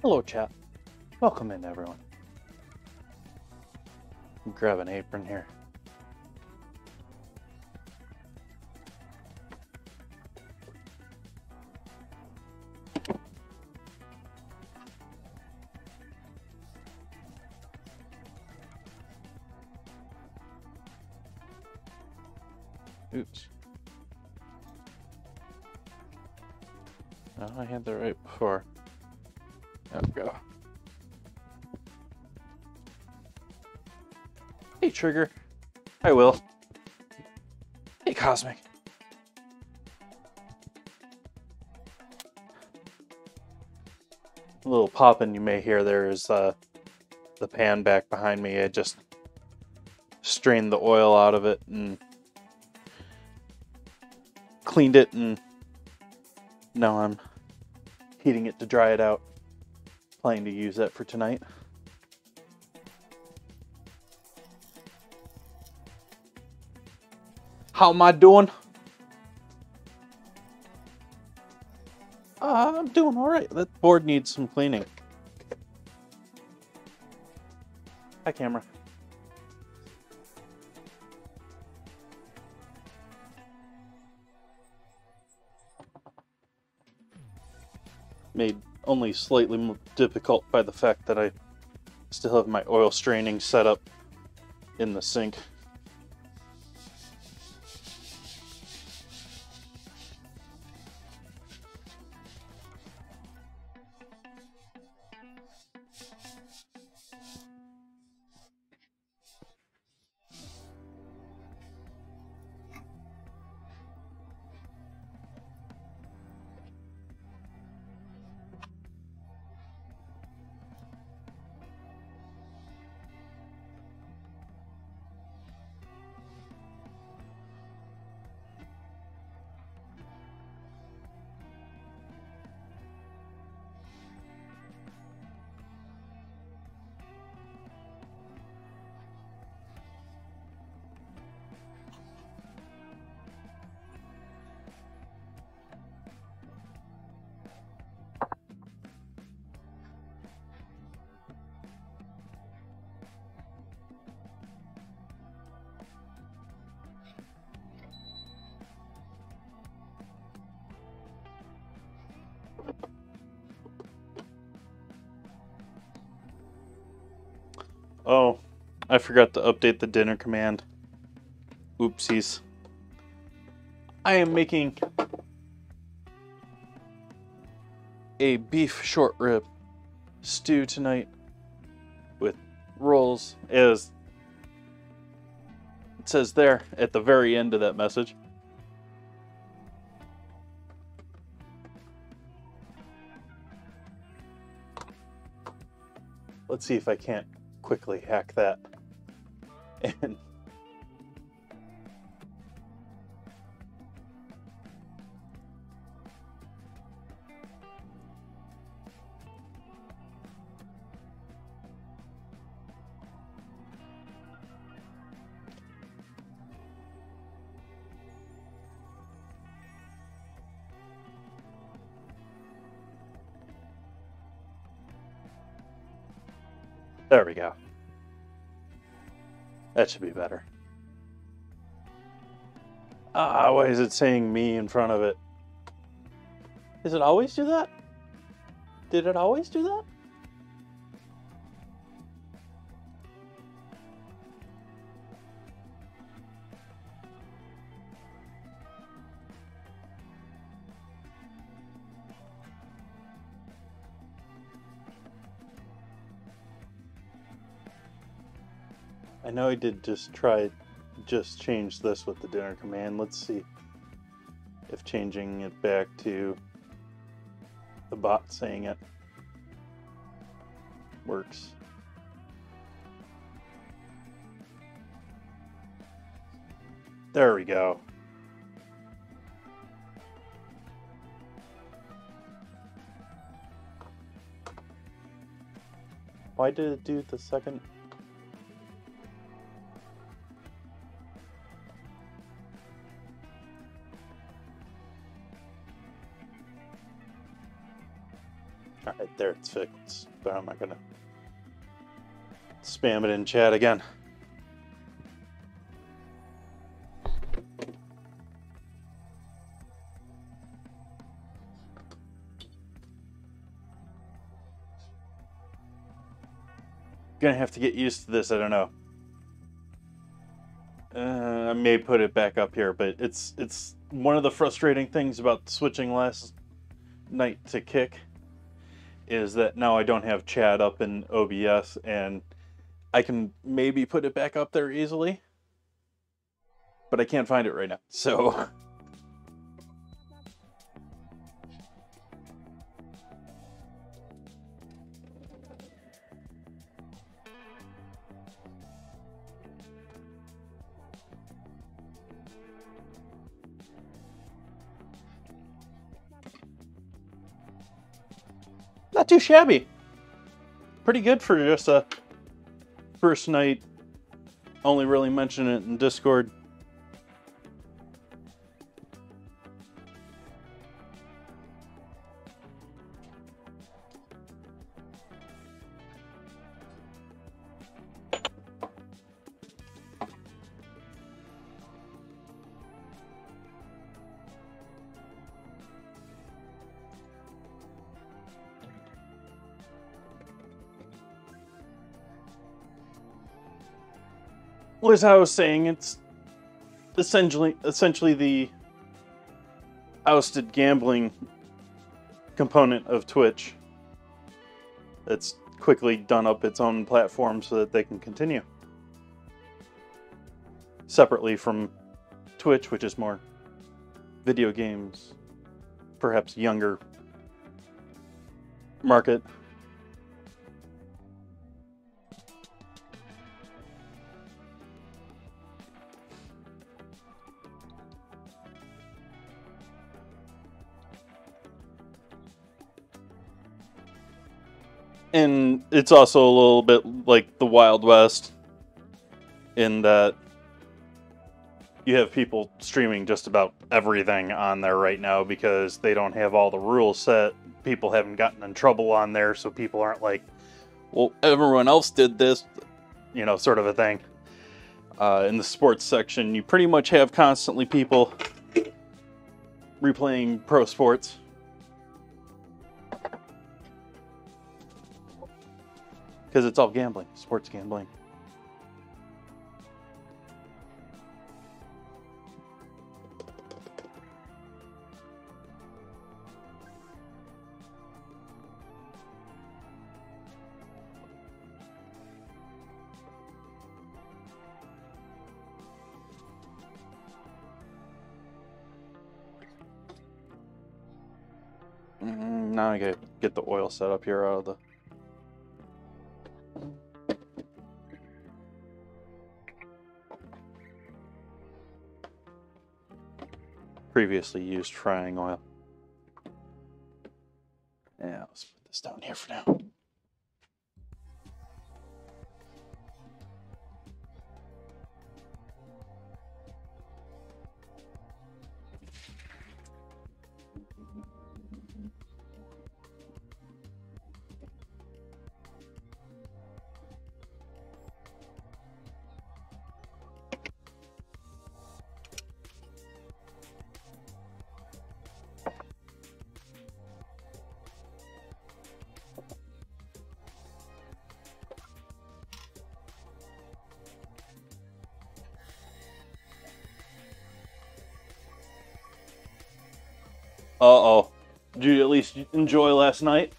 Hello, chat. Welcome in, everyone. Grab an apron here. Oops. No, I had that right before. There we go. Hey, Trigger. Hi, Will. Hey, Cosmic. A little popping you may hear there is the pan back behind me. I just strained the oil out of it and cleaned it, and now I'm heating it to dry it out. Planning to use that for tonight. How am I doing? I'm doing alright. That board needs some cleaning. Hi, camera. Made only slightly more difficult by the fact that I still have my oil straining set up in the sink. Oh, I forgot to update the dinner command. Oopsies. I am making a beef short rib stew tonight with rolls, as it says there at the very end of that message. Let's see if I can't quickly hack that. And there we go. That should be better. Ah, why is it saying me in front of it? Does it always do that? Did it always do that? I know I did just change this with the dinner command. Let's see if changing it back to the bot saying it works. There we go. Why did it do the second? Alright, there it's fixed, but I'm not gonna spam it in chat again. Gonna have to get used to this, I don't know. I may put it back up here, but it's one of the frustrating things about switching last night to Kick is that now I don't have chat up in OBS, and I can maybe put it back up there easily, but I can't find it right now, so... Not too shabby. Pretty good for just a first night. Only really mention it in Discord. Well, as I was saying, it's essentially the ousted gambling component of Twitch that's quickly done up its own platform so that they can continue. Separately from Twitch, which is more video games, perhaps younger market. And it's also a little bit like the Wild West in that you have people streaming just about everything on there right now because they don't have all the rules set. People haven't gotten in trouble on there, so people aren't like, well, everyone else did this, you know, sort of a thing. In the sports section, you pretty much have constantly people replaying pro sports. Because it's all gambling, sports gambling. Now I gotta get the oil set up here out of the... previously used frying oil. Yeah, let's put this down here for now. Uh-oh. Did you at least enjoy last night?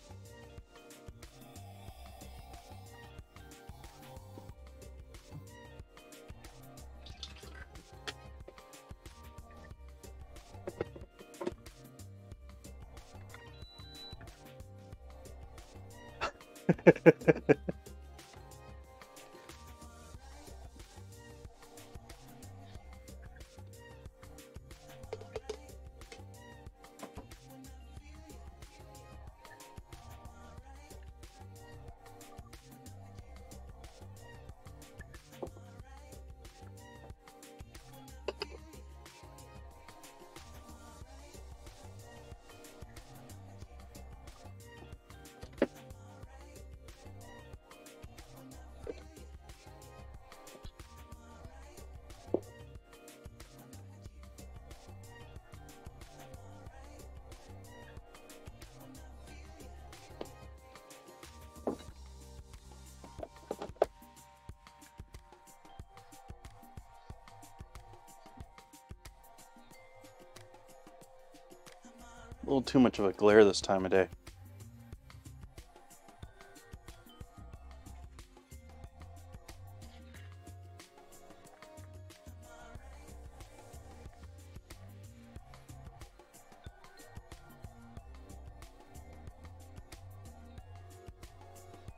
A little too much of a glare this time of day.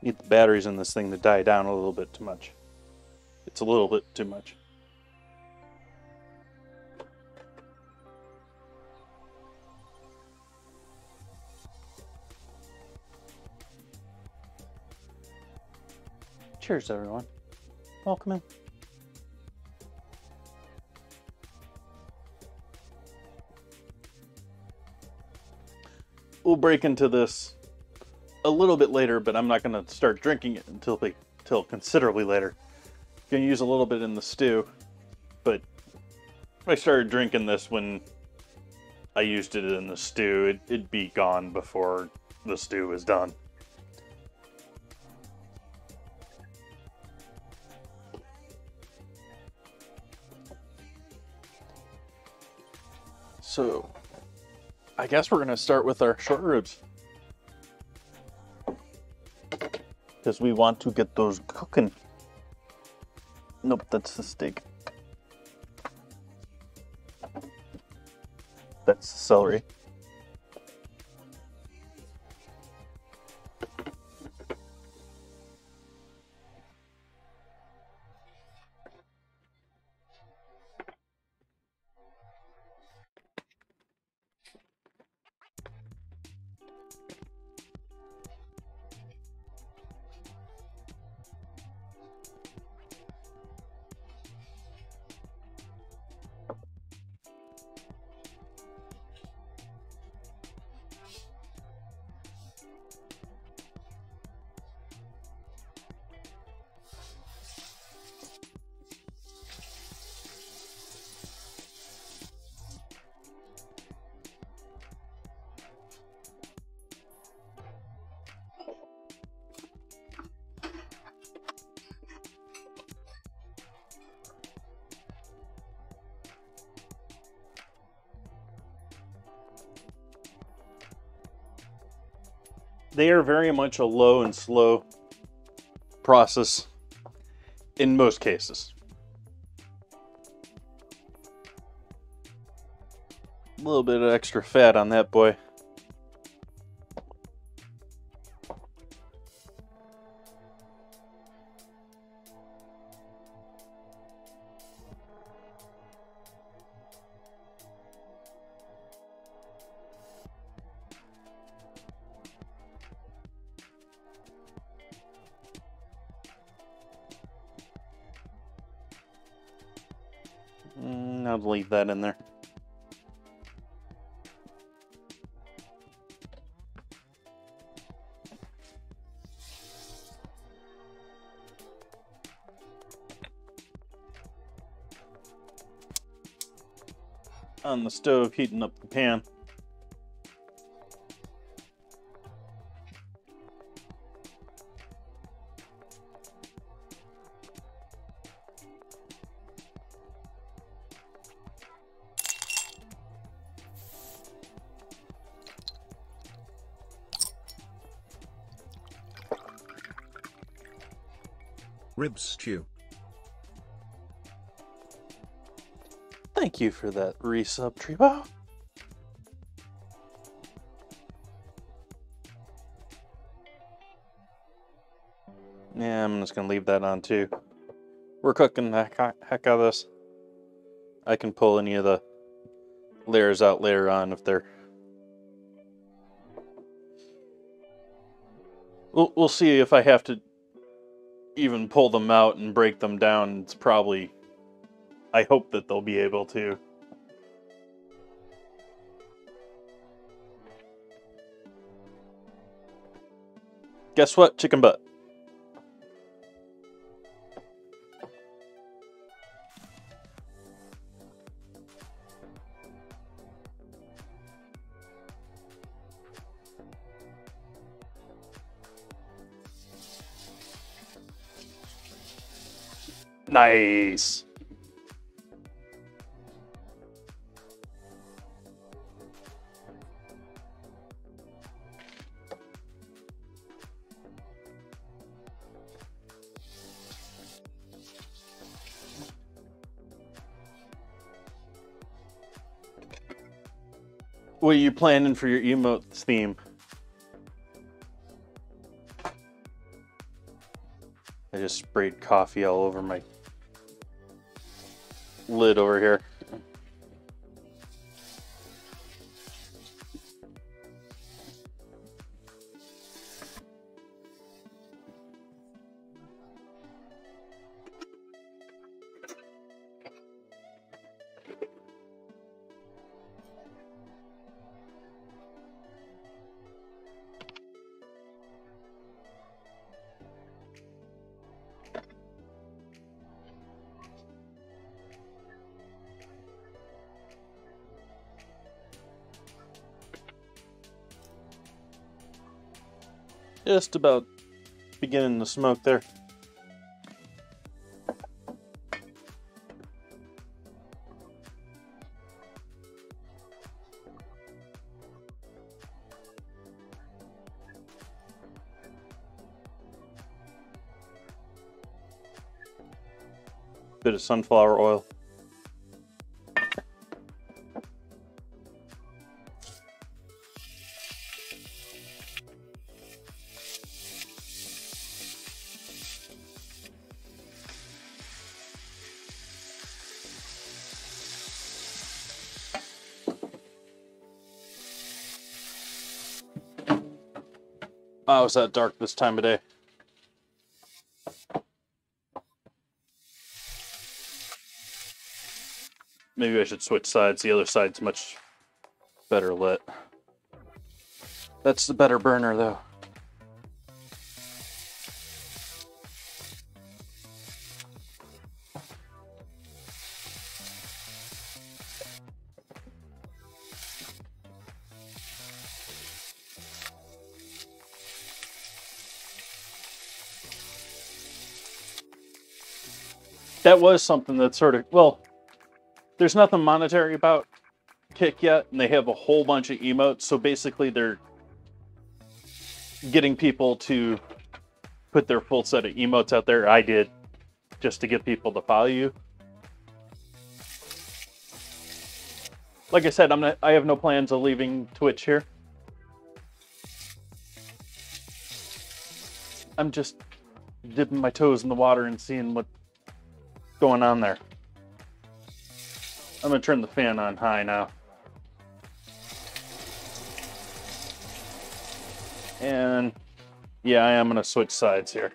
Need the batteries in this thing to die down a little bit too much. It's a little bit too much. Cheers, everyone. Welcome in. We'll break into this a little bit later, but I'm not going to start drinking it until considerably later. Going to use a little bit in the stew, but if I started drinking this when I used it in the stew, it'd be gone before the stew is done. So, I guess we're going to start with our short ribs. Because we want to get those cooking. Nope, that's the steak. That's the celery. they are very much a low and slow process in most cases. A little bit of extra fat on that boy. I'll leave that in there. On the stove, heating up the pan. Rib stew. Thank you for that resub, Trebo. Yeah, I'm just gonna leave that on too. We're cooking the heck out of this. I can pull any of the layers out later on if they're... We'll see if I have to even pull them out and break them down. It's probably... I hope that they'll be able to. Guess what? Chicken butt. Nice. What are you planning for your emotes theme? I just sprayed coffee all over my lid over here. Just about beginning to smoke there. Bit of sunflower oil. Oh, it's that dark this time of day. Maybe I should switch sides. The other side's much better lit. That's the better burner, though. That was something that sort of, well, there's nothing monetary about Kick yet, and they have a whole bunch of emotes, so basically they're getting people to put their full set of emotes out there. I did, just to get people to follow you. Like I said, I have no plans of leaving Twitch here. I'm just dipping my toes in the water and seeing what's going on there. I'm gonna turn the fan on high now. And yeah, I am gonna switch sides here.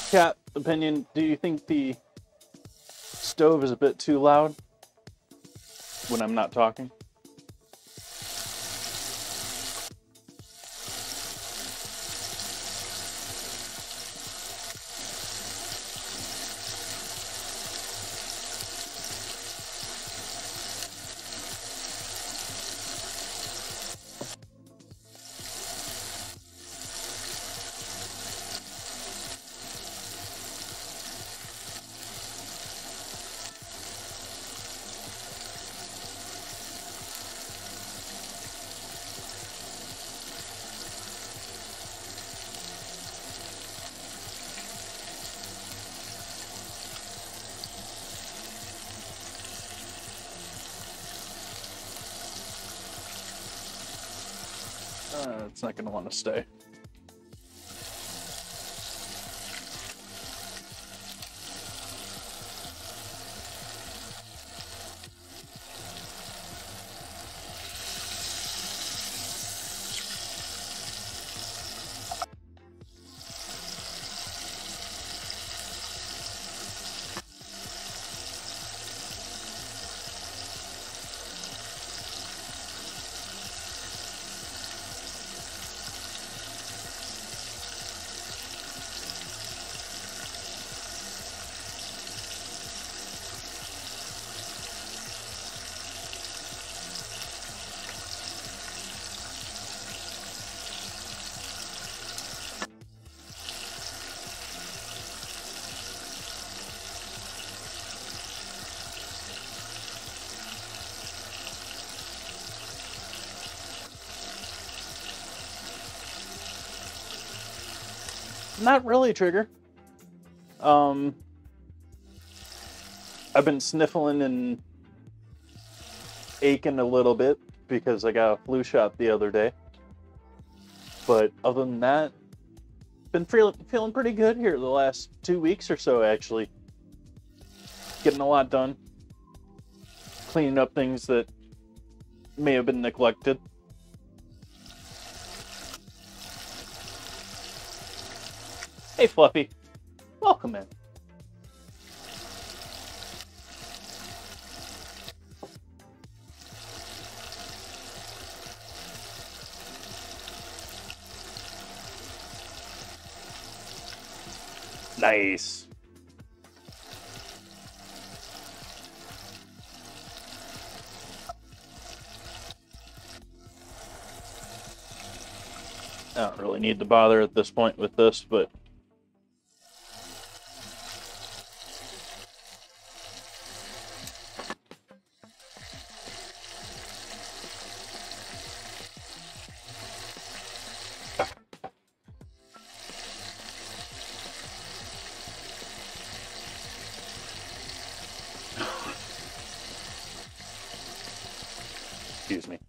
Cat opinion, do you think the stove is a bit too loud when I'm not talking? It's not going to want to stay. Not really, Trigger. I've been sniffling and aching a little bit because I got a flu shot the other day. But other than that, been feeling pretty good here the last 2 weeks or so, actually. Getting a lot done. Cleaning up things that may have been neglected. Hey, Fluffy. Welcome in. Nice. I don't really need to bother at this point with this, but excuse me.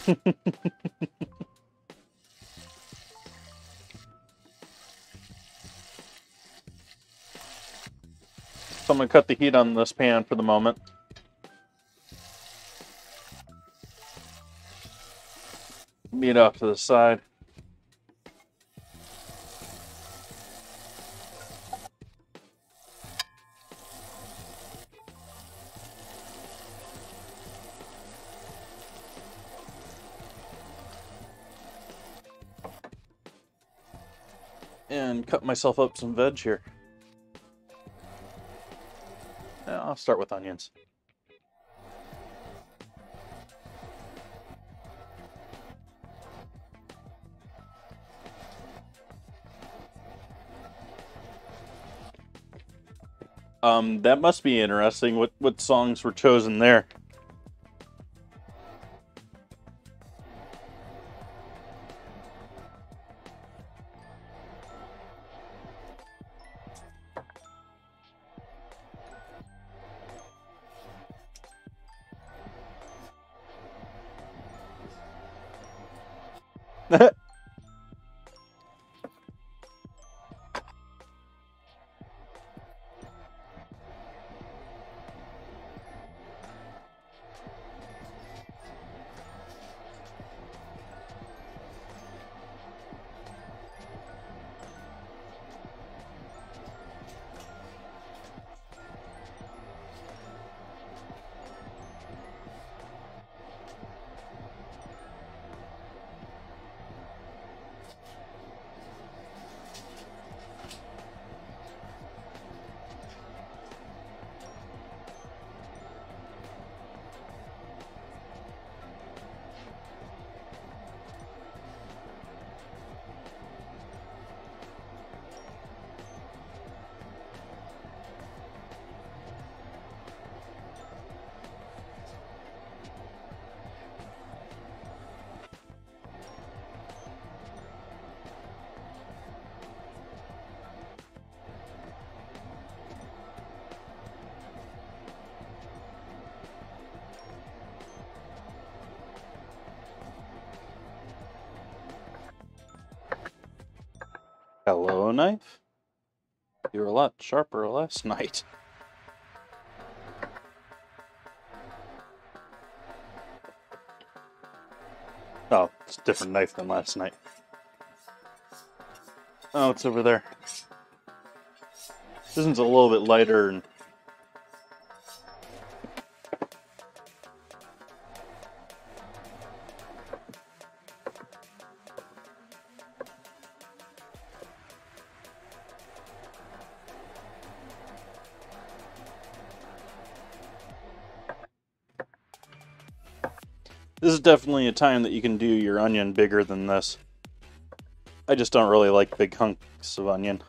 So I'm going to cut the heat on this pan for the moment. Meat off to the side. And cut myself up some veg here. I'll start with onions. That must be interesting. What songs were chosen there? Hello, knife. You were a lot sharper last night. Oh, it's a different knife than last night. Oh, it's over there. This one's a little bit lighter and this is definitely a time that you can do your onion bigger than this. I just don't really like big hunks of onion.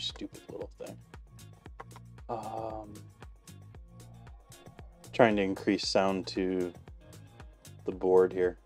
stupid little thing. Trying to increase sound to the board here.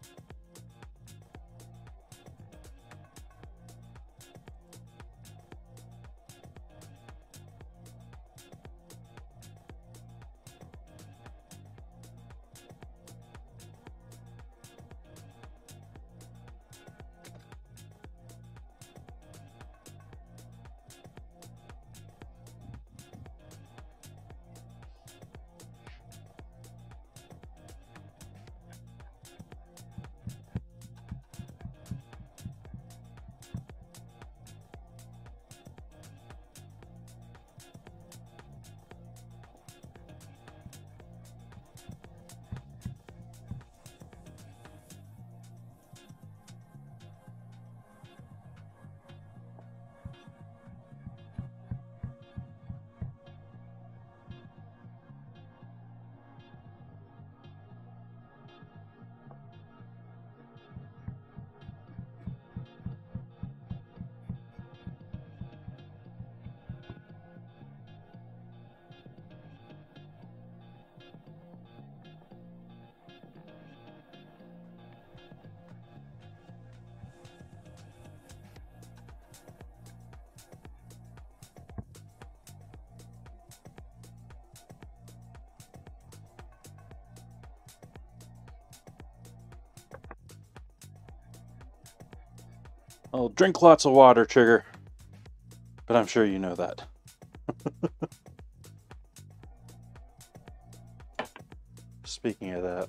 I'll drink lots of water, Trigger. But I'm sure you know that. Speaking of that.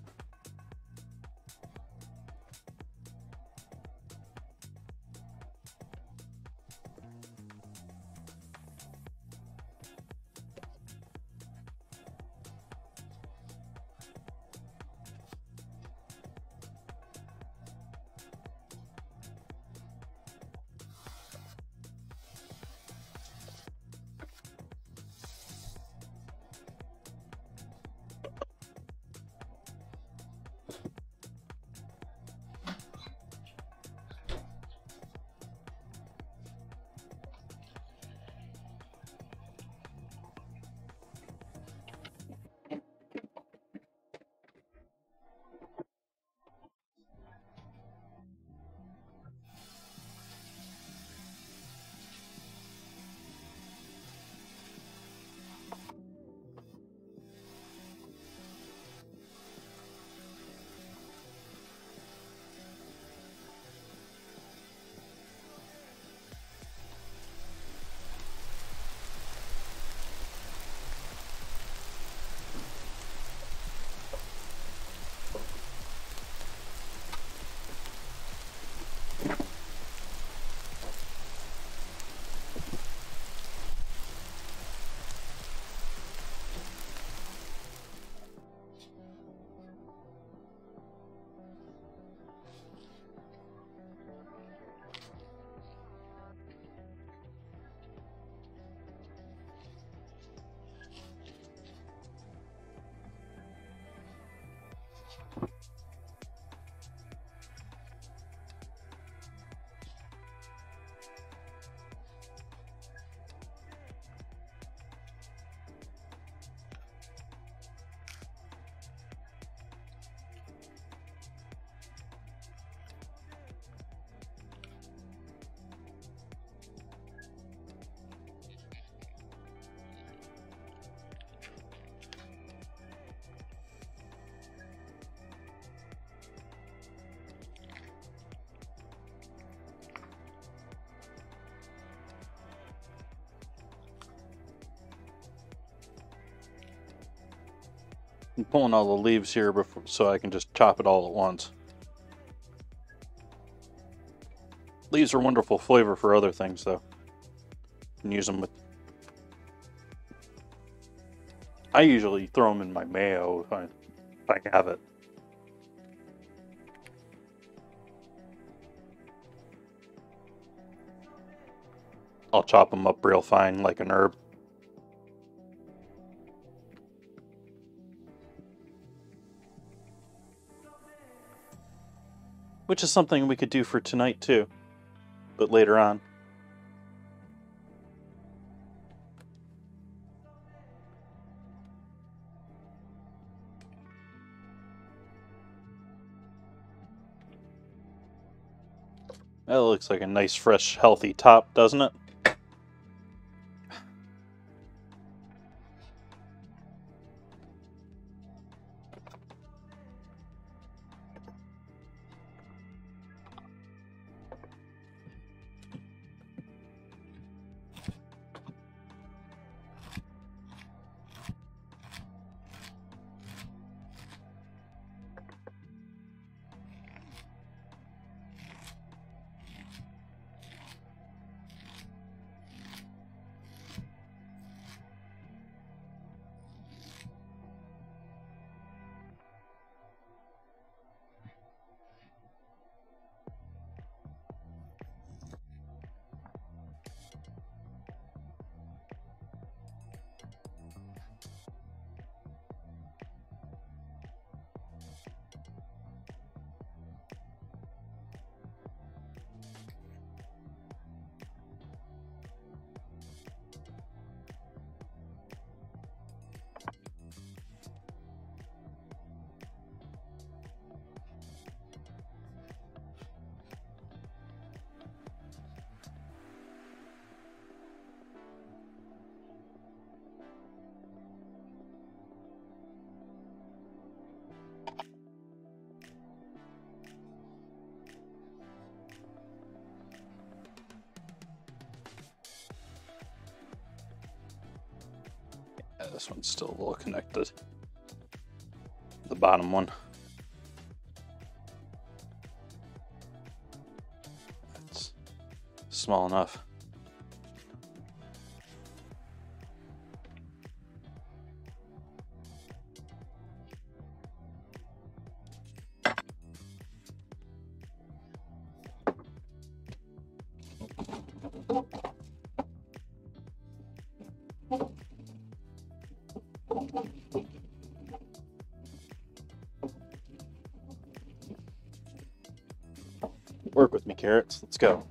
I'm pulling all the leaves here before, so I can just chop it all at once. Leaves are wonderful flavor for other things, though. You can use them with... I usually throw them in my mayo if I have it. I'll chop them up real fine like an herb. Which is something we could do for tonight too, but later on. That looks like a nice, fresh, healthy top, doesn't it? Yeah, this one's still a little connected. The bottom one. It's small enough. Work with me, carrots. Let's go.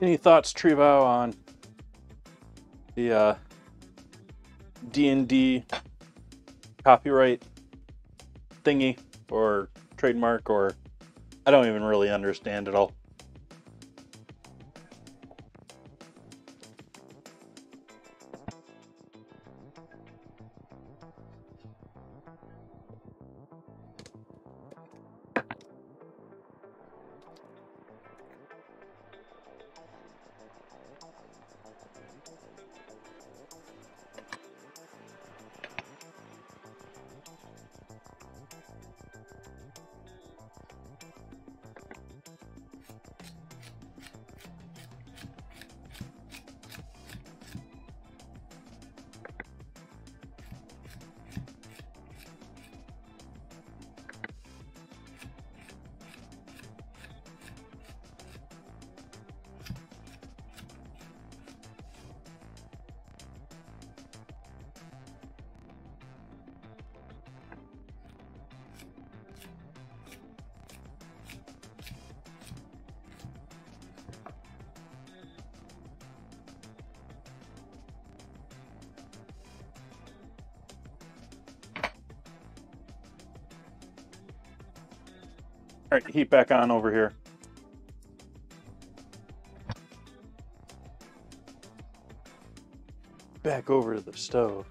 Any thoughts, Trevo, on the D&D copyright thingy or trademark, or I don't even really understand it all. All right, heat back on over here. Back over to the stove.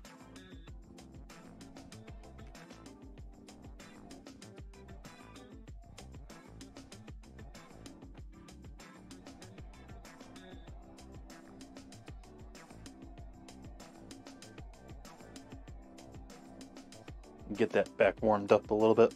Get that back warmed up a little bit.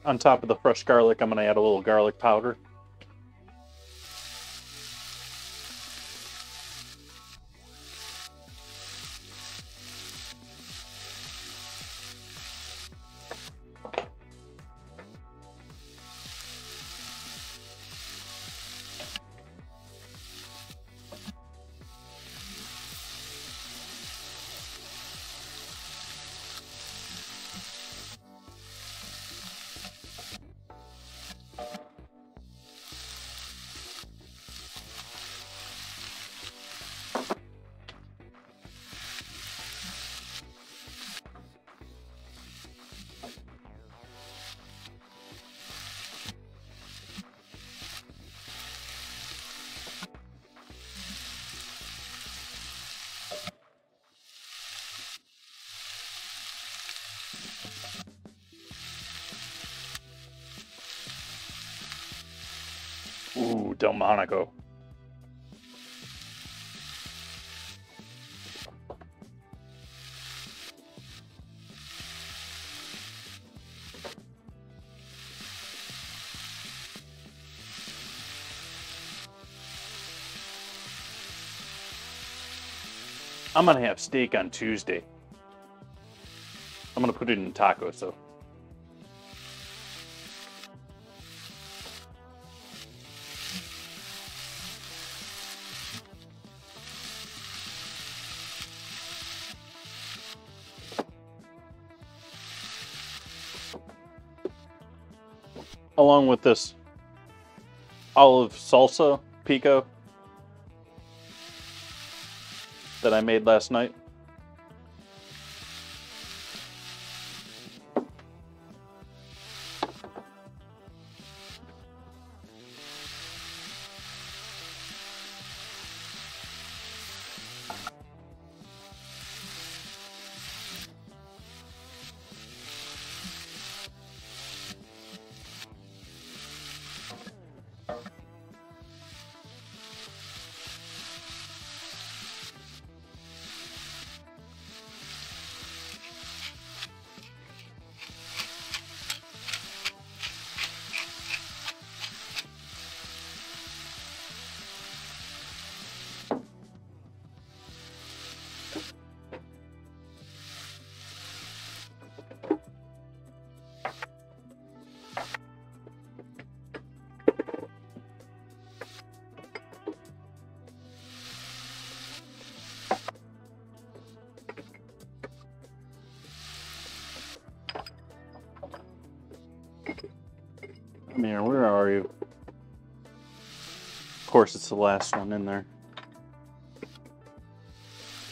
On top of the fresh garlic, I'm going to add a little garlic powder. Delmonico. I'm gonna have steak on Tuesday. I'm gonna put it in tacos, so. Along with this olive salsa pico that I made last night. Man, where are you? Of course, it's the last one in there.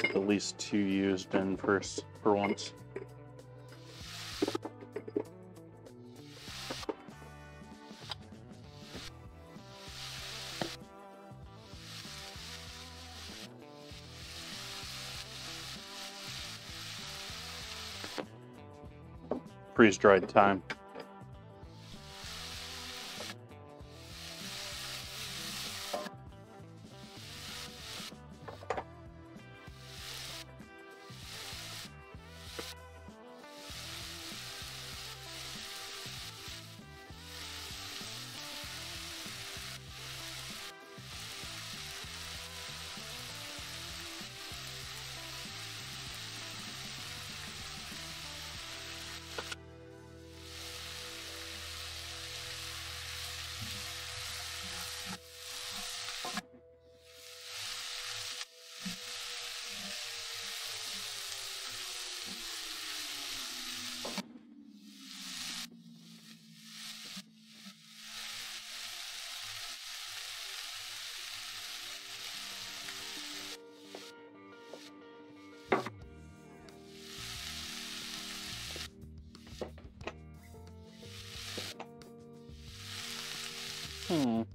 At least 2 used in first for once. Freeze-dried thyme.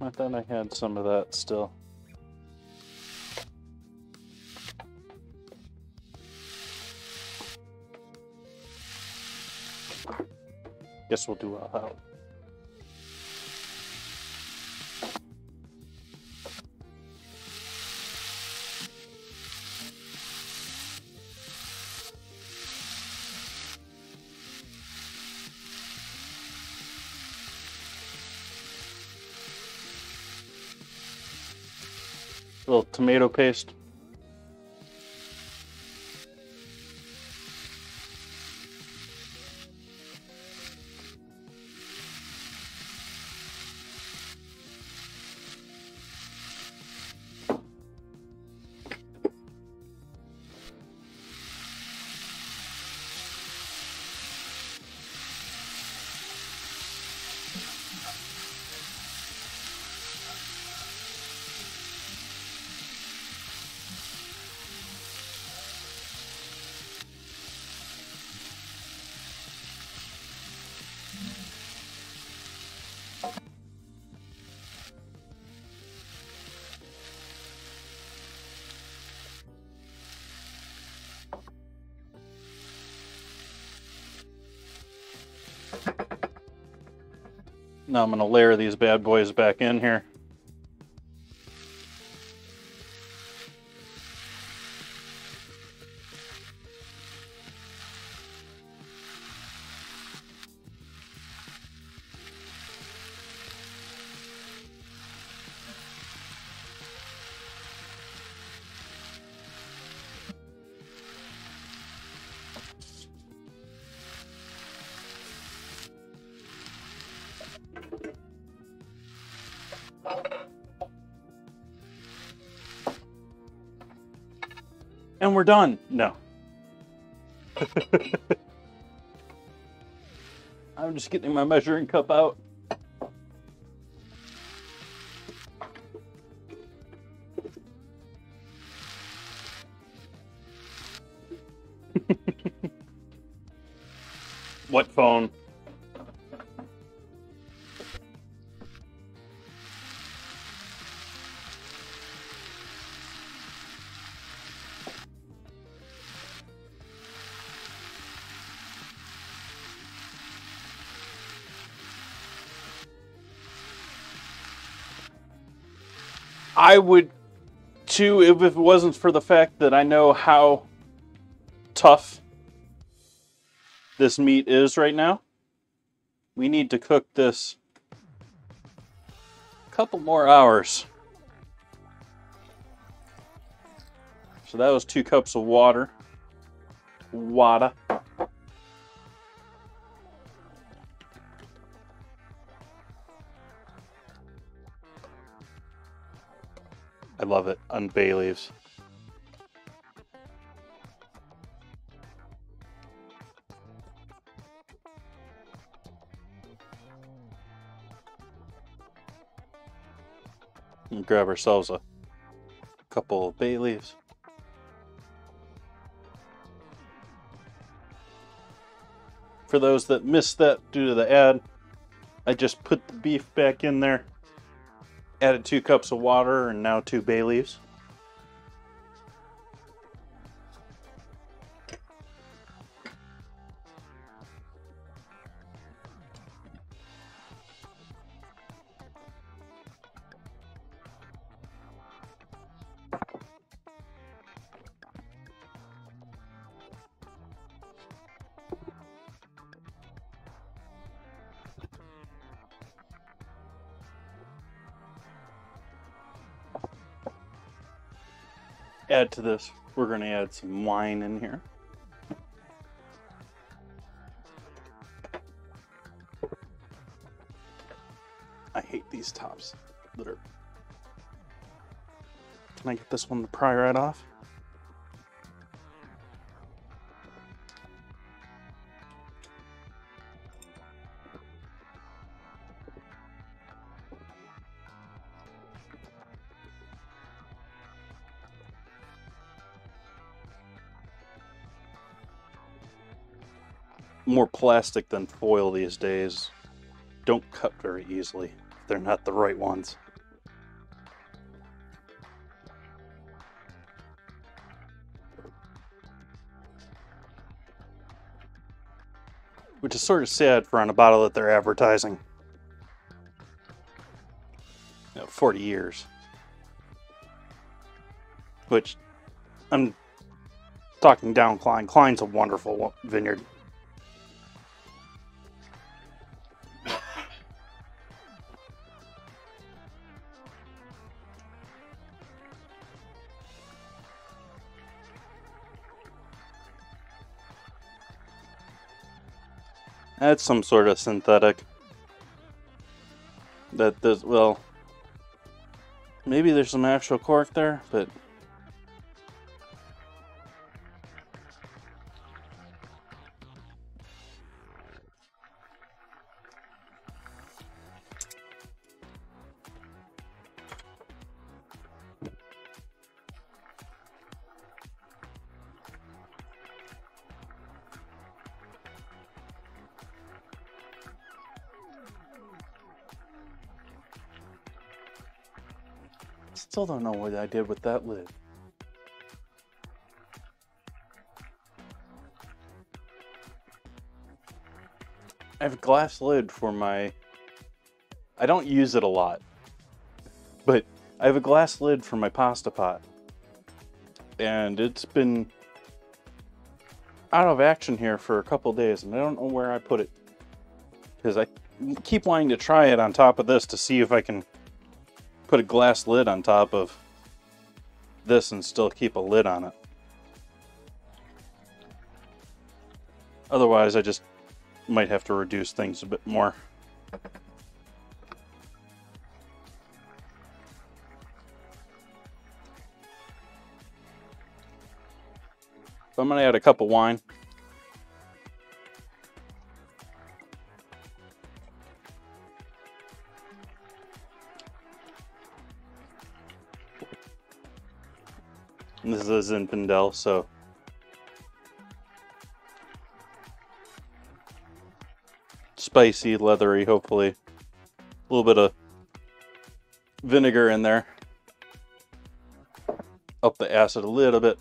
I thought I had some of that still. Guess we'll do a how. A little tomato paste. Now I'm going to layer these bad boys back in here. And we're done. No. I'm just getting my measuring cup out. What phone? I would too, if it wasn't for the fact that I know how tough this meat is right now. We need to cook this a couple more hours. So that was 2 cups of water. Water. I love it on bay leaves. And grab ourselves a couple of bay leaves. For those that missed that due to the ad, I just put the beef back in there, added 2 cups of water, and now 2 bay leaves. Add to this, we're going to add some wine in here. I hate these tops that are... Can I get this one to pry right off? More plastic than foil these days. Don't cut very easily if they're not the right ones. Which is sort of sad for on a bottle that they're advertising. 40 years. Which, I'm talking down Klein. Klein's a wonderful vineyard. That's some sort of synthetic. That does, well, maybe there's some actual cork there, but still don't know what I did with that lid. I have a glass lid for my... I don't use it a lot, but I have a glass lid for my pasta pot. And it's been out of action here for a couple days, and I don't know where I put it. Because I keep wanting to try it on top of this to see if I can put a glass lid on top of this and still keep a lid on it. Otherwise, I just might have to reduce things a bit more. I'm going to add a cup of wine. And this is a Zinfandel, so spicy, leathery, hopefully. A little bit of vinegar in there. Up the acid a little bit.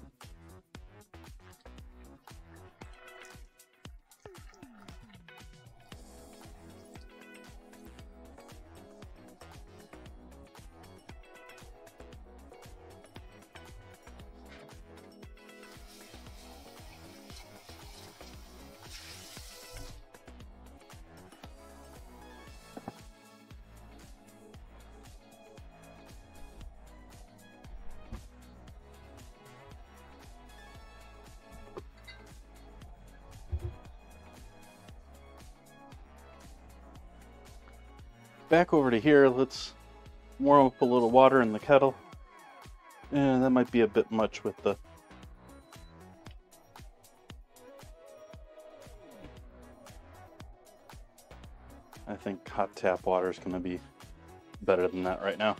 Back over to here, let's warm up a little water in the kettle. And that might be a bit much with the... I think hot tap water is going to be better than that right now.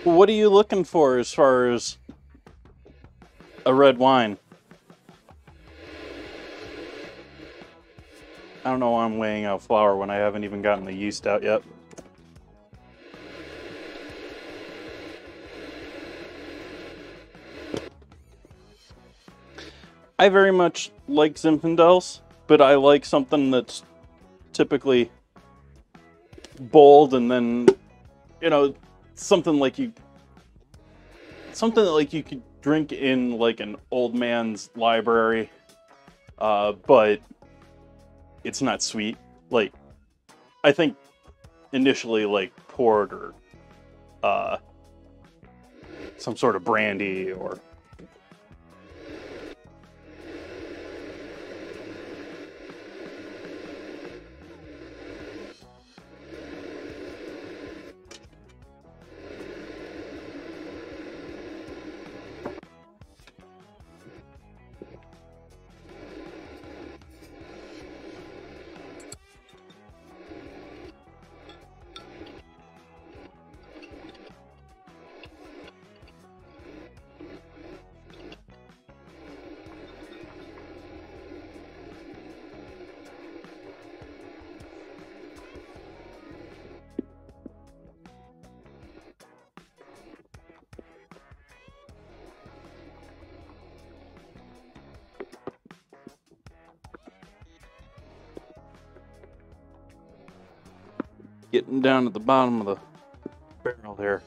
What are you looking for as far as a red wine? I don't know why I'm weighing out flour when I haven't even gotten the yeast out yet. I very much like Zinfandels, but I like something that's typically bold and then, you know, something like you could drink in like an old man's library, but it's not sweet. Like, I think initially like port or some sort of brandy or getting down at the bottom of the barrel there.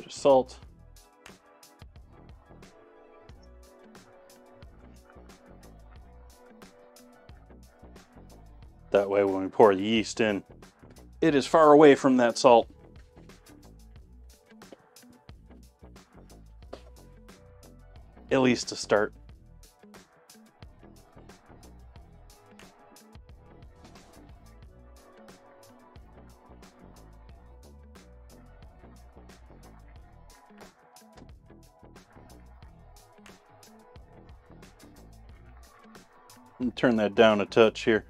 bit of salt. That way when we pour the yeast in, it is far away from that salt. At least to start. And turn that down a touch here.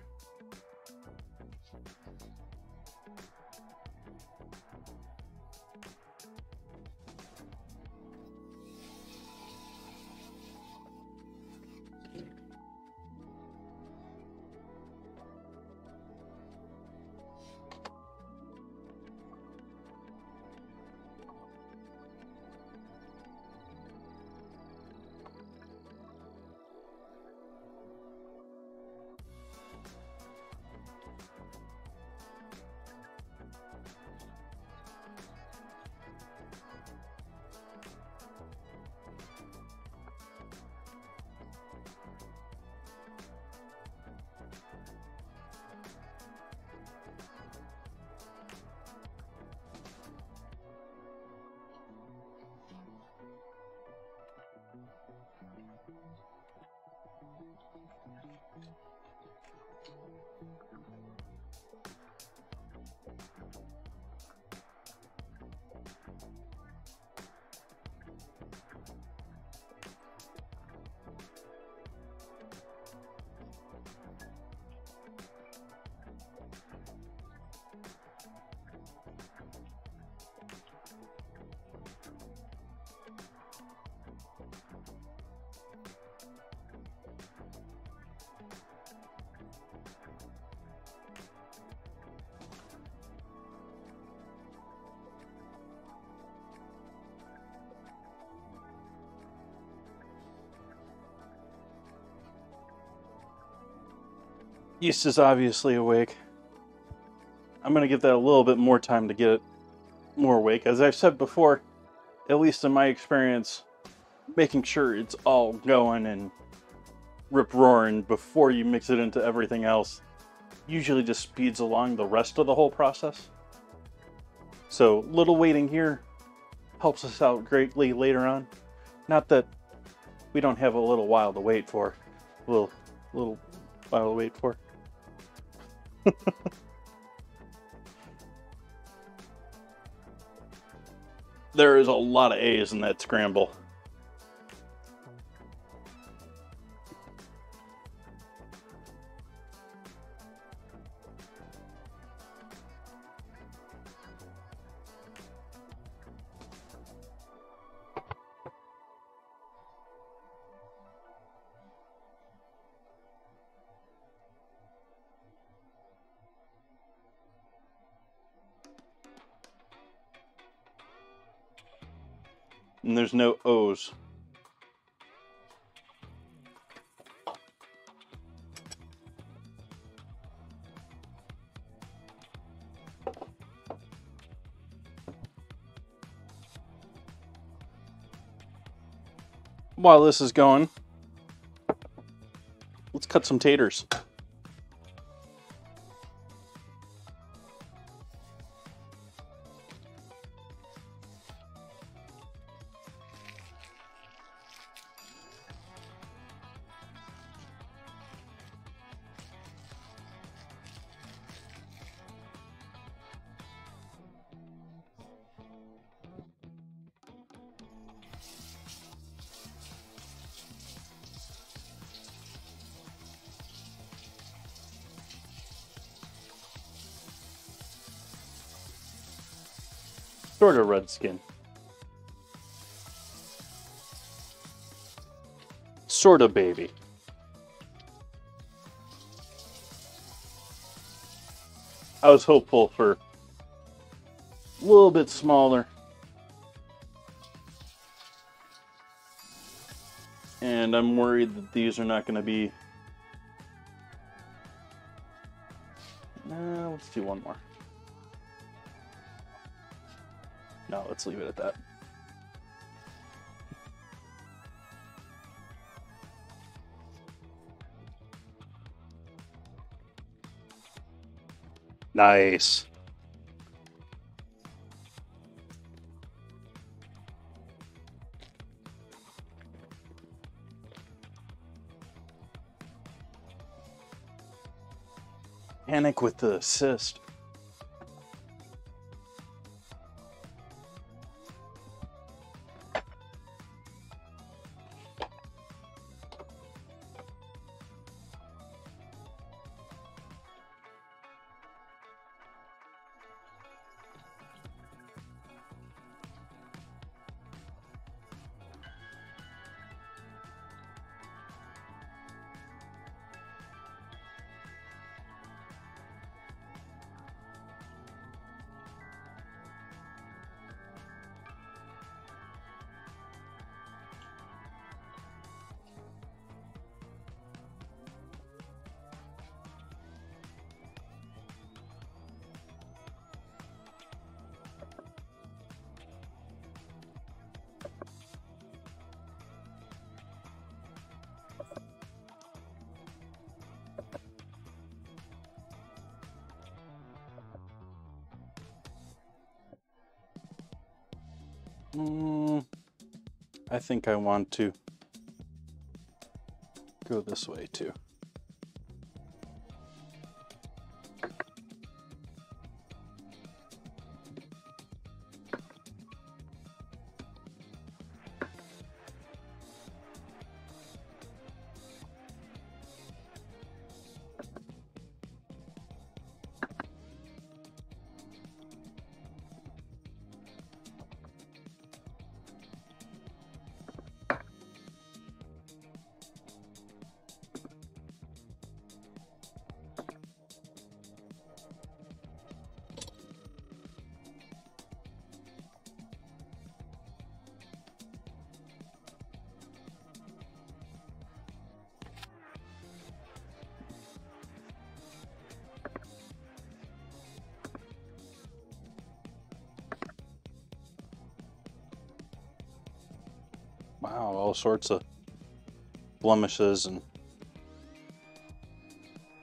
Yeast is obviously awake. I'm going to give that a little bit more time to get it more awake. As I've said before, at least in my experience, making sure it's all going and rip-roaring before you mix it into everything else usually just speeds along the rest of the whole process. So little waiting here helps us out greatly later on. Not that we don't have a little while to wait for. A little while to wait for. There is a lot of A's in that scramble. And there's no O's. While this is going, let's cut some taters. Sort of red skin. Sort of baby. I was hopeful for a little bit smaller. And I'm worried that these are not going to be... Let's do one more. No, let's leave it at that. Nice. Panic with the assist. I think I want to go this way too. Wow, all sorts of blemishes, and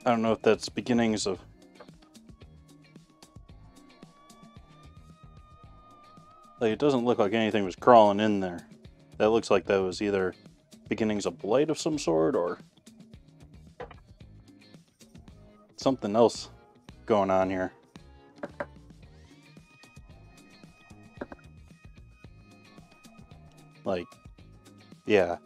I don't know if that's beginnings of like, it doesn't look like anything was crawling in there. That looks like that was either beginnings of blight of some sort or something else going on here. Like, yeah.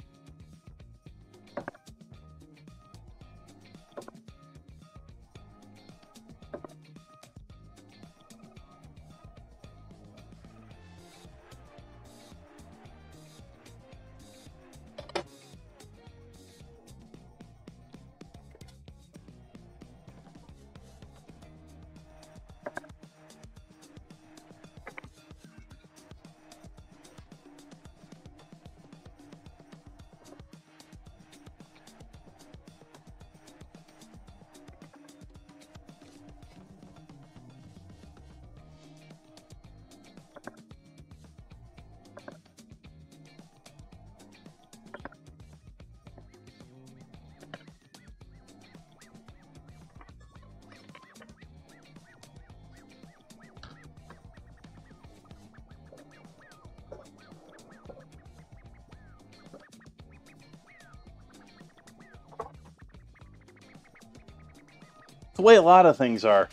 The way a lot of things are.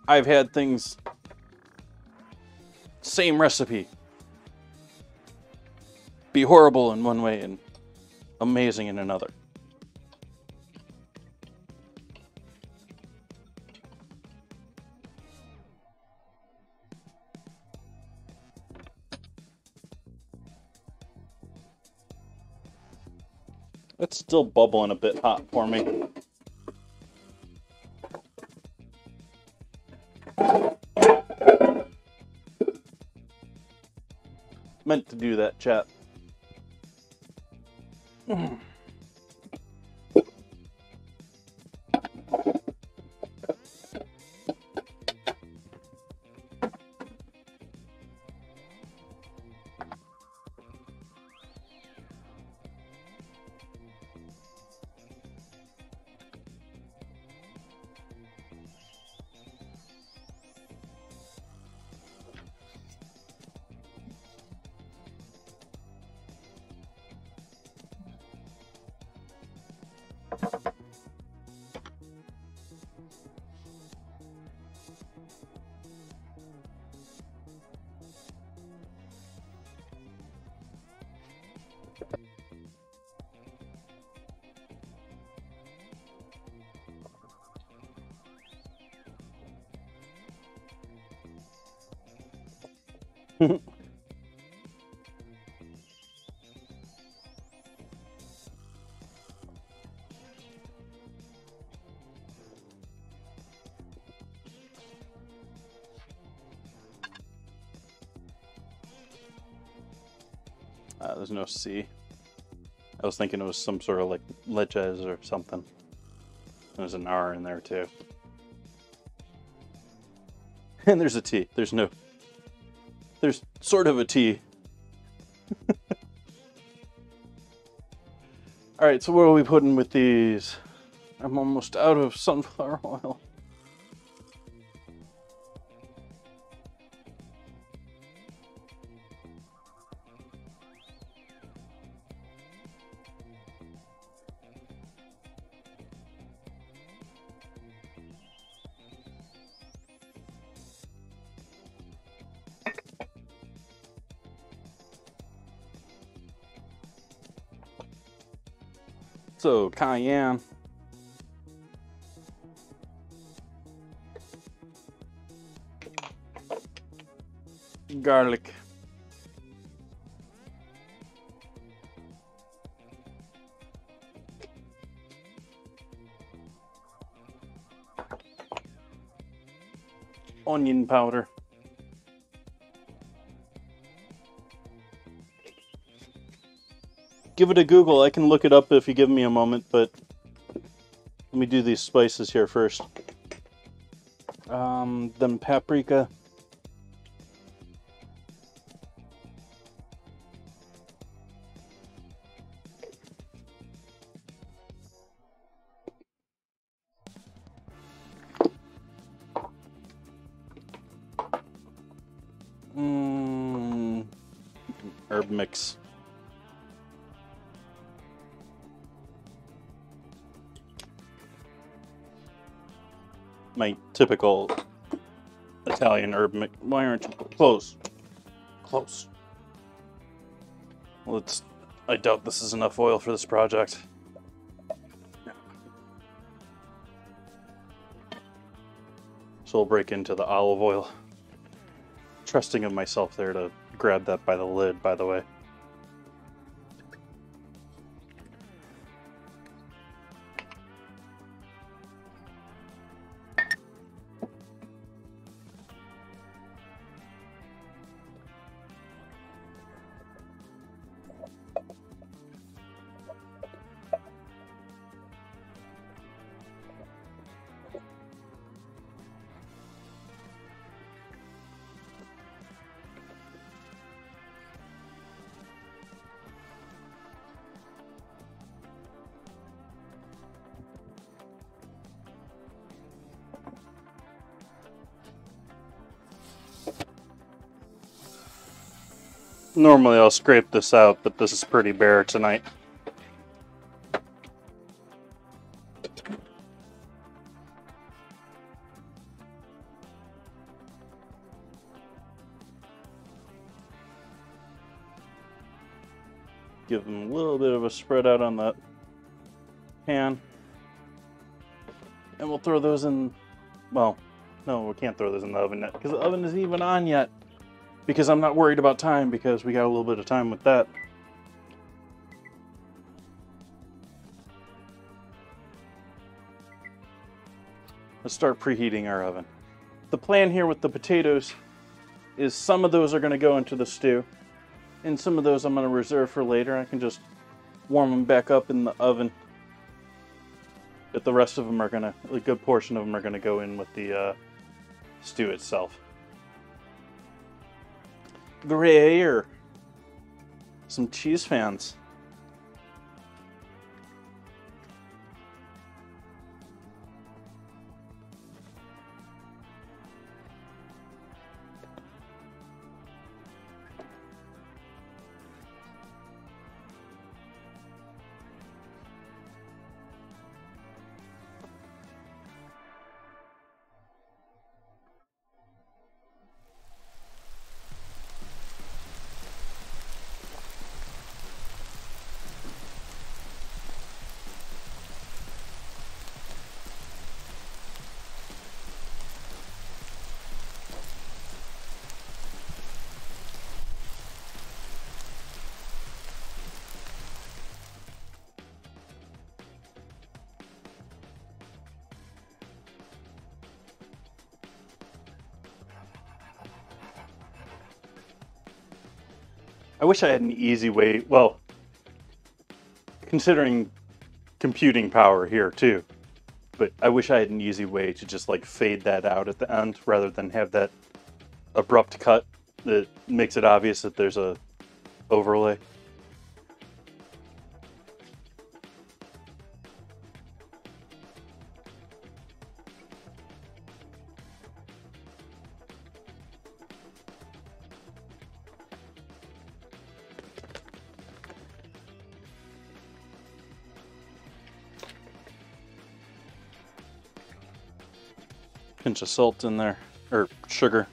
I've had things, same recipe, be horrible in one way and amazing in another. It's still bubbling a bit hot for me. Meant to do that, chat. There's no C. I was thinking it was some sort of like leches or something. There's an R in there too. And there's a T. There's sort of a T. Alright, so what are we putting with these? I'm almost out of sunflower oil. So, cayenne. Garlic. Onion powder. Give it a Google. I can look it up if you give me a moment, but let me do these spices here first. Then paprika. Herb mix. My typical Italian herb mix. Why aren't you close? Close. Well, I doubt this is enough oil for this project. So we'll break into the olive oil. Trusting of myself there to grab that by the lid, by the way. Normally I'll scrape this out, but this is pretty bare tonight. Give them a little bit of a spread out on the pan. And we'll throw those in, well, no, we can't throw those in the oven yet, because the oven isn't even on yet. Because I'm not worried about time, because we got a little bit of time with that. Let's start preheating our oven. The plan here with the potatoes is some of those are going to go into the stew, and some of those I'm going to reserve for later. I can just warm them back up in the oven. But the rest of them are going to, a good portion of them are going to go in with the stew itself. Gruyere. Some cheese fans. I wish I had an easy way. Well, considering computing power here too, but I wish I had an easy way to just like fade that out at the end rather than have that abrupt cut that makes it obvious that there's a overlay. Pinch of salt in there, or sugar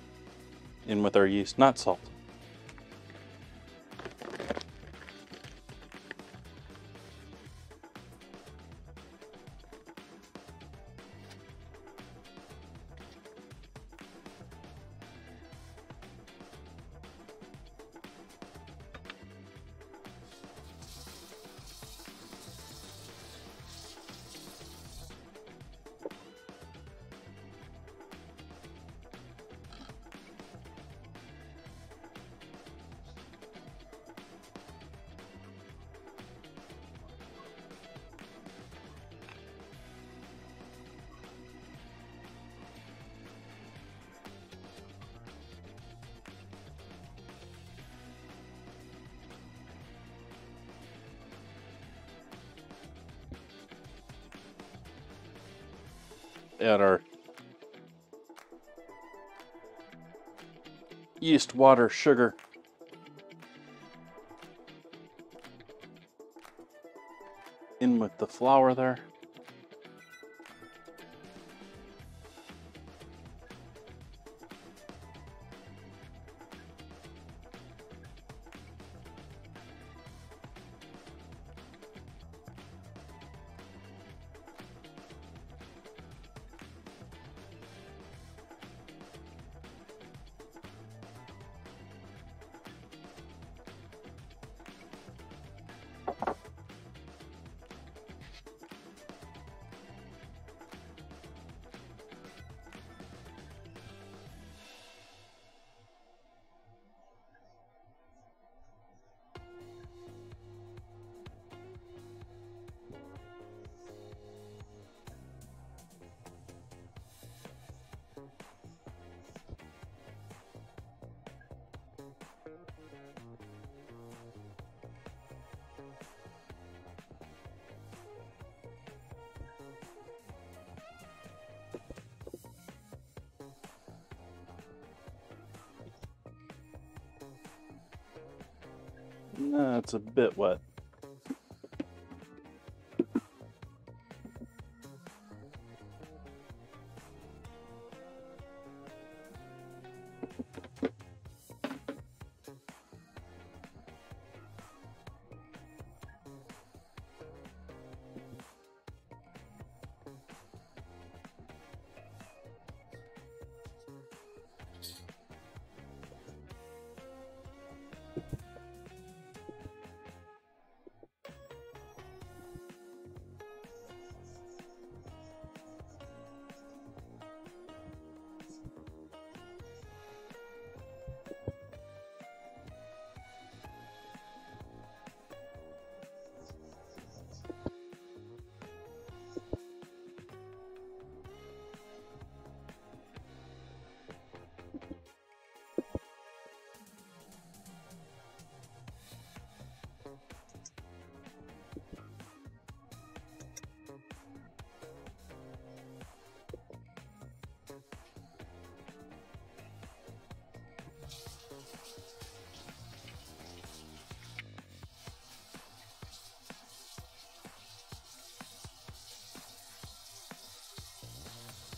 in with our yeast, not salt. Add our yeast, water, sugar. In with the flour there. That's a bit wet.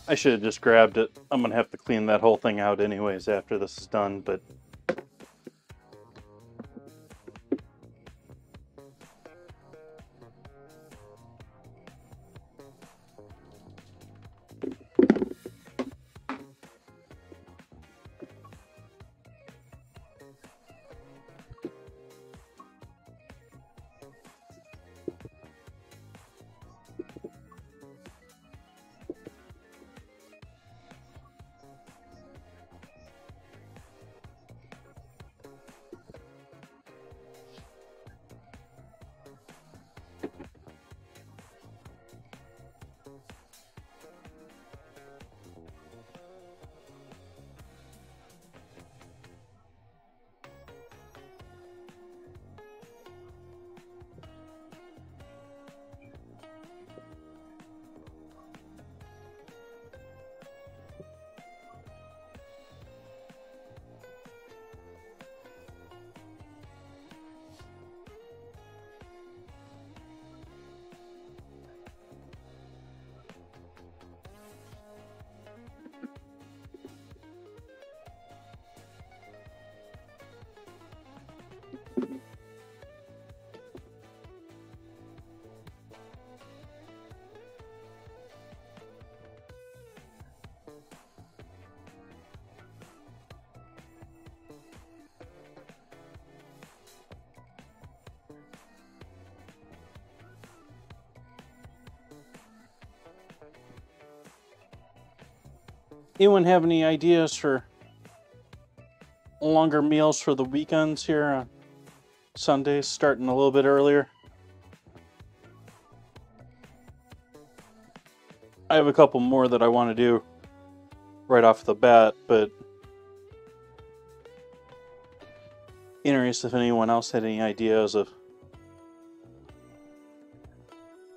I should have just grabbed it. I'm gonna have to clean that whole thing out anyways after this is done, but Anyone have any ideas for longer meals for the weekends here on Sundays, starting a little bit earlier? I have a couple more that I want to do right off the bat, but interested if anyone else had any ideas of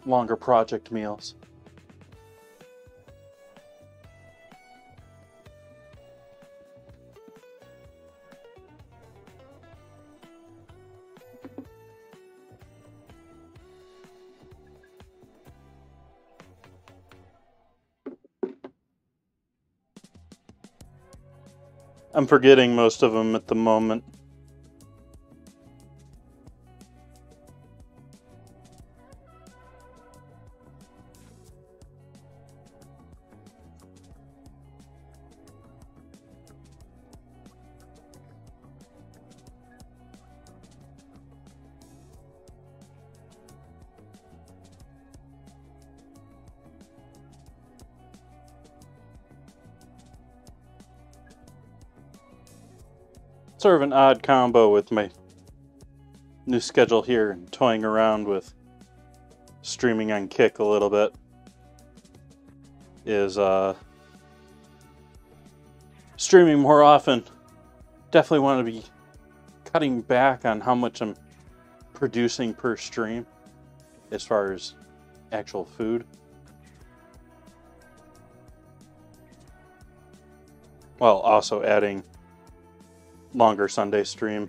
longer project meals. I'm forgetting most of them at the moment. Sort of an odd combo with my new schedule here and toying around with streaming on Kick a little bit is streaming more often. Definitely want to be cutting back on how much I'm producing per stream as far as actual food, while also adding longer Sunday stream.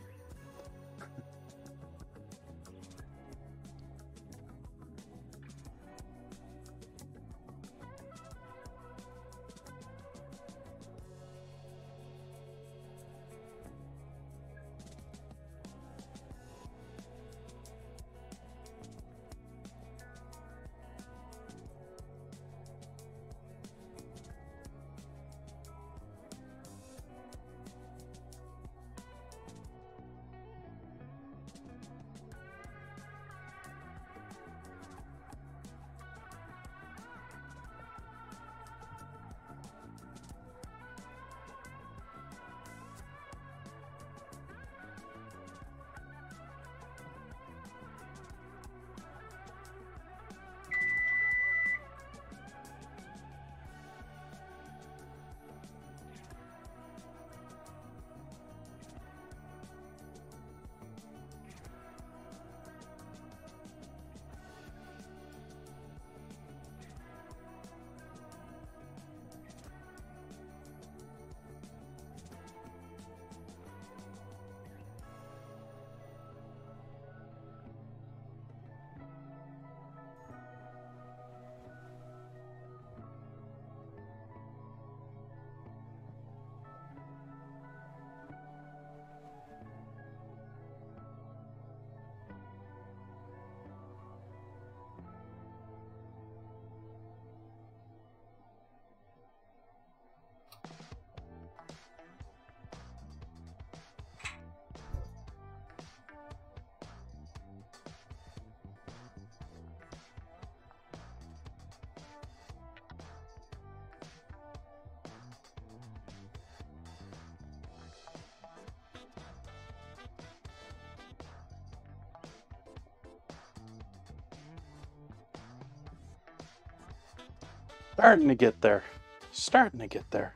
Starting to get there. Starting to get there.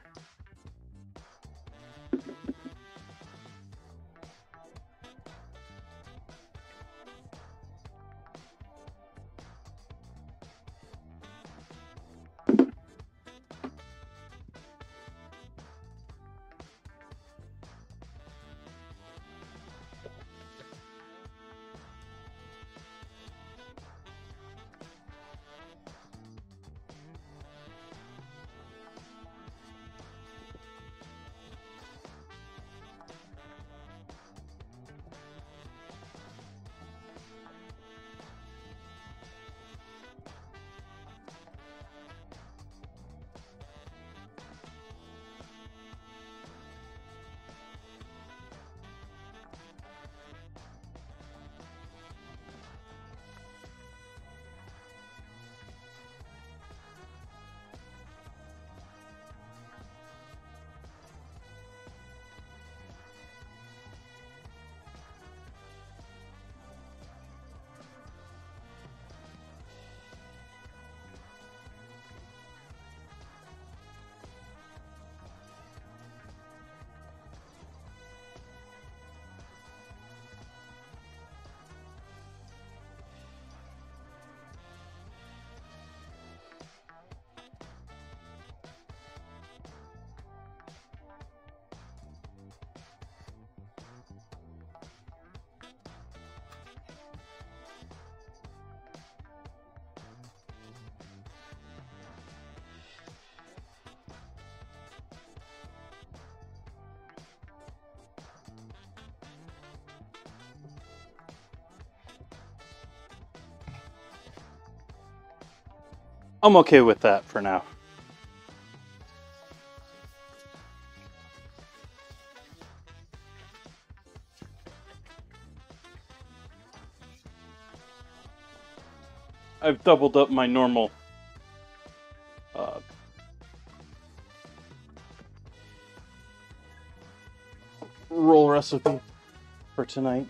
I'm okay with that for now. I've doubled up my normal roll recipe for tonight.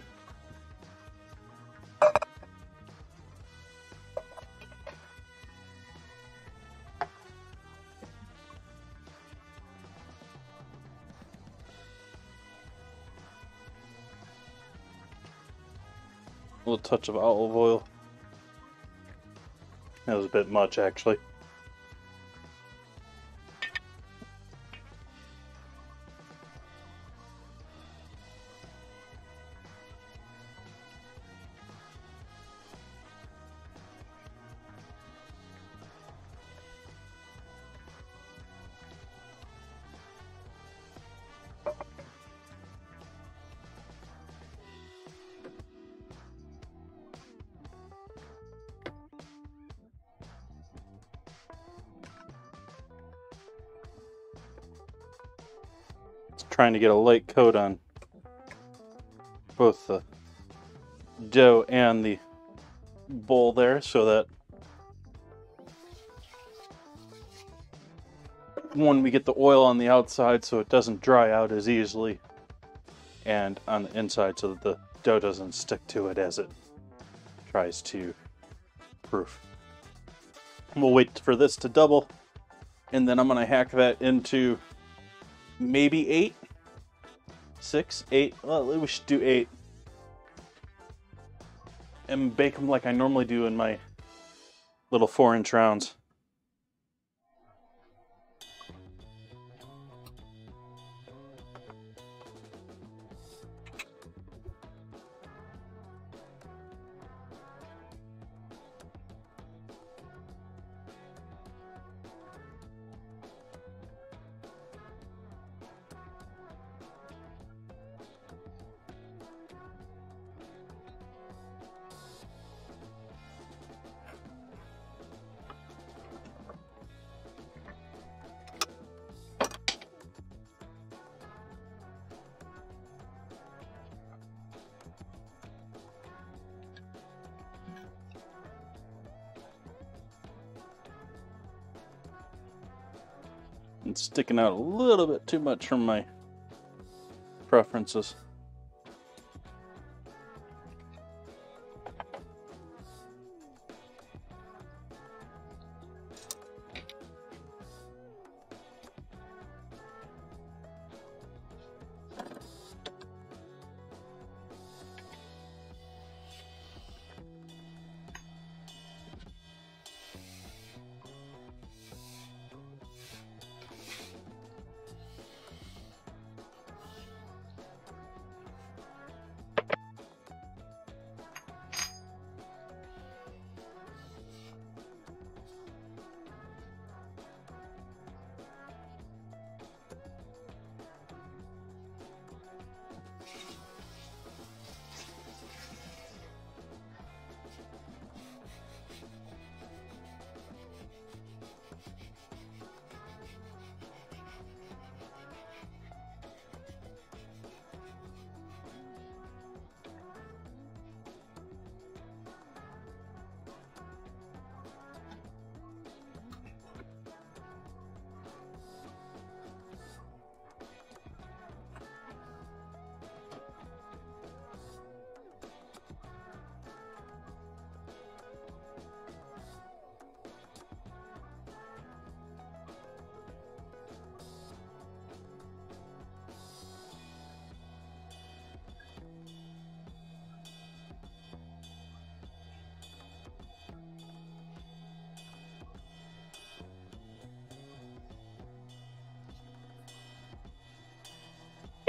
A little touch of olive oil. That was a bit much, actually. Trying to get a light coat on both the dough and the bowl there so that one, we get the oil on the outside so it doesn't dry out as easily, and on the inside so that the dough doesn't stick to it as it tries to proof. We'll wait for this to double, and then I'm going to hack that into maybe 8, 6, 8. Well, we should do 8. And bake them like I normally do in my little 4-inch rounds. It's sticking out a little bit too much from my preferences.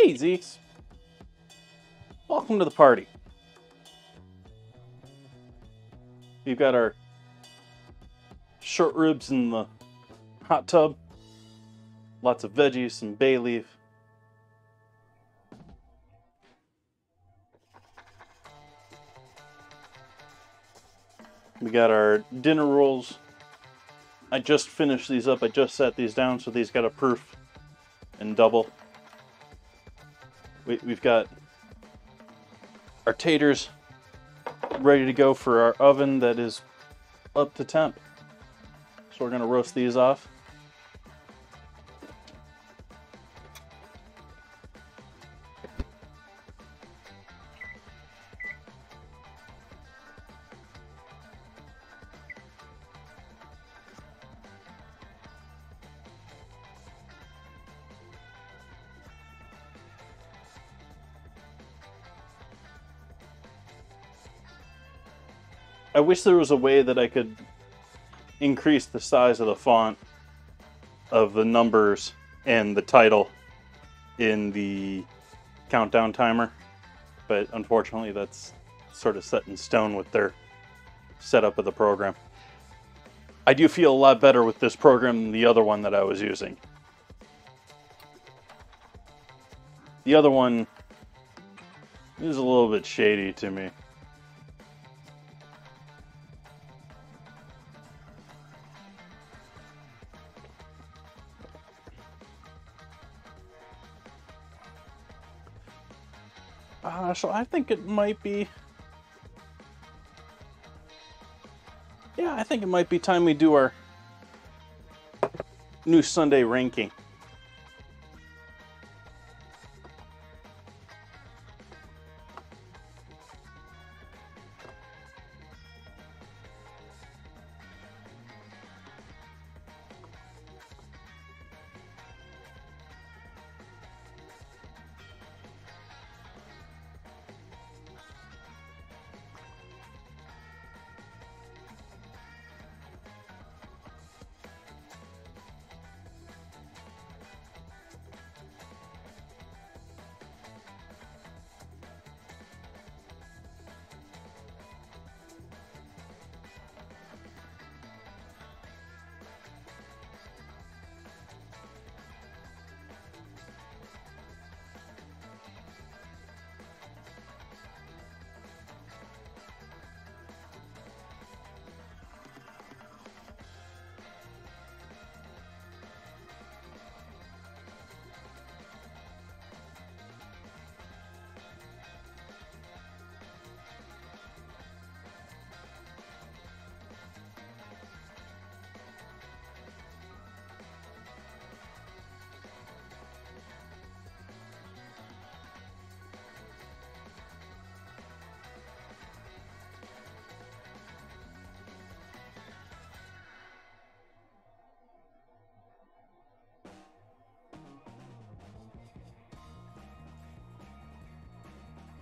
Hey, Zeeks. Welcome to the party. We've got our short ribs in the hot tub. Lots of veggies, some bay leaf. We got our dinner rolls I just finished these up. I just set these down, so these got a proof and double. We've got our taters ready to go for our oven that is up to temp. So we're going to roast these off. I wish there was a way that I could increase the size of the font of the numbers and the title in the countdown timer, but unfortunately that's sort of set in stone with their setup of the program. I do feel a lot better with this program than the other one that I was using. The other one is a little bit shady to me. So I think it might be... Yeah, I think it might be time we do our new Sunday ranking.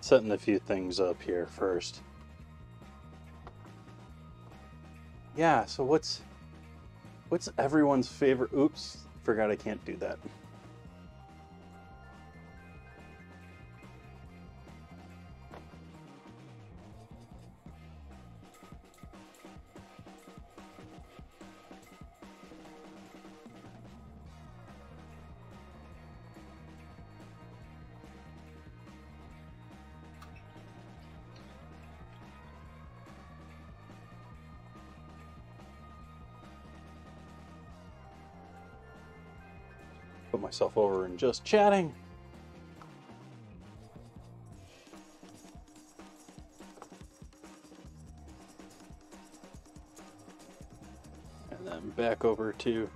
Setting a few things up here first. Yeah, so what's everyone's favorite... Oops, forgot I can't do that. Put myself over and just chatting. And then back over to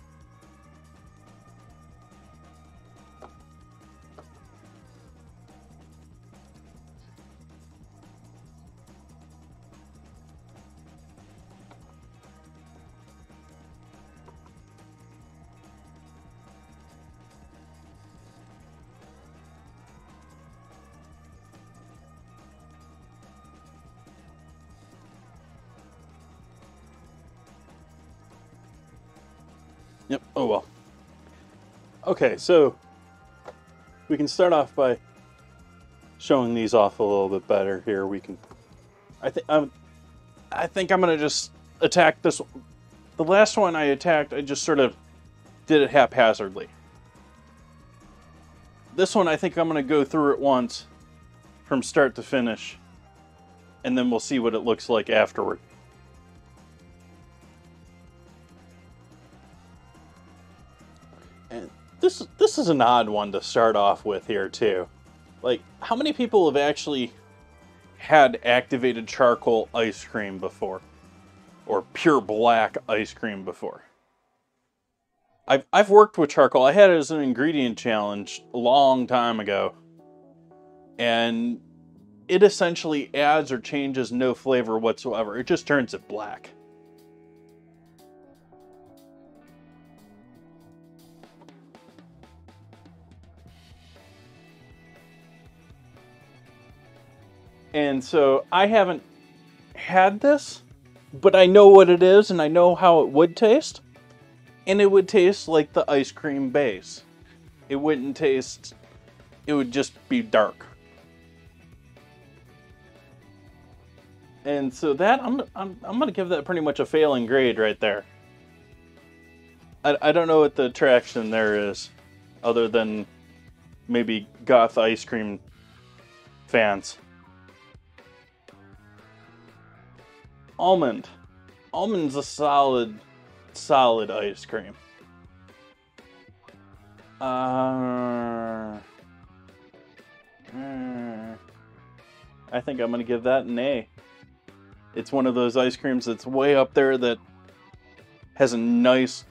Yep, oh well. Okay, so we can start off by showing these off a little bit better here. We can I think I'm gonna just attack this one. The last one I attacked, I just sort of did it haphazardly. This one I think I'm gonna go through it once from start to finish, and then we'll see what it looks like afterward. this is an odd one to start off with here too. Like, how many people have actually had activated charcoal ice cream before, or pure black ice cream before? I've worked with charcoal. I had it as an ingredient challenge a long time ago, and it essentially adds or changes no flavor whatsoever. It just turns it black. And so I haven't had this, but I know what it is and I know how it would taste. And it would taste like the ice cream base. It wouldn't taste, it would just be dark. And so that, I'm going to give that pretty much a failing grade right there. I don't know what the attraction there is, other than maybe goth ice cream fans. Almond. Almond's a solid ice cream. I think I'm going to give that an A. It's one of those ice creams that's way up there that has a nice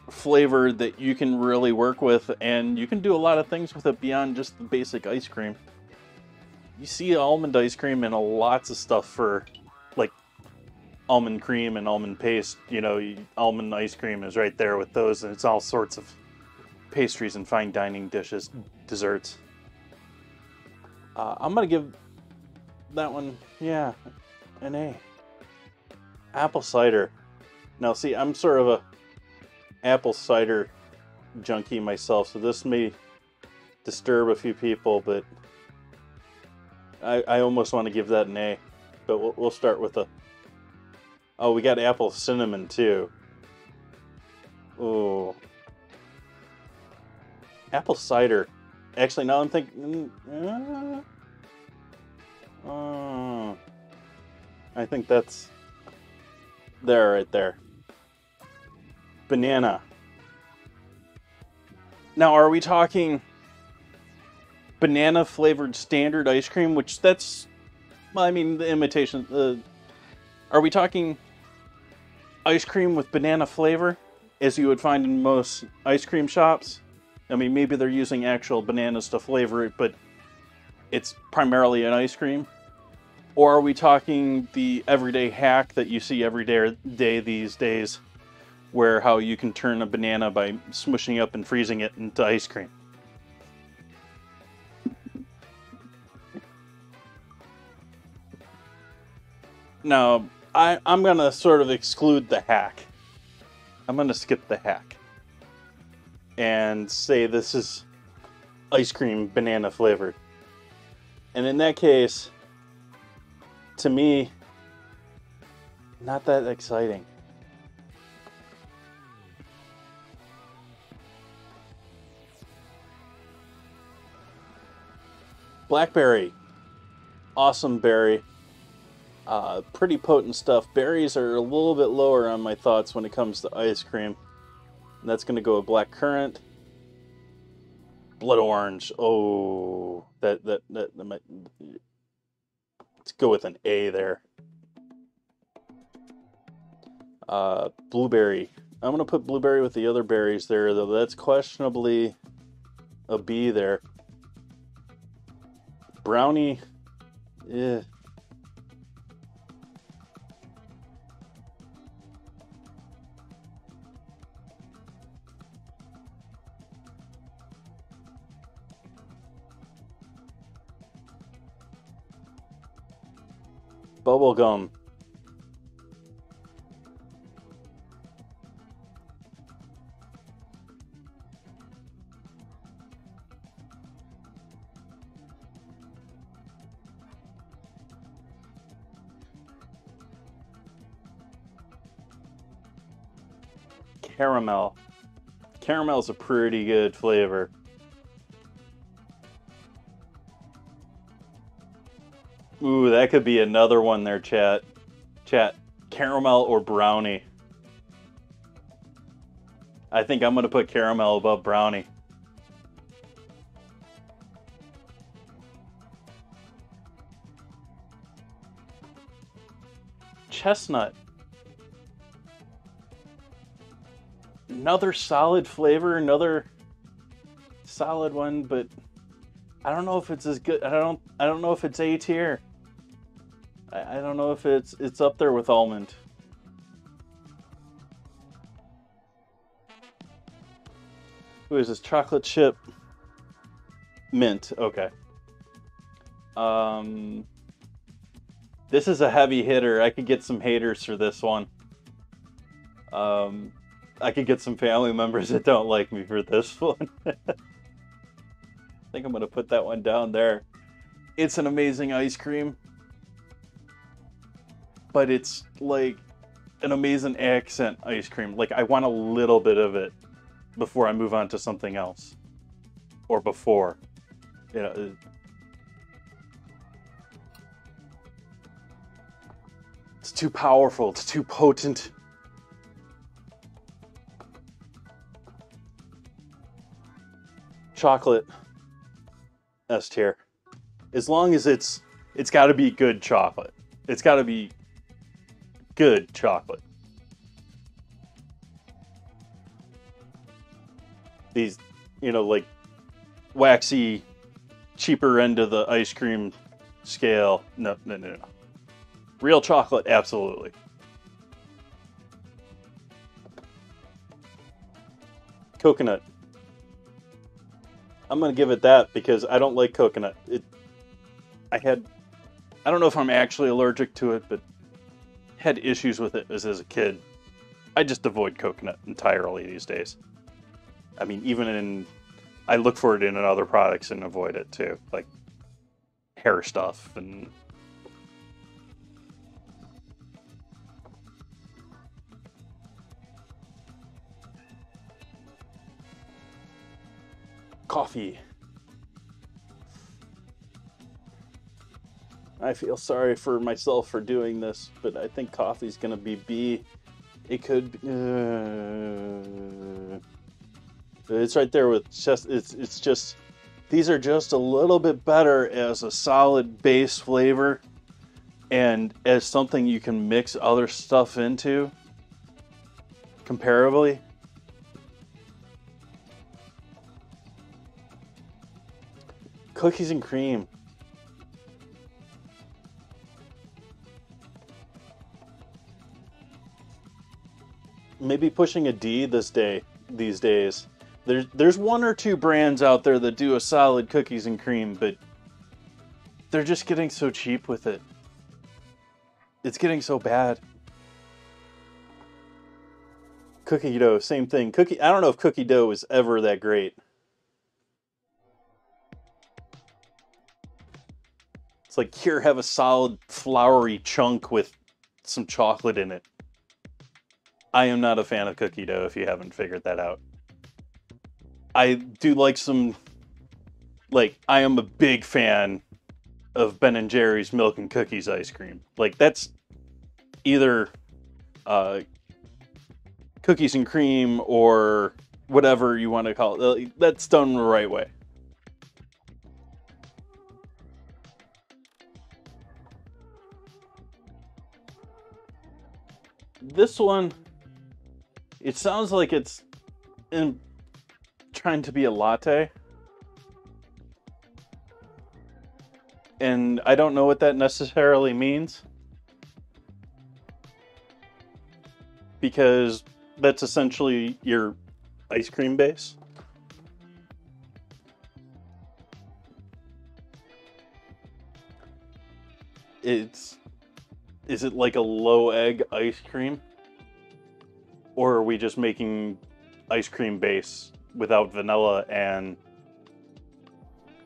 flavor that you can really work with, and you can do a lot of things with it beyond just the basic ice cream. You see almond ice cream in lots of stuff for like almond cream and almond paste. You know, almond ice cream is right there with those, and it's all sorts of pastries and fine dining dishes, desserts. I'm gonna give that one, yeah, an A. Apple cider. Now, see, I'm sort of a apple cider junkie myself, so this may disturb a few people, but I almost want to give that an A. But we'll start with a... Oh, we got apple cinnamon too. Oh, apple cider. Actually, now I'm thinking... I think that's there, right there. Banana. Now, are we talking banana flavored standard ice cream? Which that's, well, I mean, the imitation. Are we talking ice cream with banana flavor, as you would find in most ice cream shops? I mean, maybe they're using actual bananas to flavor it, but it's primarily an ice cream. Or are we talking the everyday hack that you see every day these days, where how you can turn a banana by smushing up and freezing it into ice cream? Now, I'm going to sort of exclude the hack. I'm going to skip the hack and say this is ice cream banana flavored. And in that case, to me, not that exciting. Blackberry. Awesome berry. Pretty potent stuff. Berries are a little bit lower on my thoughts when it comes to ice cream. And that's going to go with black currant. Blood orange. Oh, that might... Let's go with an A there. Blueberry. I'm going to put blueberry with the other berries there, though. That's questionably a B there. Brownie. Eh. Bubblegum. Caramel. Caramel's a pretty good flavor. Ooh, that could be another one there, chat. Chat, caramel or brownie? I think I'm gonna put caramel above brownie. Chestnut. Another solid flavor, another solid one, but I don't know if it's as good. I don't know if it's A tier. I don't know if it's up there with almond. Who is this? Chocolate chip mint. Okay. This is a heavy hitter. I could get some haters for this one. I could get some family members that don't like me for this one. I think I'm gonna put that one down there. It's an amazing ice cream, but it's like an amazing accent ice cream. Like, I want a little bit of it before I move on to something else, or before, you know. It's too powerful. It's too potent. Chocolate S tier. As long as it's got to be good chocolate. It's got to be good chocolate. These, you know, like waxy, cheaper end of the ice cream scale. No. Real chocolate, absolutely. Coconut. I'm gonna give it that because I don't like coconut. I don't know if I'm actually allergic to it, but had issues with it as a kid. I just avoid coconut entirely these days. I mean, I look for it in other products and avoid it too, like hair stuff and. Coffee. I feel sorry for myself for doing this, but I think coffee's gonna be B. It could be, it's right there with just it's just these are just a little bit better as a solid base flavor and as something you can mix other stuff into comparably. Cookies and cream. Maybe pushing a D these days. There's one or two brands out there that do a solid cookies and cream, but they're just getting so cheap with it. It's getting so bad. Cookie dough, same thing. I don't know if cookie dough was ever that great. It's like, here, have a solid floury chunk with some chocolate in it. I am not a fan of cookie dough, if you haven't figured that out. I do like I am a big fan of Ben & Jerry's Milk and Cookies ice cream. Like, that's either cookies and cream or whatever you want to call it. That's done the right way. This one, it sounds like it's trying to be a latte. And I don't know what that necessarily means. Because that's essentially your ice cream base. Is it like a low egg ice cream? Or are we just making ice cream base without vanilla and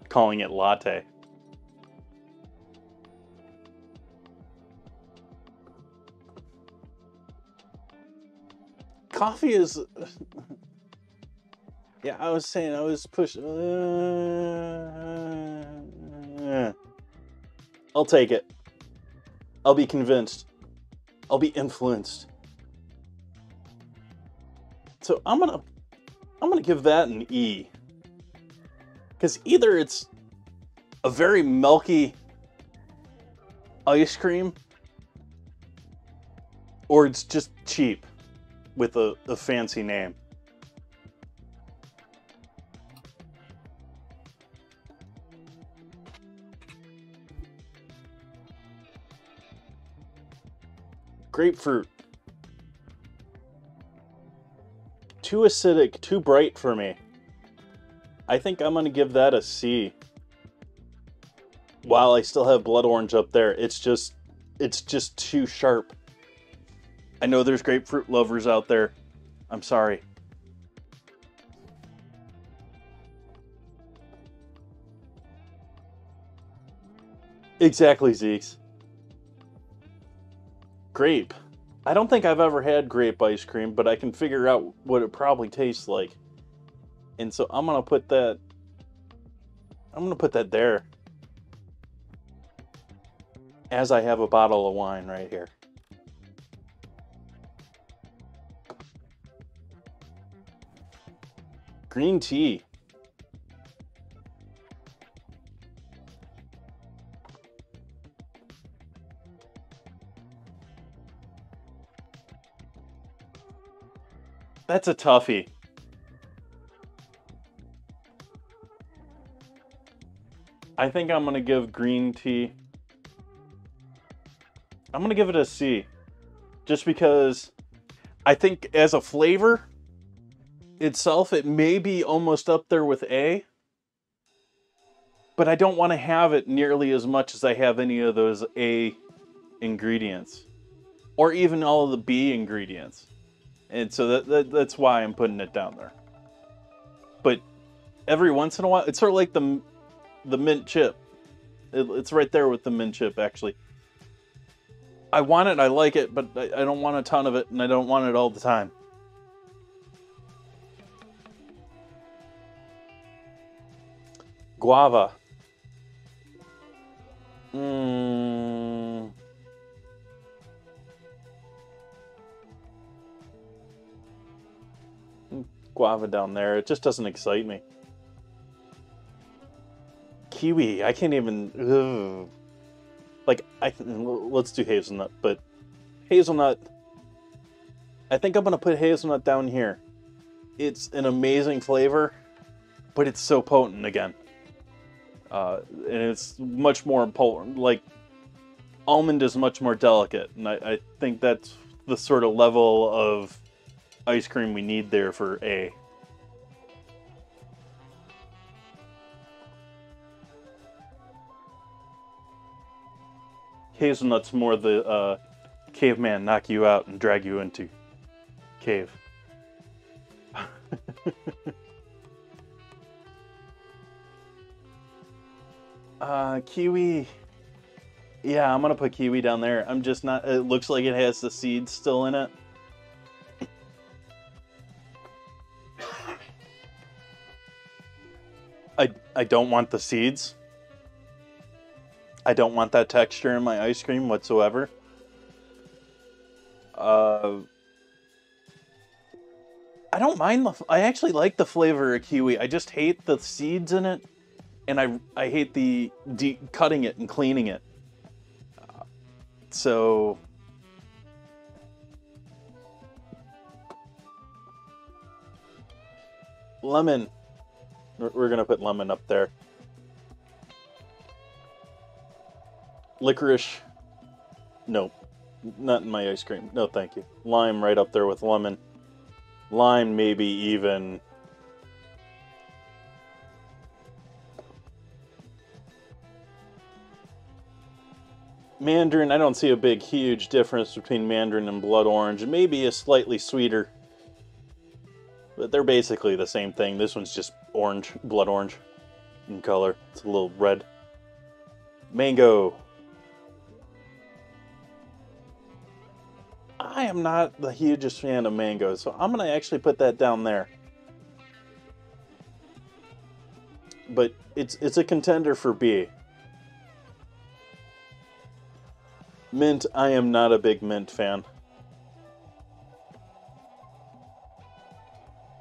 calling it latte? Coffee is... Yeah, I was saying, I was pushing... I'll take it. I'll be convinced. I'll be influenced. So I'm gonna I'm going to give that an E. Because either it's a very milky ice cream, or it's just cheap with a fancy name. Grapefruit. Too acidic, too bright for me. I think I'm going to give that a C. While I still have blood orange up there, it's just too sharp. I know there's grapefruit lovers out there. I'm sorry. Exactly, Zeeks. Grape. I don't think I've ever had grape ice cream, but I can figure out what it probably tastes like. And so I'm gonna put that there. As I have a bottle of wine right here. Green tea. That's a toughie. I think I'm going to give green tea... I'm going to give it a C. Just because I think as a flavor itself, it may be almost up there with A. But I don't want to have it nearly as much as I have any of those A ingredients. Or even all of the B ingredients. And so that's why I'm putting it down there. But every once in a while, it's sort of like the mint chip. It's right there with the mint chip, actually. I want it, I like it, but I don't want a ton of it, and I don't want it all the time. Guava. Guava down there. It just doesn't excite me. Kiwi. I can't even... Ugh. Like, let's do hazelnut, but hazelnut... I think I'm going to put hazelnut down here. It's an amazing flavor, but it's so potent again. And it's much more potent. Like, almond is much more delicate, and I think that's the sort of level of ice cream we need there for A. Hazelnut's more the caveman knock you out and drag you into cave. Kiwi. Yeah, I'm gonna put kiwi down there. I'm just not... It looks like it has the seeds still in it. I don't want the seeds. I don't want that texture in my ice cream whatsoever. I don't mind I actually like the flavor of kiwi. I just hate the seeds in it, and I hate the cutting it and cleaning it. So lemon. We're gonna put lemon up there. Licorice. Nope. Not in my ice cream. No, thank you. Lime right up there with lemon. Lime maybe even... Mandarin, I don't see a big, huge difference between mandarin and blood orange. Maybe a slightly sweeter. But they're basically the same thing. This one's just orange, blood orange in color. It's a little red. Mango. I am not the hugest fan of mango, so I'm going to actually put that down there. But it's a contender for B. Mint, I am not a big mint fan.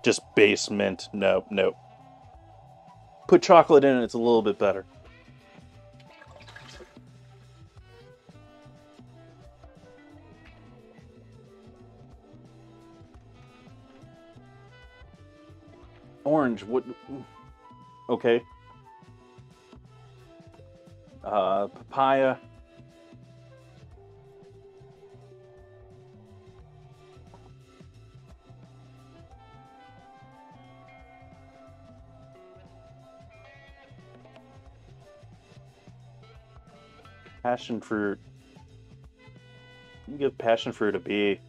Just base mint. Nope, nope. Put chocolate in it, it's a little bit better. Orange, what? Okay. Papaya. Passion fruit. You give passion fruit a B.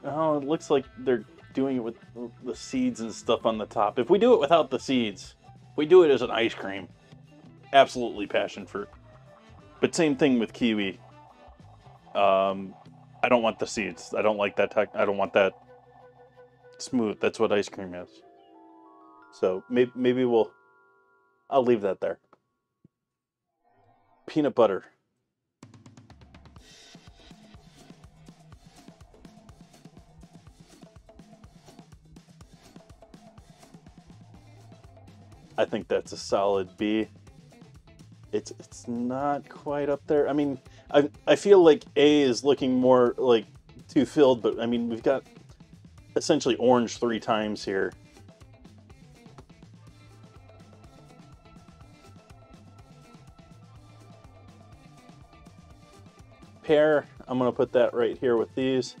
Oh, it looks like they're doing it with the seeds and stuff on the top. If we do it without the seeds, if we do it as an ice cream, absolutely passion fruit. But same thing with kiwi. I don't want the seeds. I don't like that. I don't want that smooth. That's what ice cream is. So maybe I'll leave that there. Peanut butter. I think that's a solid B. It's not quite up there. I mean, I feel like A is looking more like too filled, but I mean, we've got essentially orange 3 times here. Pear, I'm going to put that right here with these.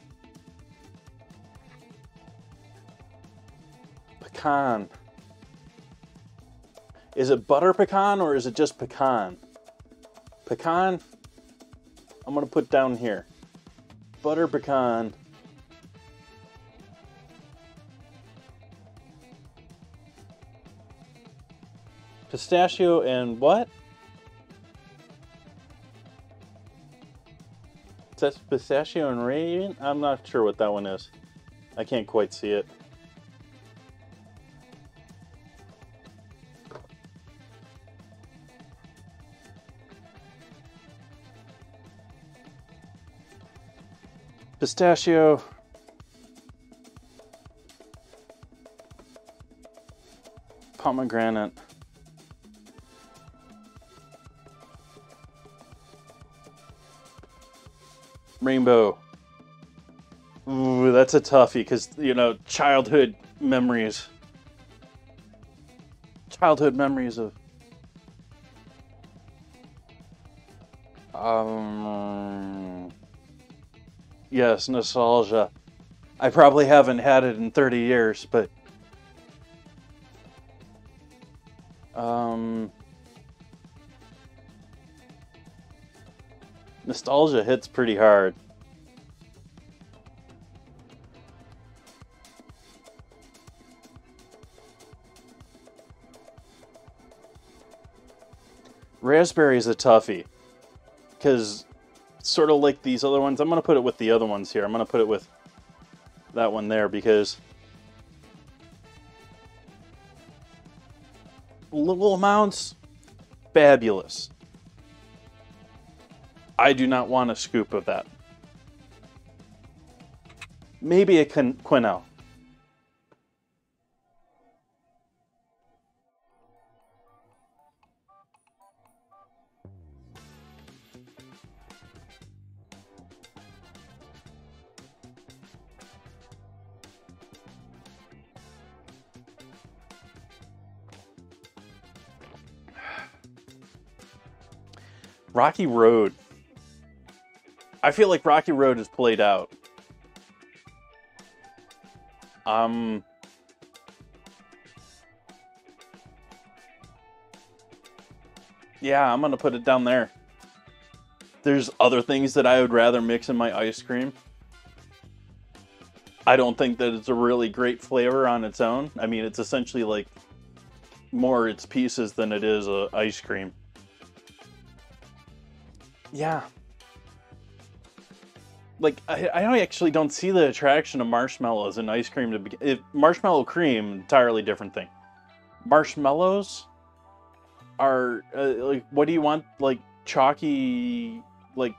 Pecan. Is it butter pecan or is it just pecan? Pecan, I'm going to put down here. Butter pecan. Pistachio and what? Is that pistachio and raisin? I'm not sure what that one is. I can't quite see it. Pistachio. Pomegranate. Rainbow. Ooh, that's a toughie because, you know, childhood memories. Childhood memories of... Yes, nostalgia. I probably haven't had it in 30 years, but... Nostalgia hits pretty hard. Raspberry is a toughie. Because, sort of like these other ones, I'm going to put it with the other ones here. I'm going to put it with that one there because... little amounts, fabulous. I do not want a scoop of that. Maybe a quenelle. Rocky Road. I feel like Rocky Road is played out. Yeah, I'm gonna put it down there. There's other things that I would rather mix in my ice cream. I don't think that it's a really great flavor on its own. I mean, it's essentially like more its pieces than it is ice cream. Yeah. Like, I actually don't see the attraction of marshmallows in ice cream to begin. Marshmallow cream, entirely different thing. Marshmallows are, like, what do you want? Like, chalky, like,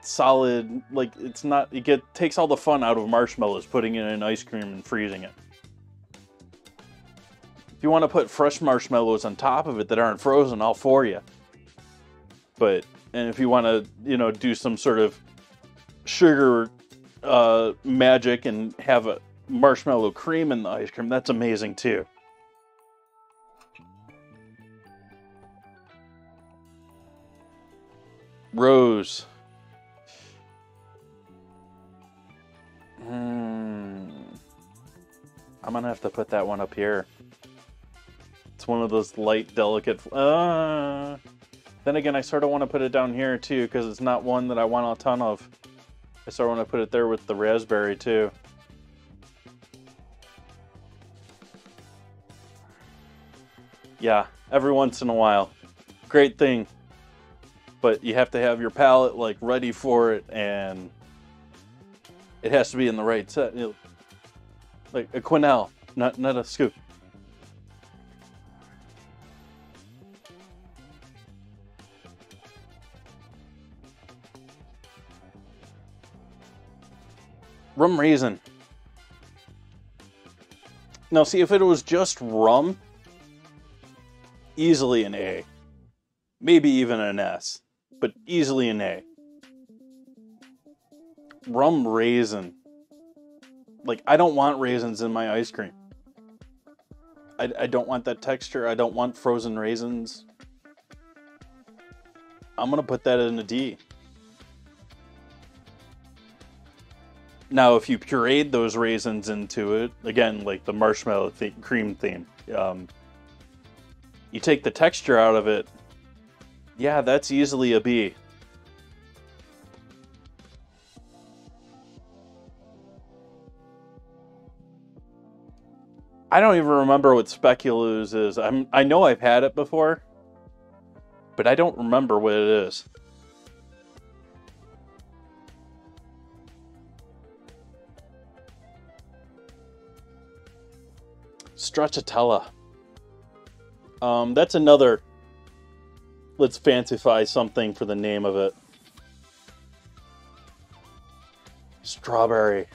solid, like it's not, takes all the fun out of marshmallows, putting it in ice cream and freezing it. If you want to put fresh marshmallows on top of it that aren't frozen, all for you. And if you want to, do some sort of sugar magic and have a marshmallow cream in the ice cream, that's amazing too. Rose. I'm gonna have to put that one up here. It's one of those light, delicate. Then again, I sort of want to put it down here too, because it's not one that I want a ton of. I sort of want to put it there with the raspberry too. Yeah, every once in a while. Great thing. But you have to have your palate like ready for it, and it has to be in the right set. Like a quenelle, not a scoop. Rum raisin. Now see, if it was just rum, easily an A. Maybe even an S. But easily an A. Rum raisin. Like, I don't want raisins in my ice cream. I don't want that texture. I don't want frozen raisins. I'm going to put that in a D. Now, if you pureed those raisins into it, again, like the marshmallow cream theme, you take the texture out of it, yeah, that's easily a B. I don't even remember what speculoos is. I know I've had it before, but I don't remember what it is. Stracciatella. That's another. Let's fancify something for the name of it. Strawberry.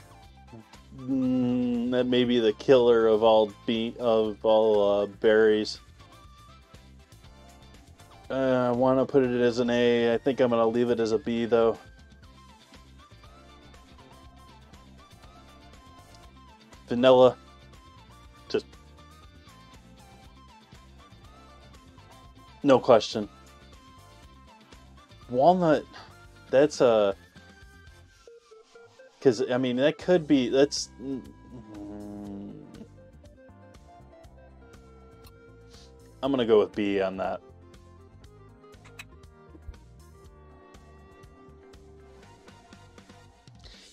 That may be the killer of all berries. I want to put it as an A. I think I'm going to leave it as a B though. Vanilla. Just no question. Walnut. That's a. Because, I mean, that could be. That's. I'm going to go with B on that.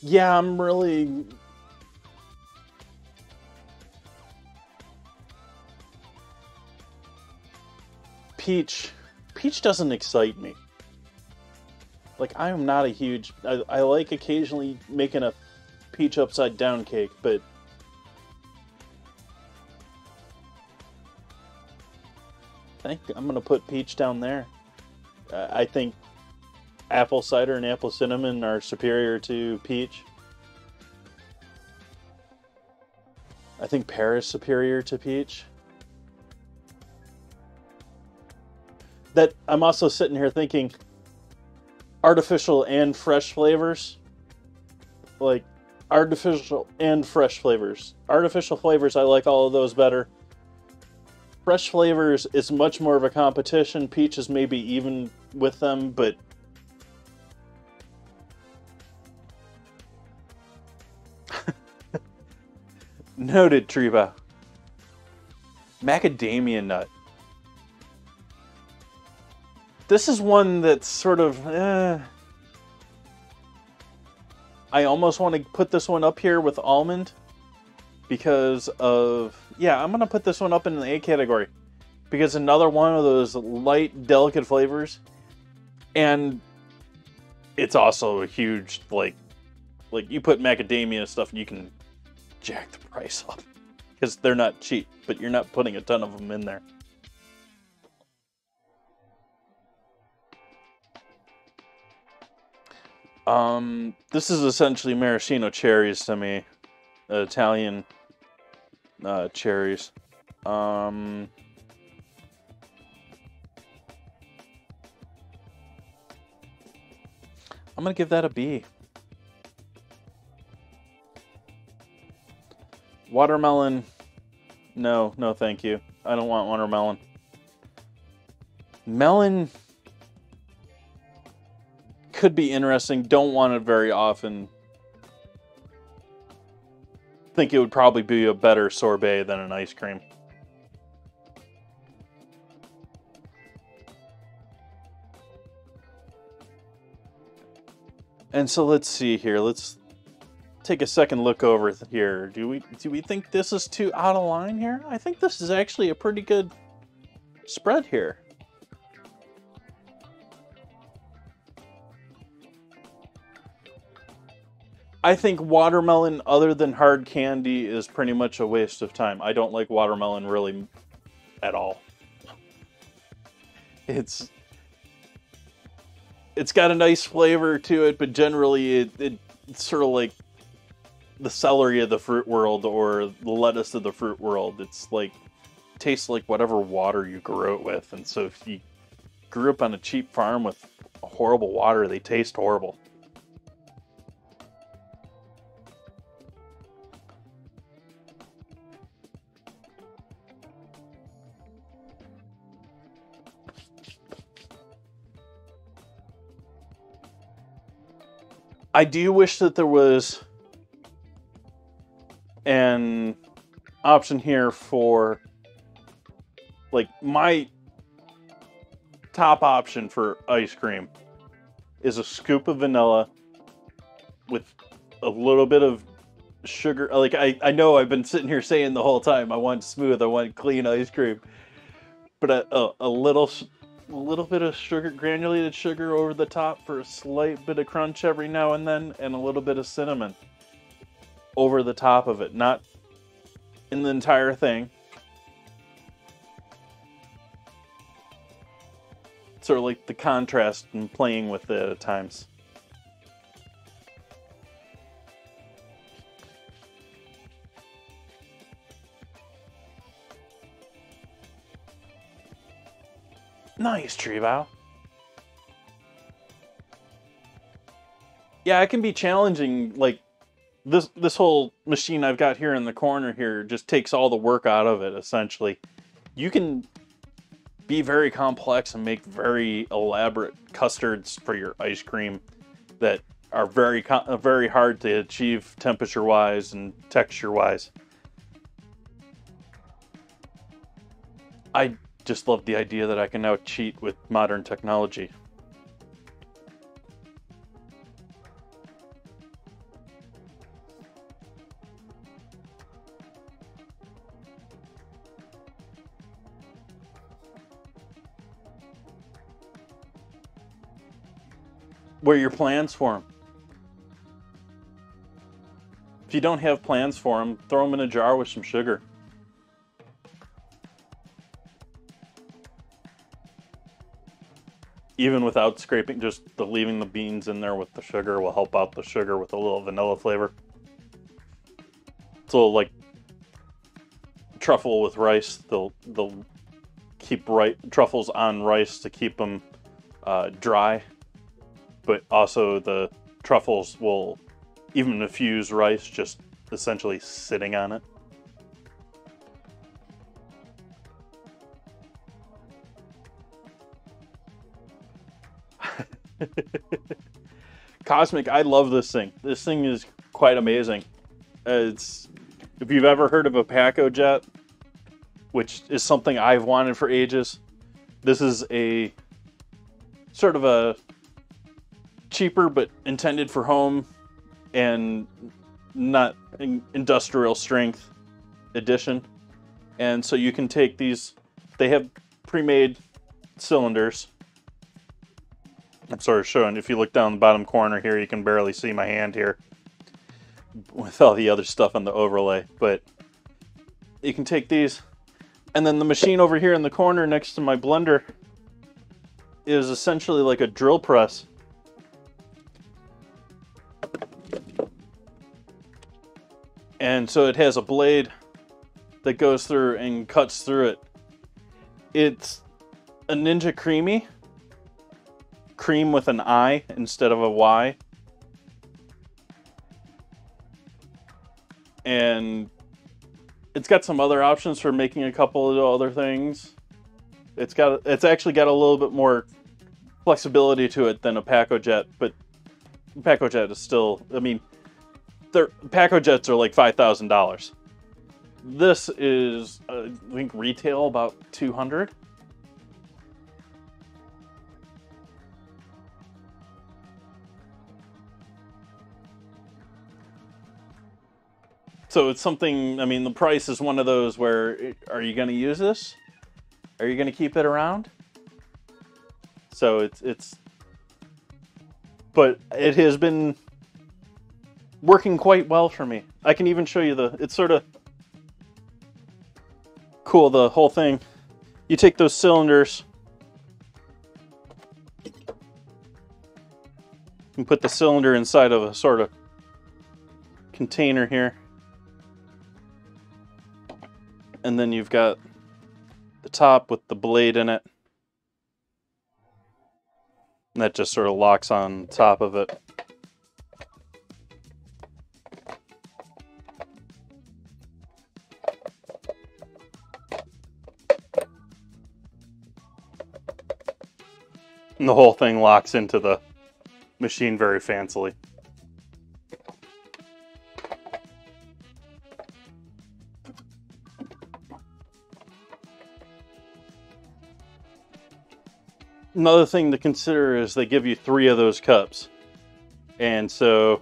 Yeah, I'm really. Peach. Peach doesn't excite me. Like, I am not a huge... I like occasionally making a peach upside down cake, but... I think I'm going to put peach down there. I think apple cider and apple cinnamon are superior to peach. I think pear is superior to peach. That I'm also sitting here thinking... artificial and fresh flavors. Like, artificial and fresh flavors. Artificial flavors, I like all of those better. Fresh flavors is much more of a competition. Peach is maybe even with them, but... Noted, Treba. Macadamia nut. This is one that's sort of... I almost want to put this one up here with almond. Because of... Yeah, I'm going to put this one up in the A category. Because another one of those light, delicate flavors. And it's also a huge, like you put macadamia stuff and you can jack the price up. Because they're not cheap, but you're not putting a ton of them in there. This is essentially maraschino cherries to me. Italian cherries. I'm gonna give that a B. Watermelon, no, thank you. I don't want watermelon. Melon could be interesting. Don't want it very often. Think it would probably be a better sorbet than an ice cream. And so let's see here. Let's take a second look over here. Do we think this is too out of line here? I think this is actually a pretty good spread here. I think watermelon, other than hard candy, is pretty much a waste of time. I don't like watermelon really at all. It's got a nice flavor to it, but generally it's sort of like the celery of the fruit world or the lettuce of the fruit world. It's like, tastes like whatever water you grew it with. And so if you grew up on a cheap farm with horrible water, they taste horrible. I do wish that there was an option here for, like, my top option for ice cream is a scoop of vanilla with a little bit of sugar. Like, I know I've been sitting here saying the whole time, I want smooth, I want clean ice cream, but a little bit of sugar, granulated sugar over the top for a slight bit of crunch every now and then, and a little bit of cinnamon over the top of it, not in the entire thing. Sort of like the contrast and playing with it at times. Nice, tree bow. Yeah, it can be challenging. Like this whole machine I've got here in the corner here just takes all the work out of it. Essentially, you can be very complex and make very elaborate custards for your ice cream that are very hard to achieve temperature wise and texture wise. I just love the idea that I can now cheat with modern technology. What are your plans for them? If you don't have plans for them, throw them in a jar with some sugar. Even without scraping, just leaving the beans in there with the sugar will help out the sugar with a little vanilla flavor. It's a little like truffle with rice. They'll keep truffles on rice to keep them dry, but also the truffles will even infuse rice just essentially sitting on it. Cosmic, I love this thing. This thing is quite amazing. If you've ever heard of a Paco jet, which is something I've wanted for ages, this is a sort of a cheaper but intended for home and not industrial strength edition. And so you can take these, they have pre-made cylinders. I'm sort of showing, if you look down the bottom corner here, you can barely see my hand here with all the other stuff on the overlay. But you can take these, and then the machine over here in the corner next to my blender is essentially like a drill press. And so it has a blade that goes through and cuts through it. It's a Ninja Creamy. Cream with an I instead of a Y. And it's got some other options for making a couple of other things. It's actually got a little bit more flexibility to it than a PacoJet, but PacoJet is still, I mean, PacoJets are like $5,000. This is, I think, retail about $200. So it's something, I mean, the price is one of those where, are you going to use this? Are you going to keep it around? So but it has been working quite well for me. I can even show you it's sort of cool, the whole thing. You take those cylinders and put the cylinder inside of a sort of container here. And then you've got the top with the blade in it. And that just sort of locks on top of it. And the whole thing locks into the machine very fancily. Another thing to consider is they give you 3 of those cups. And so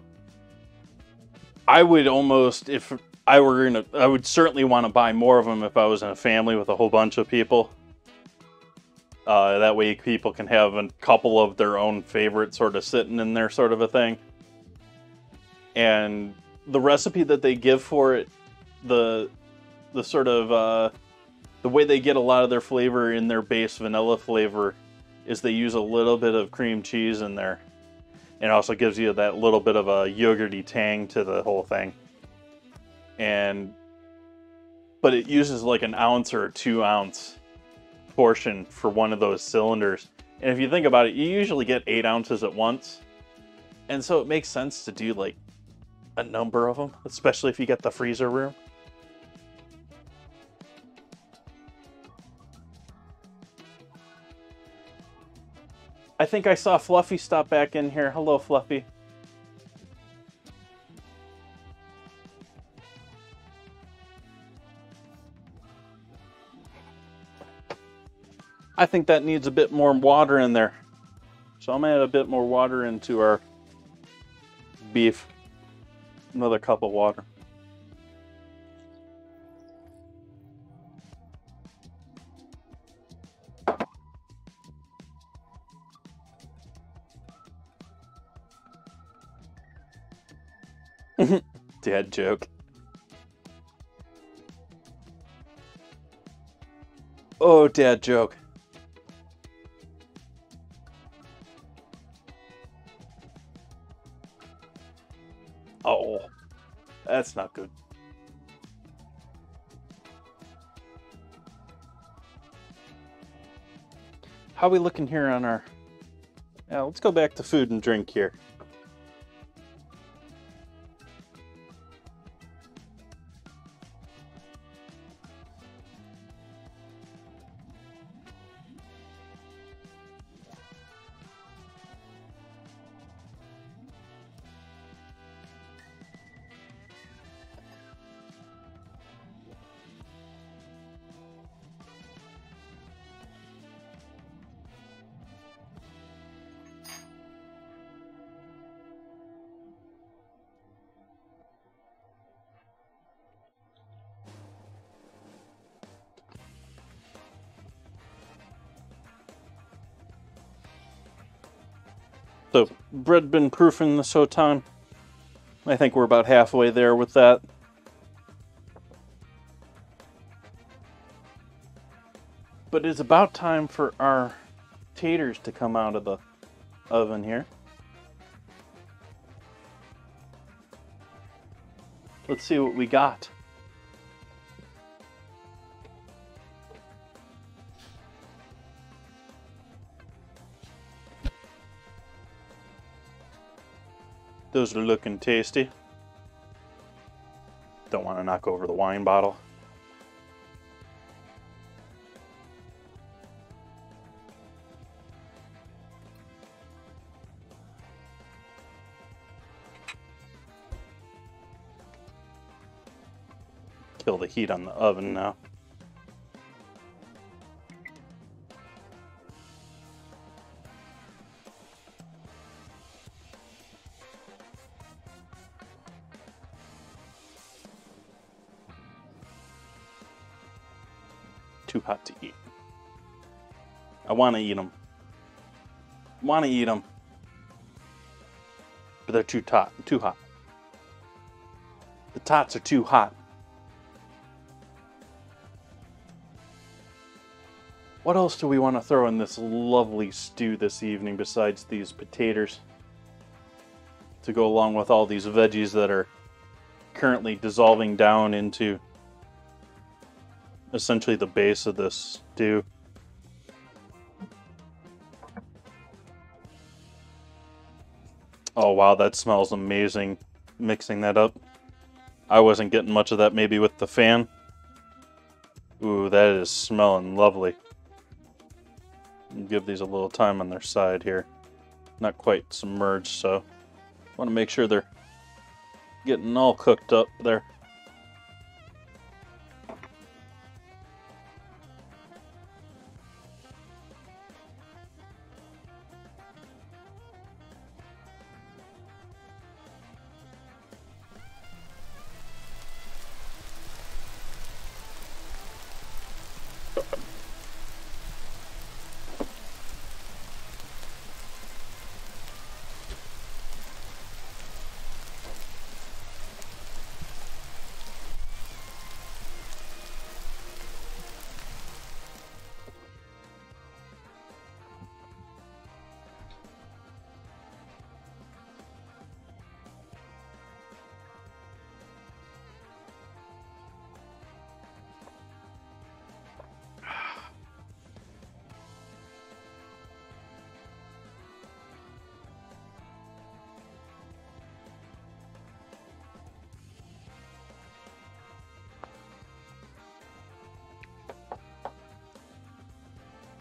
I would almost, if I were in I would certainly want to buy more of them if I was in a family with a whole bunch of people. That way people can have a couple of their own favorites sort of sitting in there, sort of a thing. And the recipe that they give for it, the sort of, the way they get a lot of their flavor in their base vanilla flavor is they use a little bit of cream cheese in there. And it also gives you that little bit of a yogurty tang to the whole thing. But it uses like an ounce or a 2-ounce portion for one of those cylinders. And if you think about it, you usually get 8 ounces at once. And so it makes sense to do like a number of them, especially if you get the freezer room. I think I saw Fluffy stop back in here. Hello, Fluffy. I think that needs a bit more water in there. So I'm going to add a bit more water into our beef. Another cup of water. Dad joke. Oh, dad joke. Oh, that's not good. How are we looking here on our... Yeah, let's go back to food and drink here. So, bread been proofing this whole time. I think we're about halfway there with that. But it's about time for our taters to come out of the oven here. Let's see what we got. Those are looking tasty. Don't want to knock over the wine bottle. Kill the heat on the oven now. Too hot to eat. I want to eat them. Want to eat them. But they're too hot. Too hot. The tots are too hot. What else do we want to throw in this lovely stew this evening besides these potatoes? To go along with all these veggies that are currently dissolving down into essentially the base of this stew. Oh wow, that smells amazing mixing that up. I wasn't getting much of that maybe with the fan. Ooh, that is smelling lovely. Give these a little time on their side here. Not quite submerged, so want to make sure they're getting all cooked up there.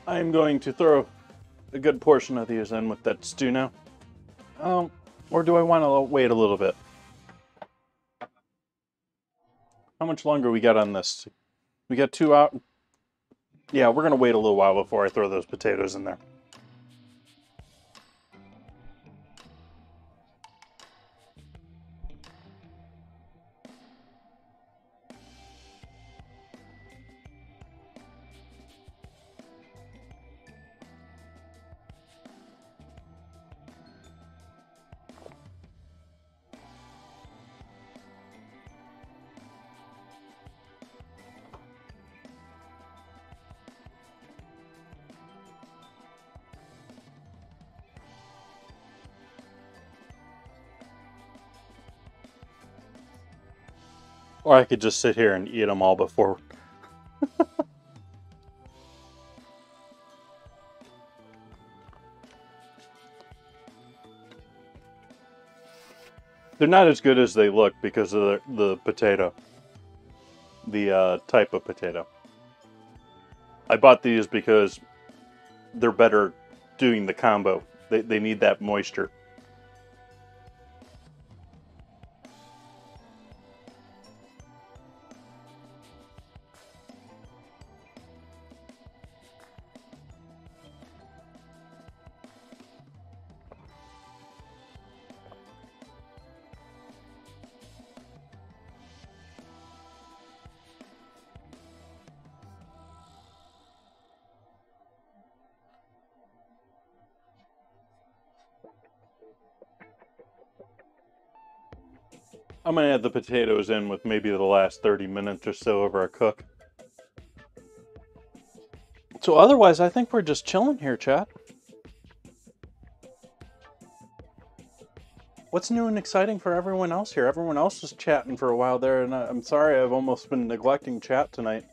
I'm going to throw a good portion of these in with that stew now. Or do I want to wait a little bit? How much longer we got on this? We got 2 out. Yeah, we're going to wait a little while before I throw those potatoes in there. Or I could just sit here and eat them all before. They're not as good as they look because of the potato. The type of potato. I bought these because they're better doing the combo. They need that moisture. I'm going to add the potatoes in with maybe the last 30 minutes or so of our cook. So otherwise, I think we're just chilling here, chat. What's new and exciting for everyone else here? Everyone else was chatting for a while there, and I'm sorry I've almost been neglecting chat tonight.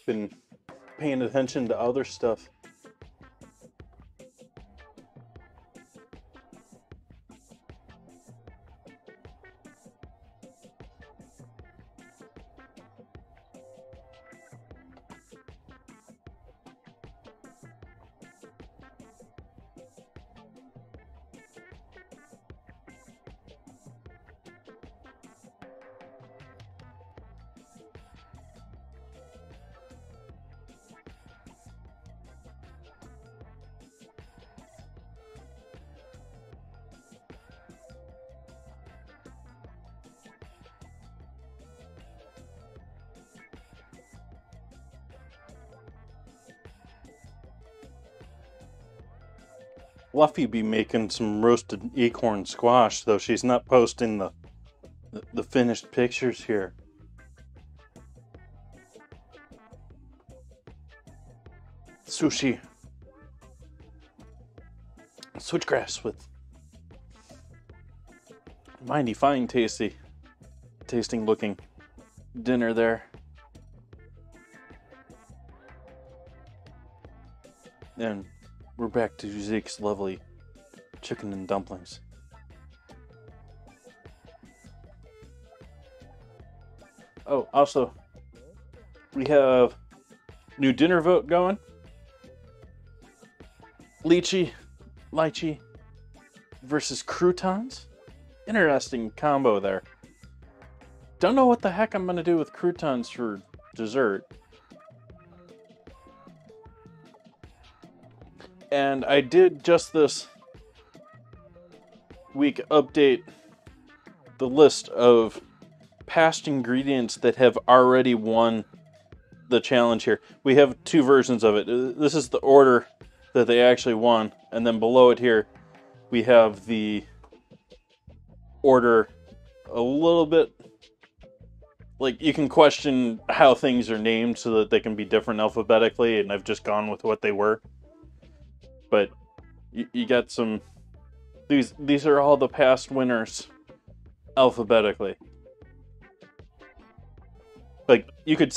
Been paying attention to other stuff. Fluffy be making some roasted acorn squash, though she's not posting the finished pictures here. Sushi. Switchgrass with mighty fine tasting looking dinner there. And we're back to Zeke's lovely chicken and dumplings. Oh, also, we have new dinner vote going. Lychee versus croutons. Interesting combo there. Don't know what the heck I'm gonna do with croutons for dessert. And I did just this week update the list of past ingredients that have already won the challenge here. We have two versions of it. This is the order that they actually won, and then below it here we have the order a little bit, like, you can question how things are named so that they can be different alphabetically, and I've just gone with what they were. But you got some, these are all the past winners alphabetically. Like, you could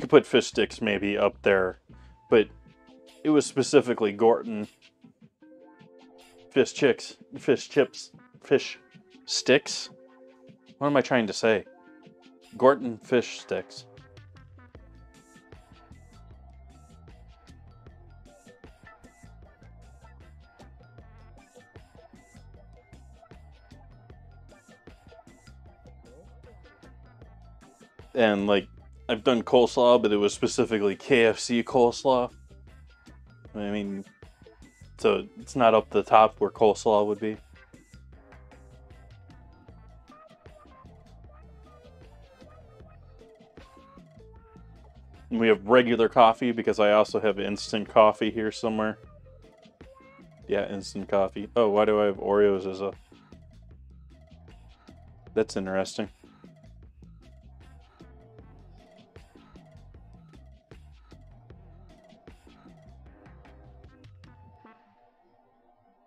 put fish sticks maybe up there, but it was specifically Gorton fish chips. What am I trying to say? Gorton fish sticks. And, like, I've done coleslaw, but it was specifically KFC coleslaw. I mean, so it's not up the top where coleslaw would be. And we have regular coffee because I also have instant coffee here somewhere. Yeah, instant coffee. Oh, why do I have Oreos as a... That's interesting.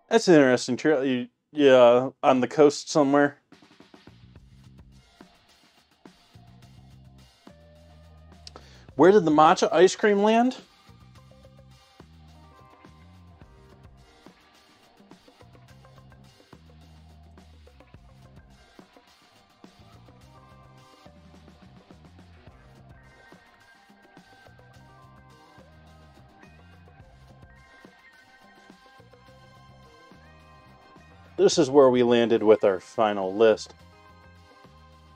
That's an interesting trail. Yeah, on the coast somewhere. Where did the matcha ice cream land? This is where we landed with our final list.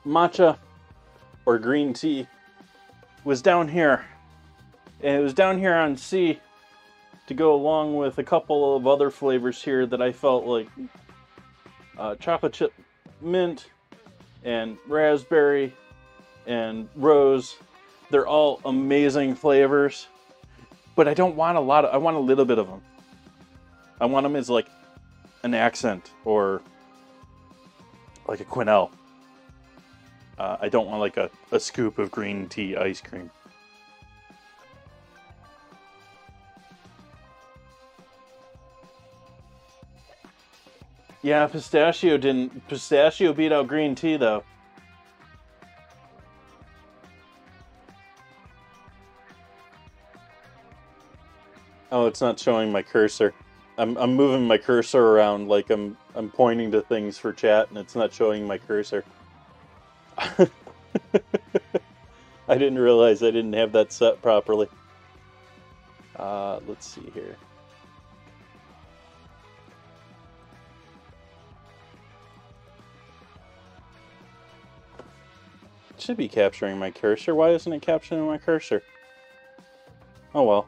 Matcha, or green tea, was down here. And it was down here on C to go along with a couple of other flavors here that I felt like chocolate chip mint and raspberry and rose. They're all amazing flavors, but I don't want a lot of, I want a little bit of them. I want them as like an accent or like a quenelle. I don't want like a scoop of green tea ice cream. Yeah, pistachio didn't. Pistachio beat out green tea, though. Oh, it's not showing my cursor. I'm moving my cursor around like I'm pointing to things for chat, and it's not showing my cursor. I didn't realize I didn't have that set properly. Let's see here. It should be capturing my cursor. Why isn't it capturing my cursor? Oh well.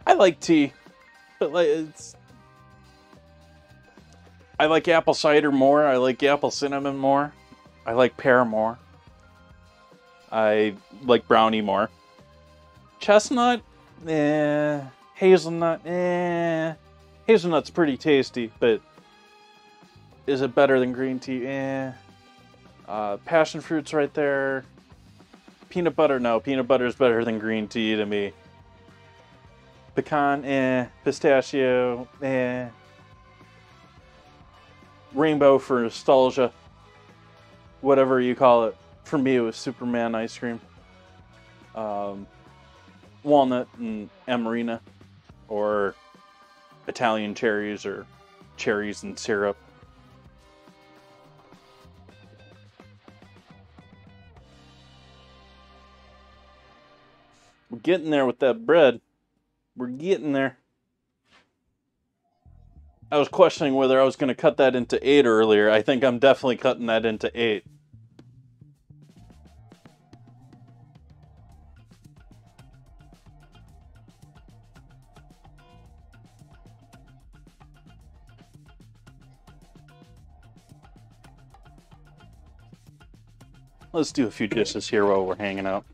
I like tea, but I like apple cider more. I like apple cinnamon more. I like pear more. I like brownie more. Chestnut, hazelnut, hazelnut's pretty tasty, but is it better than green tea? Passion fruit's right there. Peanut butter, no. Peanut butter is better than green tea to me. Pecan, pistachio, rainbow for nostalgia. Whatever you call it. For me, it was Superman ice cream. Walnut and Amarena, or Italian cherries, or cherries and syrup. We're getting there with that bread. We're getting there. I was questioning whether I was going to cut that into 8 earlier. I think I'm definitely cutting that into 8. Let's do a few dishes here while we're hanging out.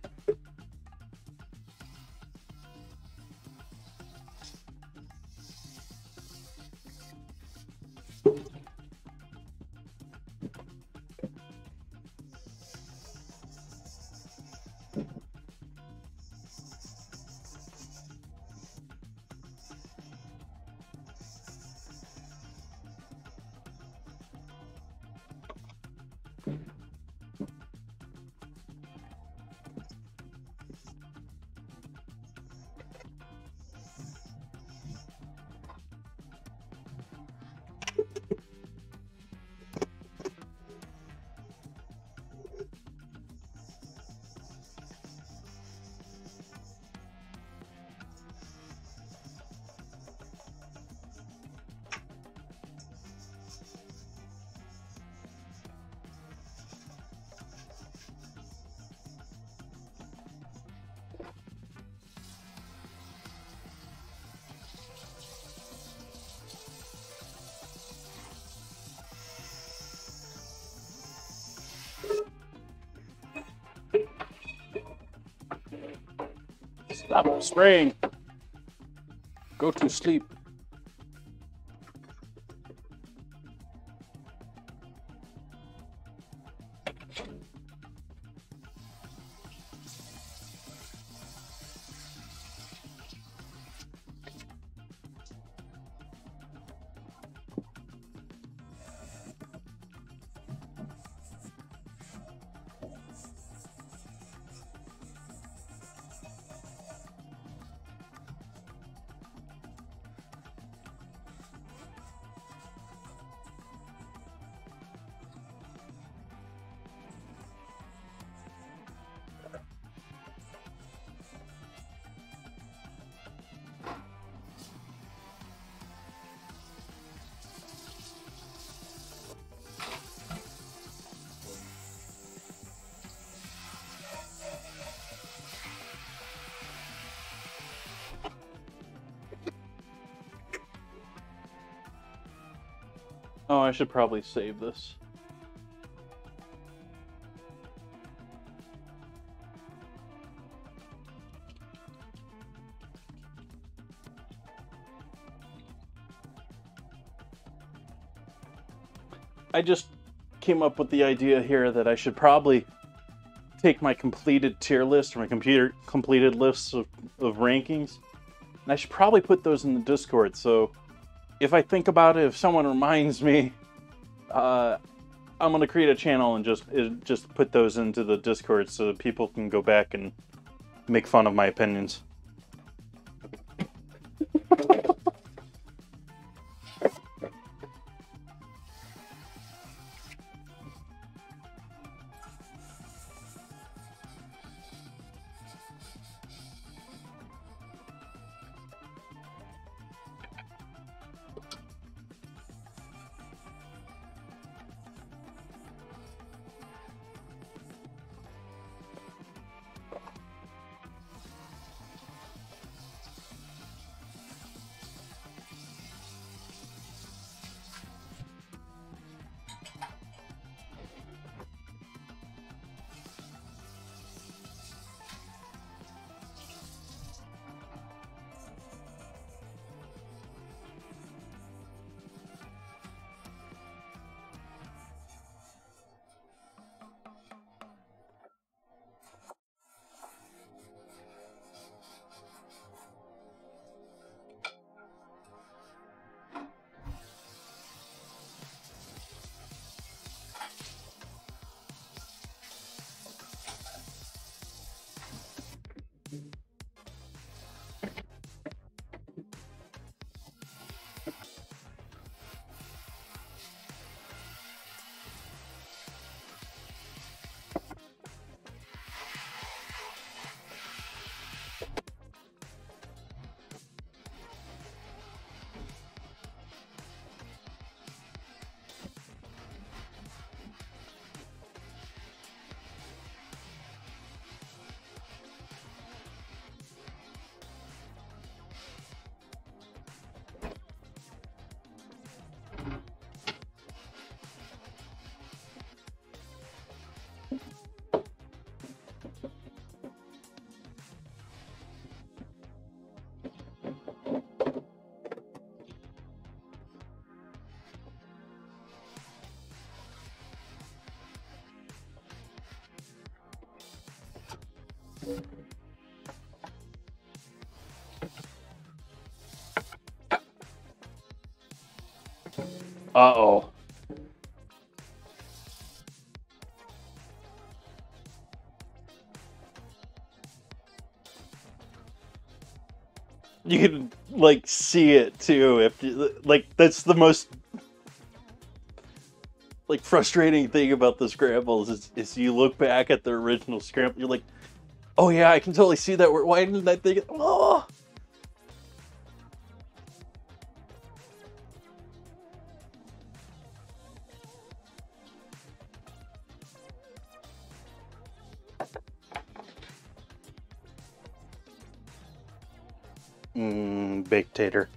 Stop spraying. Go to sleep. Oh, I should probably save this. I just came up with the idea here that I should probably take my completed tier list, or my completed lists of rankings, And I should probably put those in the Discord, so if I think about it, if someone reminds me, I'm gonna create a channel and just put those into the Discord so that people can go back and make fun of my opinions. Uh-oh. You can, like, see it, too, if you, like, that's the most, like, frustrating thing about the scrambles is you look back at the original scramble, you're like, oh yeah, I can totally see that, why didn't I think it, oh! Baked tater.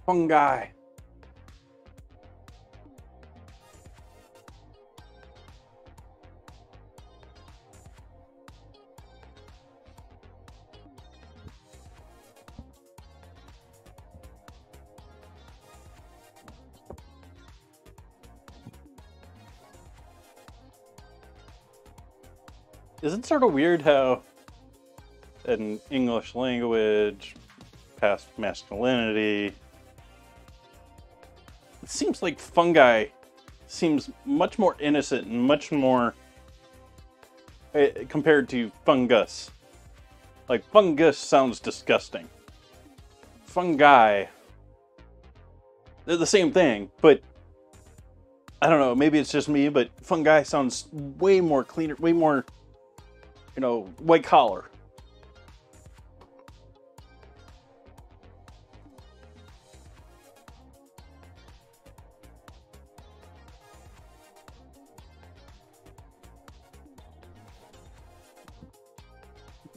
Fungi. Isn't it sort of weird how in English language, past masculinity, it seems like fungi seems much more innocent and much more compared to fungus. Like, fungus sounds disgusting. Fungi, they're the same thing, but I don't know, maybe it's just me, but fungi sounds way more cleaner, way more, you know, white collar.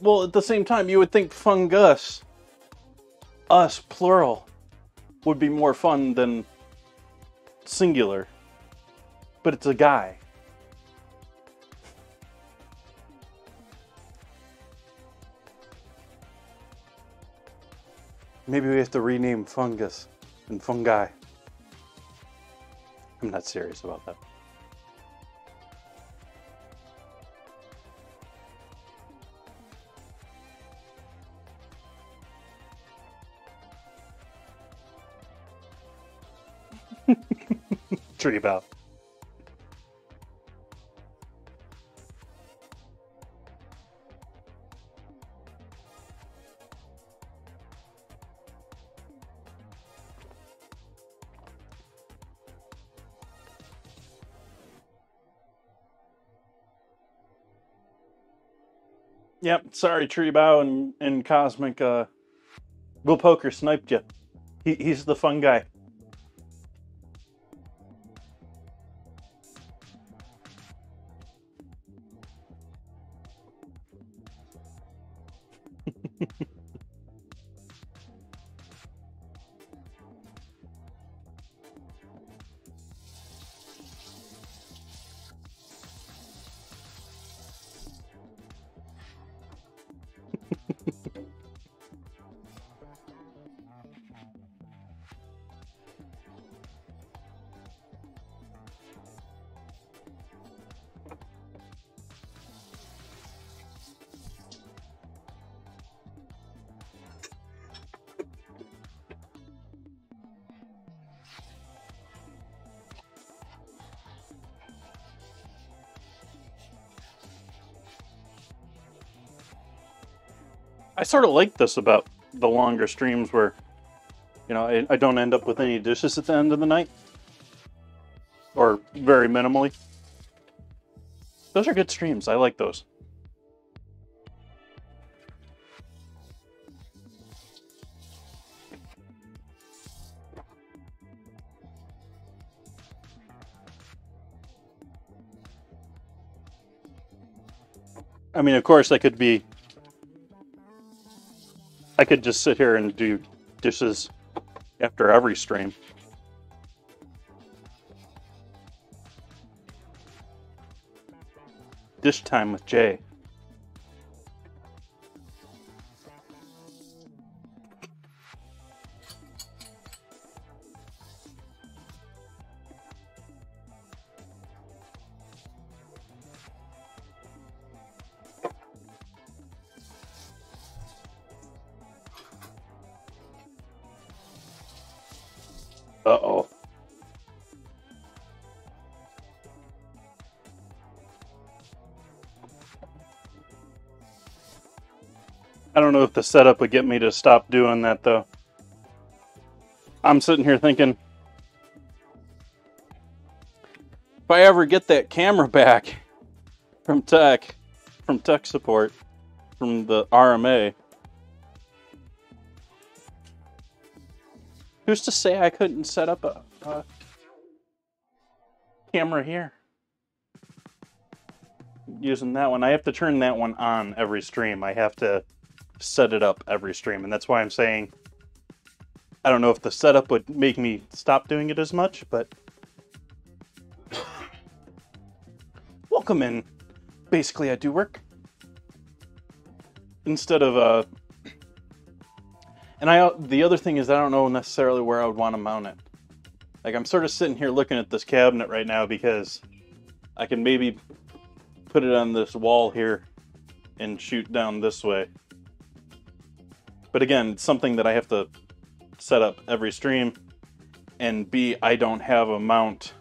Well, at the same time, you would think fungus, us, plural, would be more fun than singular. But it's a guy. Maybe we have to rename fungus and fungi. I'm not serious about that. Tree bow. Yep, sorry, Tree Bow and Cosmic. Will Poker sniped you. He's the fun guy. I sort of like this about the longer streams where, you know, I don't end up with any dishes at the end of the night. Or very minimally. Those are good streams. I like those. I mean, of course, I could just sit here and do dishes after every stream. Dish time with Jay. Uh-oh. I don't know if the setup would get me to stop doing that, though. I'm sitting here thinking, if I ever get that camera back from tech support, from the RMA, who's to say I couldn't set up a camera here? Using that one. I have to turn that one on every stream. I have to set it up every stream. And that's why I'm saying, I don't know if the setup would make me stop doing it as much, but welcome in. Basically, I do work. Instead of, and the other thing is I don't know necessarily where I would want to mount it. Like, I'm sort of sitting here looking at this cabinet right now because I can maybe put it on this wall here and shoot down this way. But again, it's something that I have to set up every stream, and B, I don't have a mount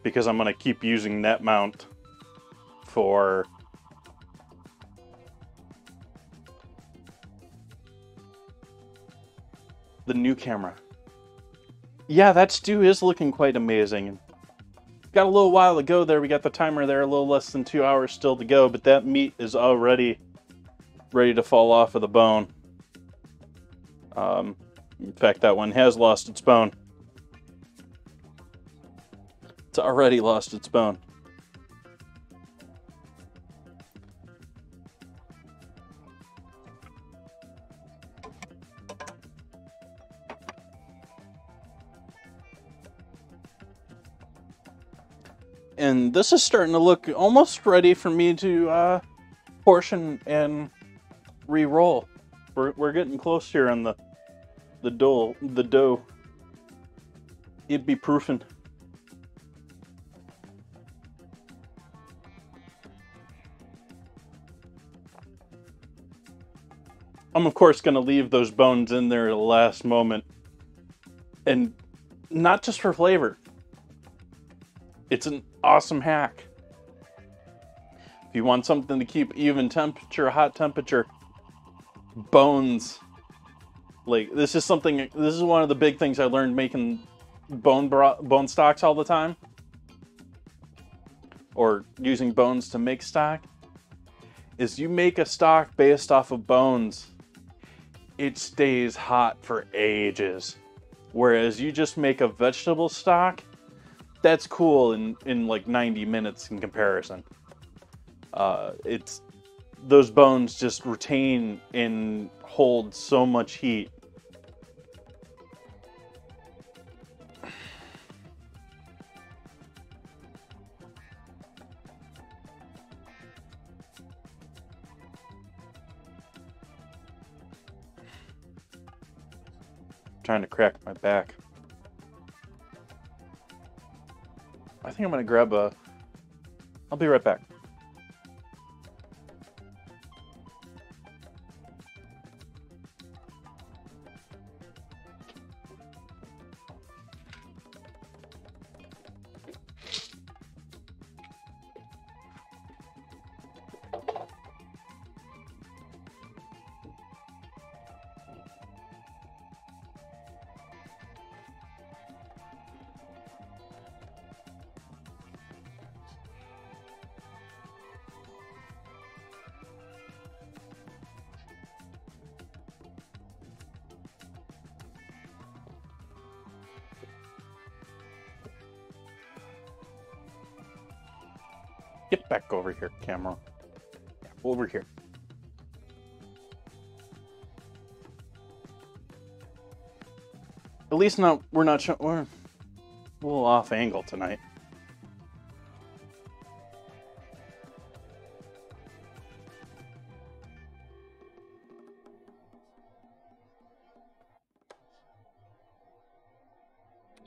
because I'm going to keep using that mount for the new camera. Yeah, that stew is looking quite amazing. Got a little while to go there. We got the timer there, a little less than 2 hours still to go, but that meat is already ready to fall off of the bone. In fact, that one has lost its bone. It's already lost its bone. And this is starting to look almost ready for me to portion and re-roll. We're getting close here on the dough. It'd be proofing. I'm of course going to leave those bones in there at the last moment, and not just for flavor. It's an awesome hack. If you want something to keep even temperature, hot temperature, bones. Like, this is one of the big things I learned making bone stocks all the time. Or using bones to make stock. Is you make a stock based off of bones, it stays hot for ages. Whereas you just make a vegetable stock, that's cool in like 90 minutes in comparison. Those bones just retain and hold so much heat. Trying to crack my back. I think I'm gonna grab I'll be right back. Get back over here, camera. Yeah, over here. At least we're a little off angle tonight.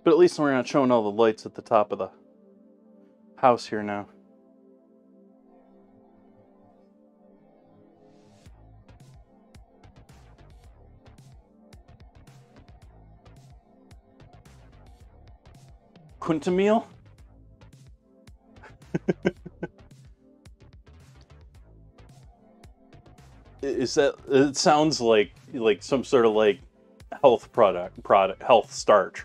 But at least we're not showing all the lights at the top of the house here now. Quintamil? Is that? It sounds like some sort of like health health starch.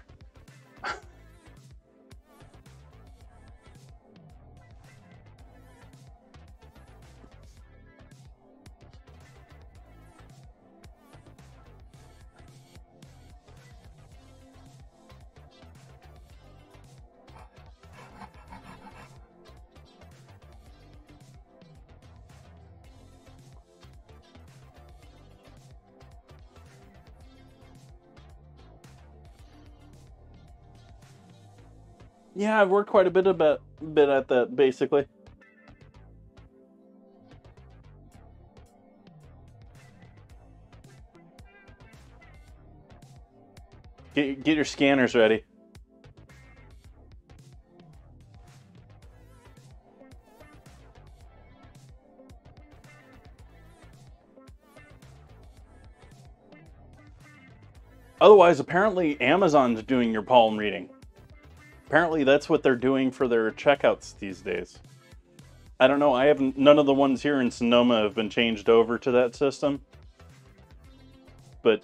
Yeah, I've worked quite a bit at that, basically. Get your scanners ready. Otherwise, apparently Amazon's doing your palm reading. Apparently that's what they're doing for their checkouts these days. I don't know, none of the ones here in Sonoma have been changed over to that system. But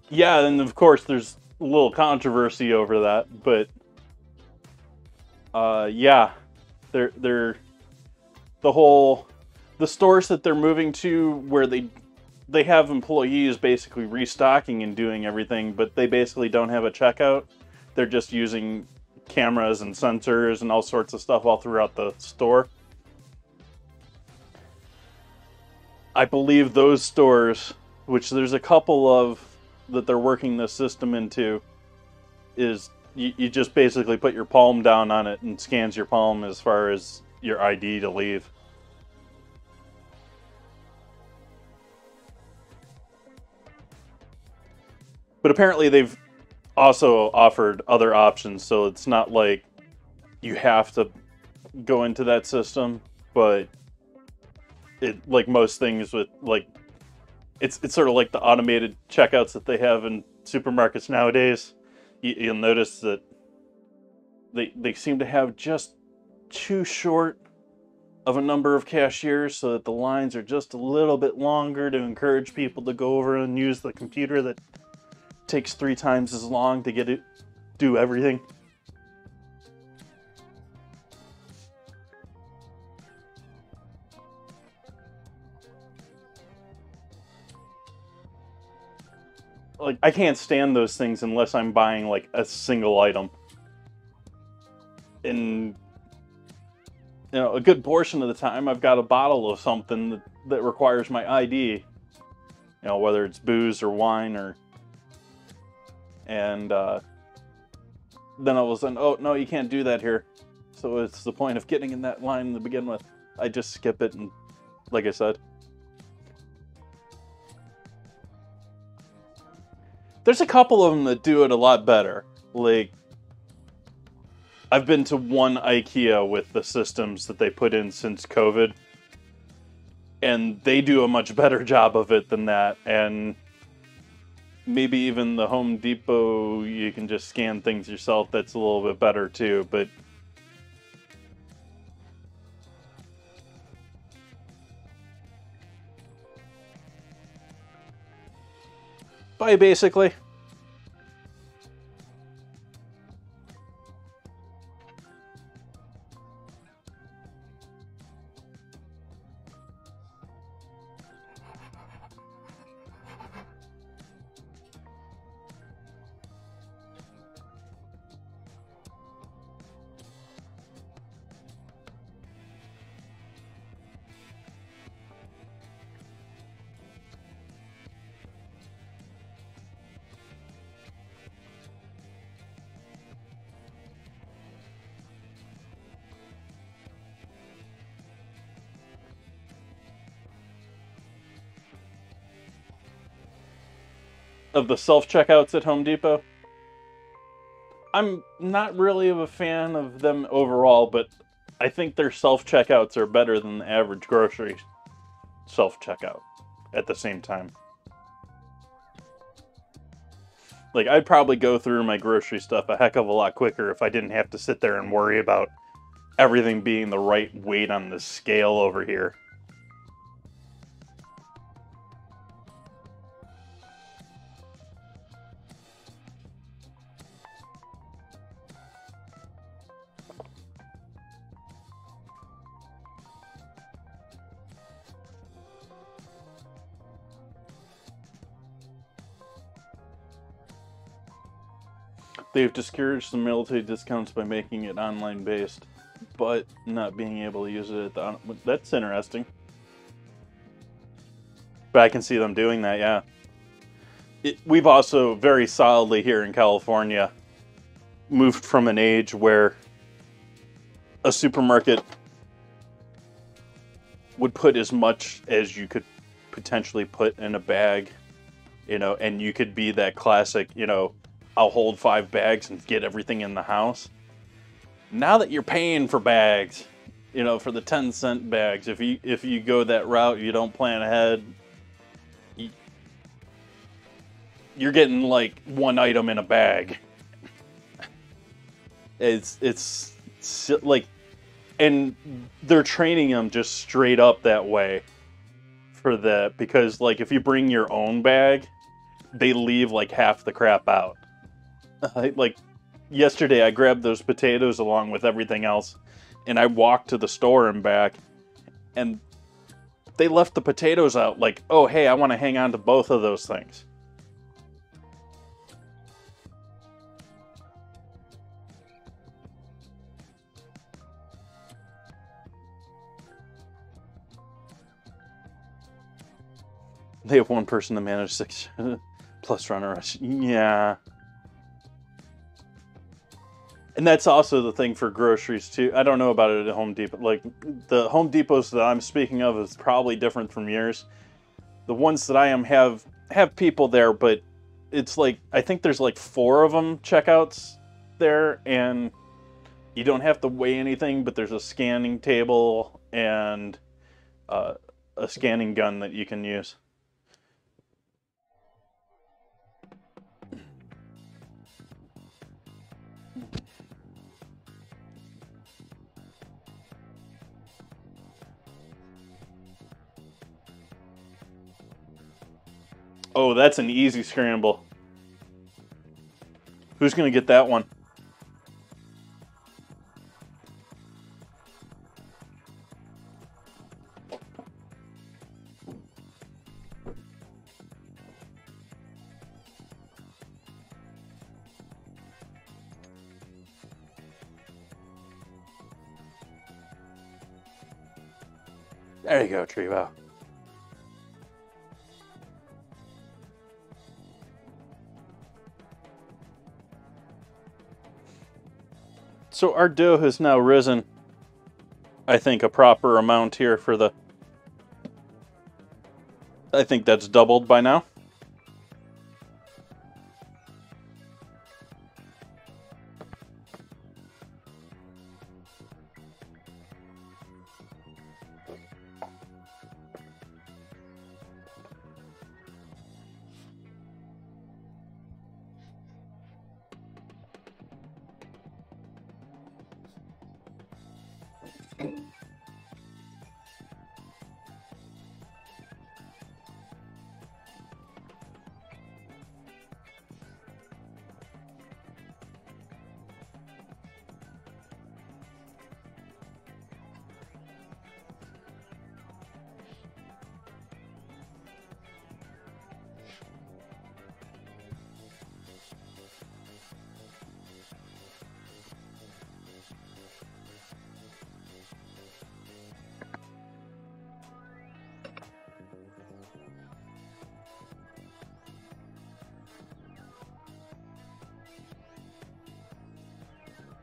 Yeah, and of course there's a little controversy over that, but yeah, they're the stores that they're moving to where they have employees basically restocking and doing everything, but they basically don't have a checkout. They're just using cameras and sensors and all sorts of stuff all throughout the store. I believe those stores, which there's a couple of that they're working this system into, is you just basically put your palm down on it and scans your palm as far as your ID to leave. But apparently they've also offered other options, so it's not like you have to go into that system, but it, like most things with like it's sort of like the automated checkouts that they have in supermarkets nowadays. You'll notice that they seem to have just too short of a number of cashiers, so that the lines are just a little bit longer to encourage people to go over and use the computer that takes 3 times as long to get it do everything. Like, I can't stand those things unless I'm buying like a single item. And you know, a good portion of the time I've got a bottle of something that requires my ID. You know, whether it's booze or wine or and then all of a sudden, oh no, you can't do that here. So it's the point of getting in that line to begin with. I just skip it, and like I said, there's a couple of them that do it a lot better. Like, I've been to one IKEA with the systems that they put in since COVID, and they do a much better job of it than that. And maybe even the Home Depot, you can just scan things yourself. That's a little bit better too, but bye basically. Of the self-checkouts at Home Depot, I'm not really of a fan of them overall, but I think their self-checkouts are better than the average grocery self-checkout at the same time. Like, I'd probably go through my grocery stuff a heck of a lot quicker if I didn't have to sit there and worry about everything being the right weight on the scale over here. They've discouraged the military discounts by making it online based, but not being able to use it at the... That's interesting. But I can see them doing that, yeah. We've also very solidly here in California moved from an age where a supermarket would put as much as you could potentially put in a bag, you know, and you could be that classic, you know, I'll hold 5 bags and get everything in the house. Now that you're paying for bags, you know, for the 10-cent bags, if you go that route, you don't plan ahead, you're getting like 1 item in a bag. It's like, and they're training them just straight up that way for that, because like if you bring your own bag, they leave like half the crap out. Like yesterday, I grabbed those potatoes along with everything else, and I walked to the store and back, and they left the potatoes out. Like, oh hey, I want to hang on to both of those things. They have one person to manage 6 plus runners. Yeah. And that's also the thing for groceries too. I don't know about it at Home Depot. Like the Home Depots that I'm speaking of is probably different from yours. The ones that I am have people there, but it's like I think there's like 4 of them checkouts there, and you don't have to weigh anything, but there's a scanning table and a scanning gun that you can use. Oh, that's an easy scramble. Who's going to get that one? There you go, Trevo. So our dough has now risen, I think, a proper amount here for the... I think that's doubled by now.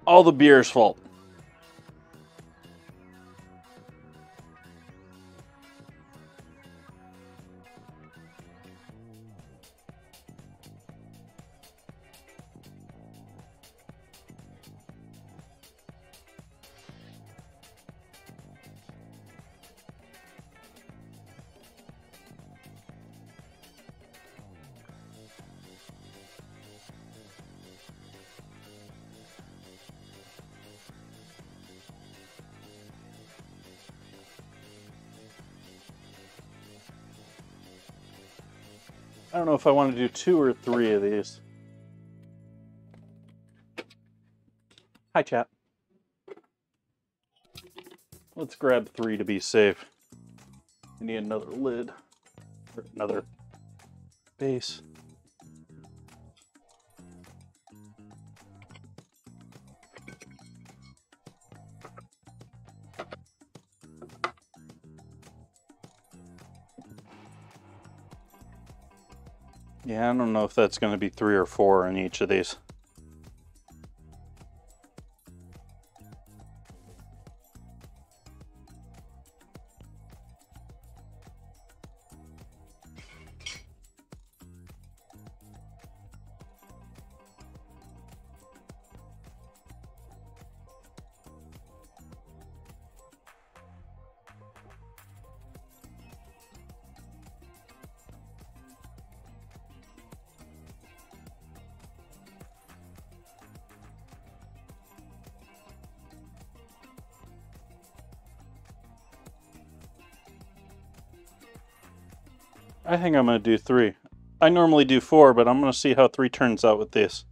All the beer's fault. I don't know if I want to do 2 or 3 of these. Hi, chat. Let's grab 3 to be safe. I need another lid. Or another base. Yeah, I don't know if that's going to be 3 or 4 in each of these. I think I'm going to do 3. I normally do 4, but I'm going to see how 3 turns out with this.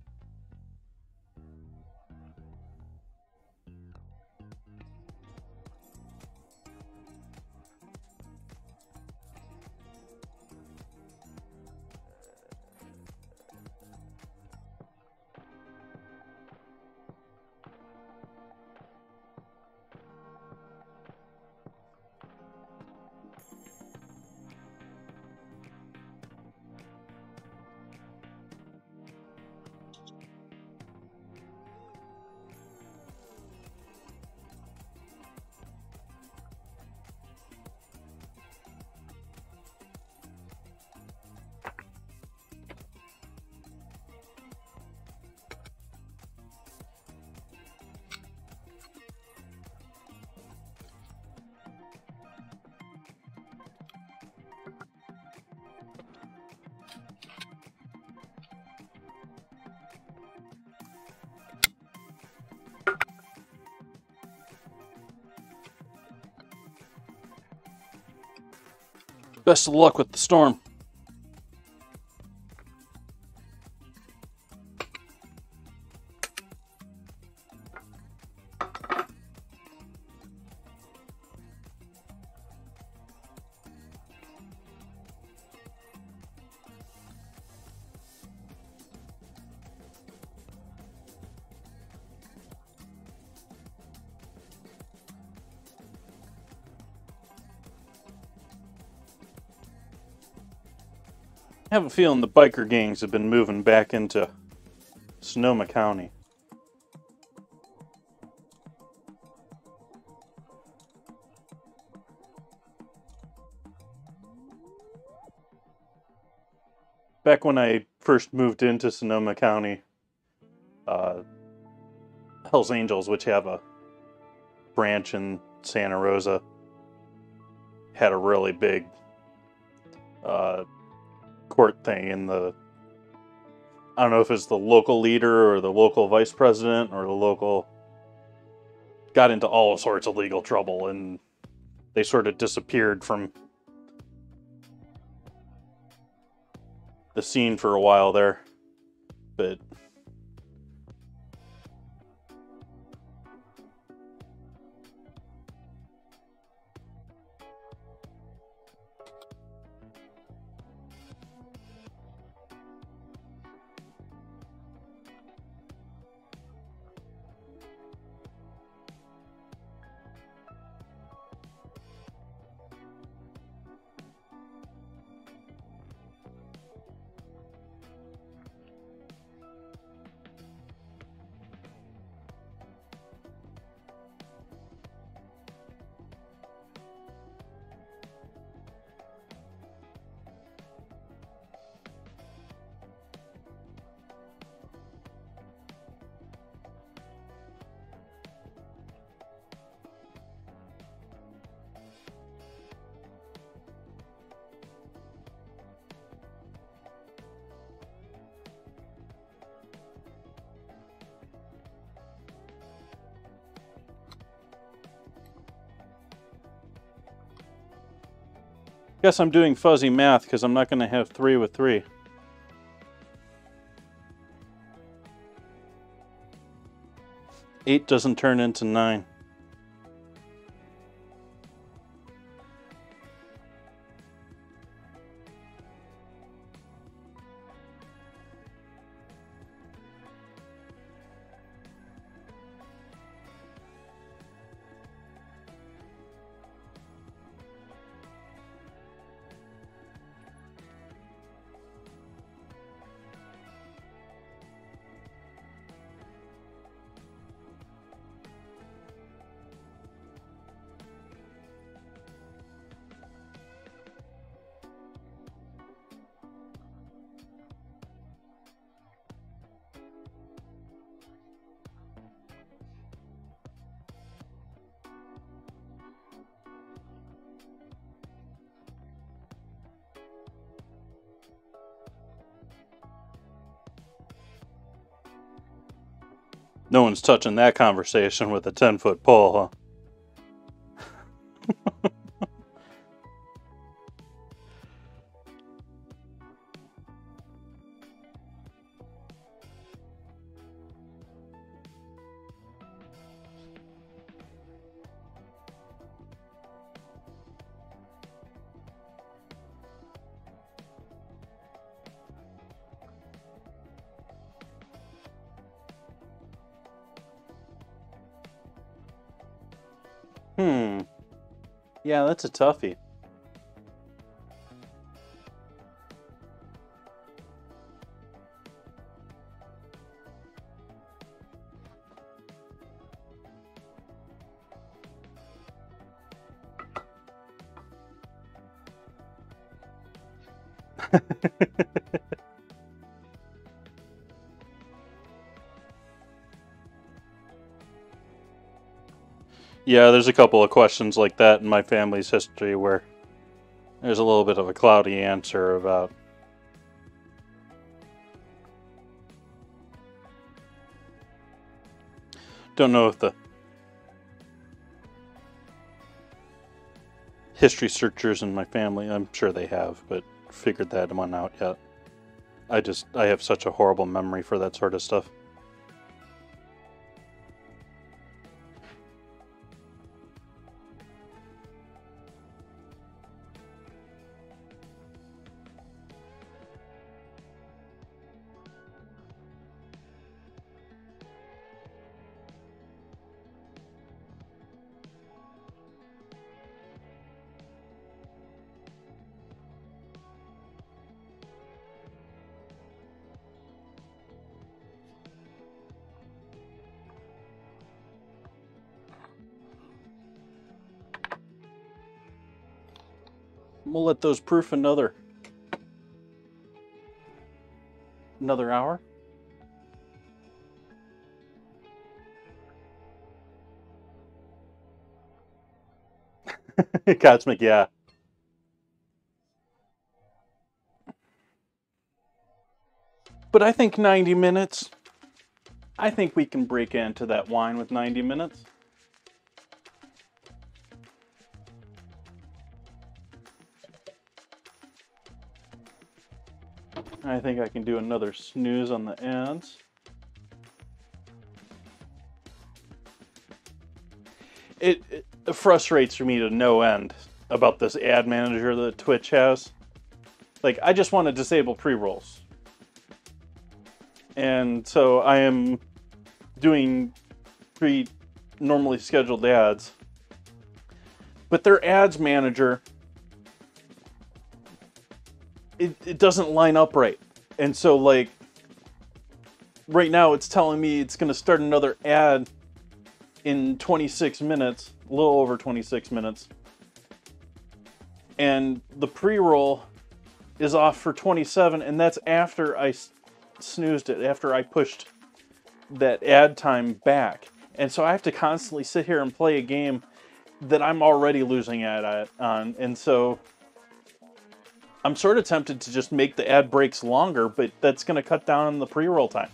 Best of luck with the storm. I have a feeling the biker gangs have been moving back into Sonoma County. Back when I first moved into Sonoma County, Hells Angels, which have a branch in Santa Rosa, had a really big court thing in the, I don't know if it's the local leader or the local vice president or the local, got into all sorts of legal trouble, and they sort of disappeared from the scene for a while there. But guess I'm doing fuzzy math because I'm not going to have 3 with 3. Eight doesn't turn into 9. No one's touching that conversation with a 10-foot pole, huh? Yeah, that's a toughie. Yeah, there's a couple of questions like that in my family's history where there's a little bit of a cloudy answer about. Don't know if the history searchers in my family, I'm sure they have, but figured that one out yet. I have such a horrible memory for that sort of stuff. We'll let those proof another hour. Cosmic, yeah. But I think 90 minutes. I think we can break into that wine with 90 minutes. I think I can do another snooze on the ads. It frustrates me to no end about this ad manager that Twitch has. Like, I just want to disable pre-rolls. And so I am doing normally scheduled ads. But their ads manager, it doesn't line up right. And so, like, right now it's telling me it's going to start another ad in 26 minutes, a little over 26 minutes. And the pre-roll is off for 27, and that's after I snoozed it, after I pushed that ad time back. And so I have to constantly sit here and play a game that I'm already losing on. And so I'm sort of tempted to just make the ad breaks longer, but that's going to cut down on the pre-roll time.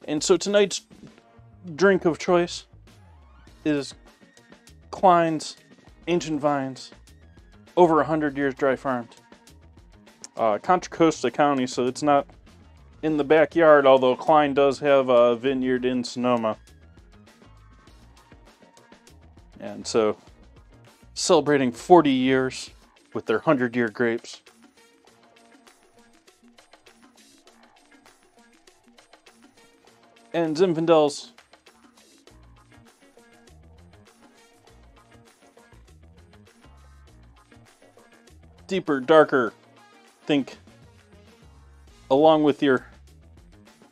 And so tonight's drink of choice is Klein's Ancient Vines, over 100 years dry farmed. Contra Costa County, so it's not in the backyard, although Klein does have a vineyard in Sonoma. And so, celebrating 40 years with their 100-year grapes. And Zinfandel's deeper, darker, think, along with your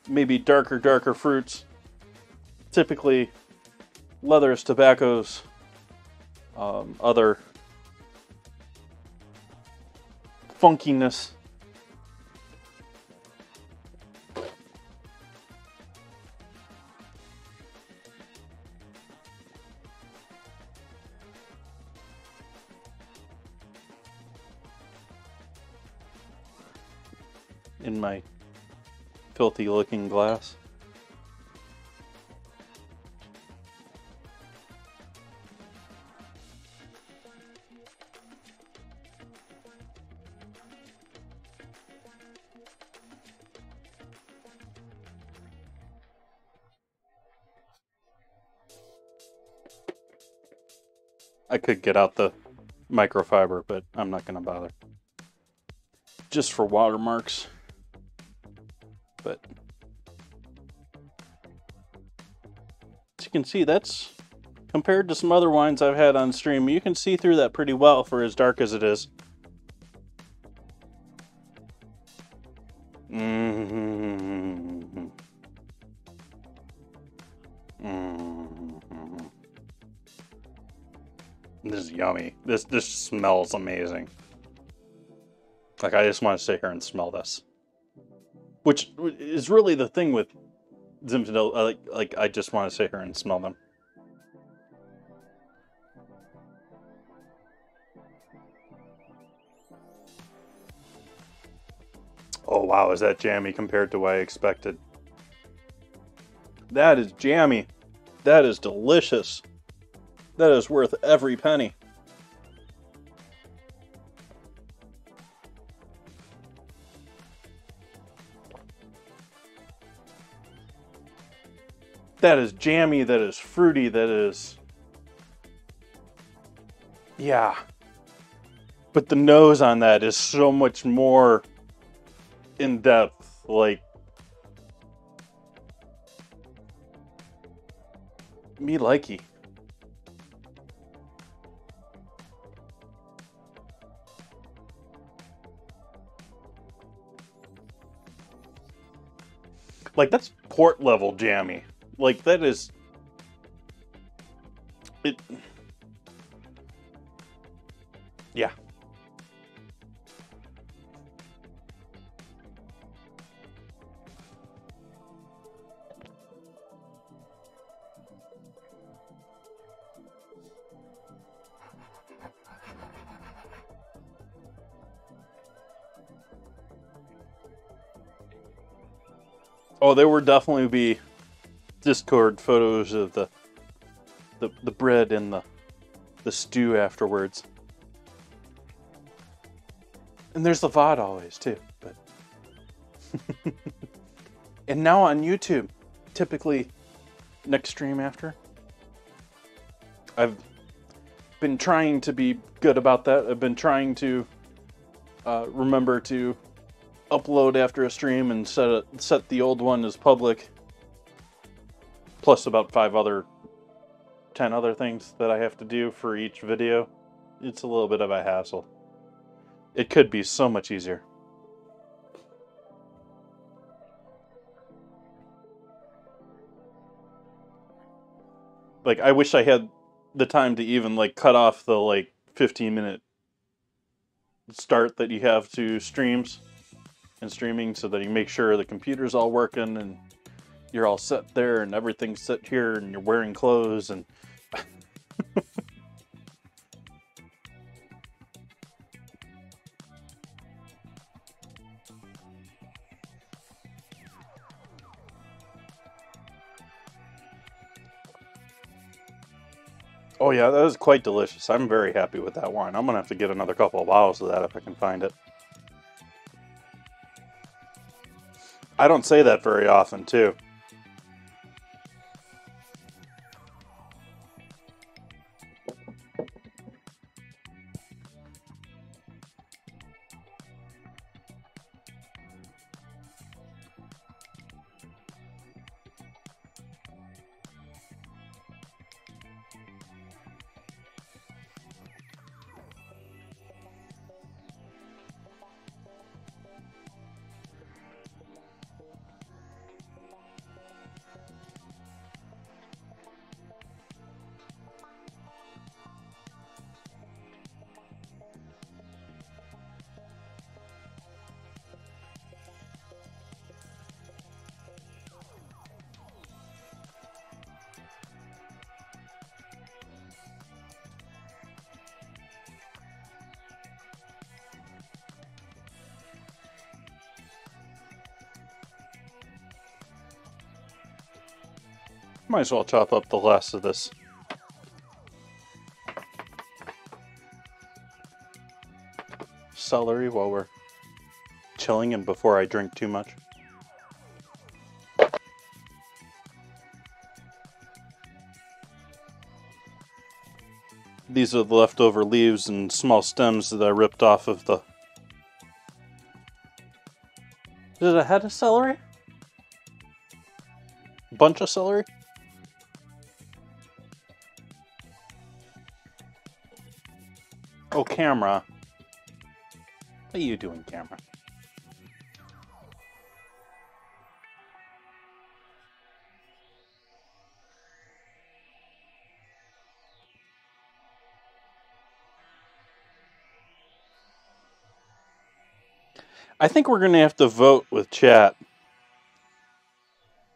maybe darker fruits, typically leathers, tobaccos, other funkiness. In my filthy looking glass. I could get out the microfiber, but I'm not going to bother. Just for watermarks. But as you can see, that's compared to some other wines I've had on stream. You can see through that pretty well for as dark as it is. This is yummy. This smells amazing. Like, I just want to sit here and smell this. Which is really the thing with Zinfandel. Like I just want to sit here and smell them. Oh wow, is that jammy compared to what I expected? That is jammy. That is delicious. That is worth every penny. That is jammy, that is fruity, that is... Yeah. But the nose on that is so much more in depth, like... Me likey. Like, that's port level jammy. Like, that is... It... Yeah. Oh, there will definitely be Discord photos of the bread and the stew afterwards. And there's the VOD always too, but and now on YouTube, typically next stream after. I've been trying to be good about that. I've been trying to remember to upload after a stream and set the old one as public. Plus about 10 other things that I have to do for each video. It's a little bit of a hassle. It could be so much easier. Like, I wish I had the time to even, like, cut off the, like, 15-minute start that you have to streams and streaming so that you make sure the computer's all working and you're all set there and everything's set here and you're wearing clothes and... Oh yeah, that was quite delicious. I'm very happy with that wine. I'm gonna have to get another couple of bottles of that if I can find it. I don't say that very often, too. Might as well chop up the last of this. Celery while we're chilling and before I drink too much. These are the leftover leaves and small stems that I ripped off of the... Is it a head of celery? Bunch of celery? Oh, camera. What are you doing, camera? I think we're going to have to vote with chat.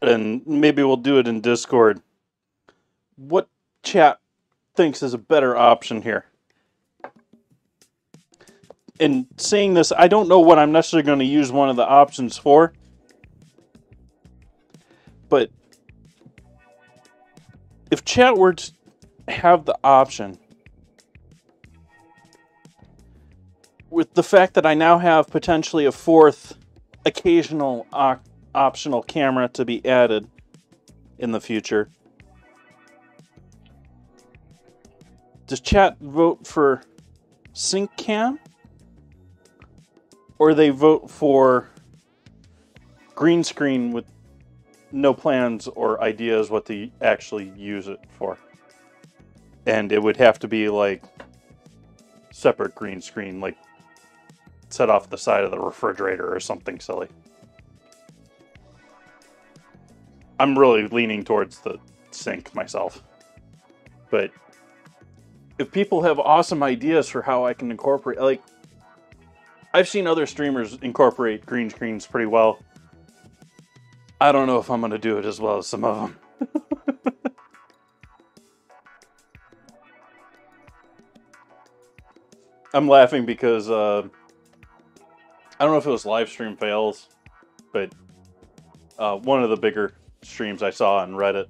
And maybe we'll do it in Discord. What chat thinks is a better option here? In saying this, I don't know what I'm necessarily going to use one of the options for. But if chat were to have the option, with the fact that I now have potentially a fourth occasional optional camera to be added in the future, does chat vote for sync cam? Or they vote for green screen with no plans or ideas what to actually use it for? And it would have to be like separate green screen, like set off the side of the refrigerator or something silly. I'm really leaning towards the sink myself. But if people have awesome ideas for how I can incorporate, like, I've seen other streamers incorporate green screens pretty well. I don't know if I'm going to do it as well as some of them. I'm laughing because I don't know if it was live stream fails, but one of the bigger streams I saw on Reddit,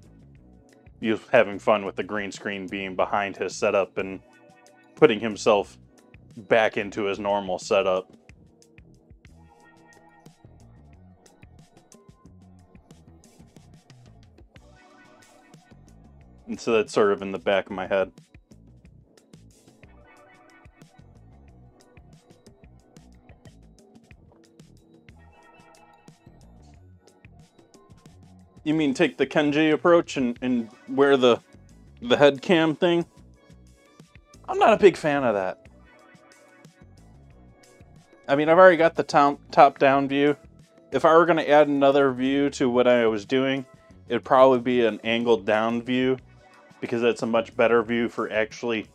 he was having fun with the green screen being behind his setup and putting himself back into his normal setup. And so that's sort of in the back of my head. You mean take the Kenji approach and wear the head cam thing? I'm not a big fan of that. I mean, I've already got the top-down view. If I were going to add another view to what I was doing, it'd probably be an angled down view, because that's a much better view for actually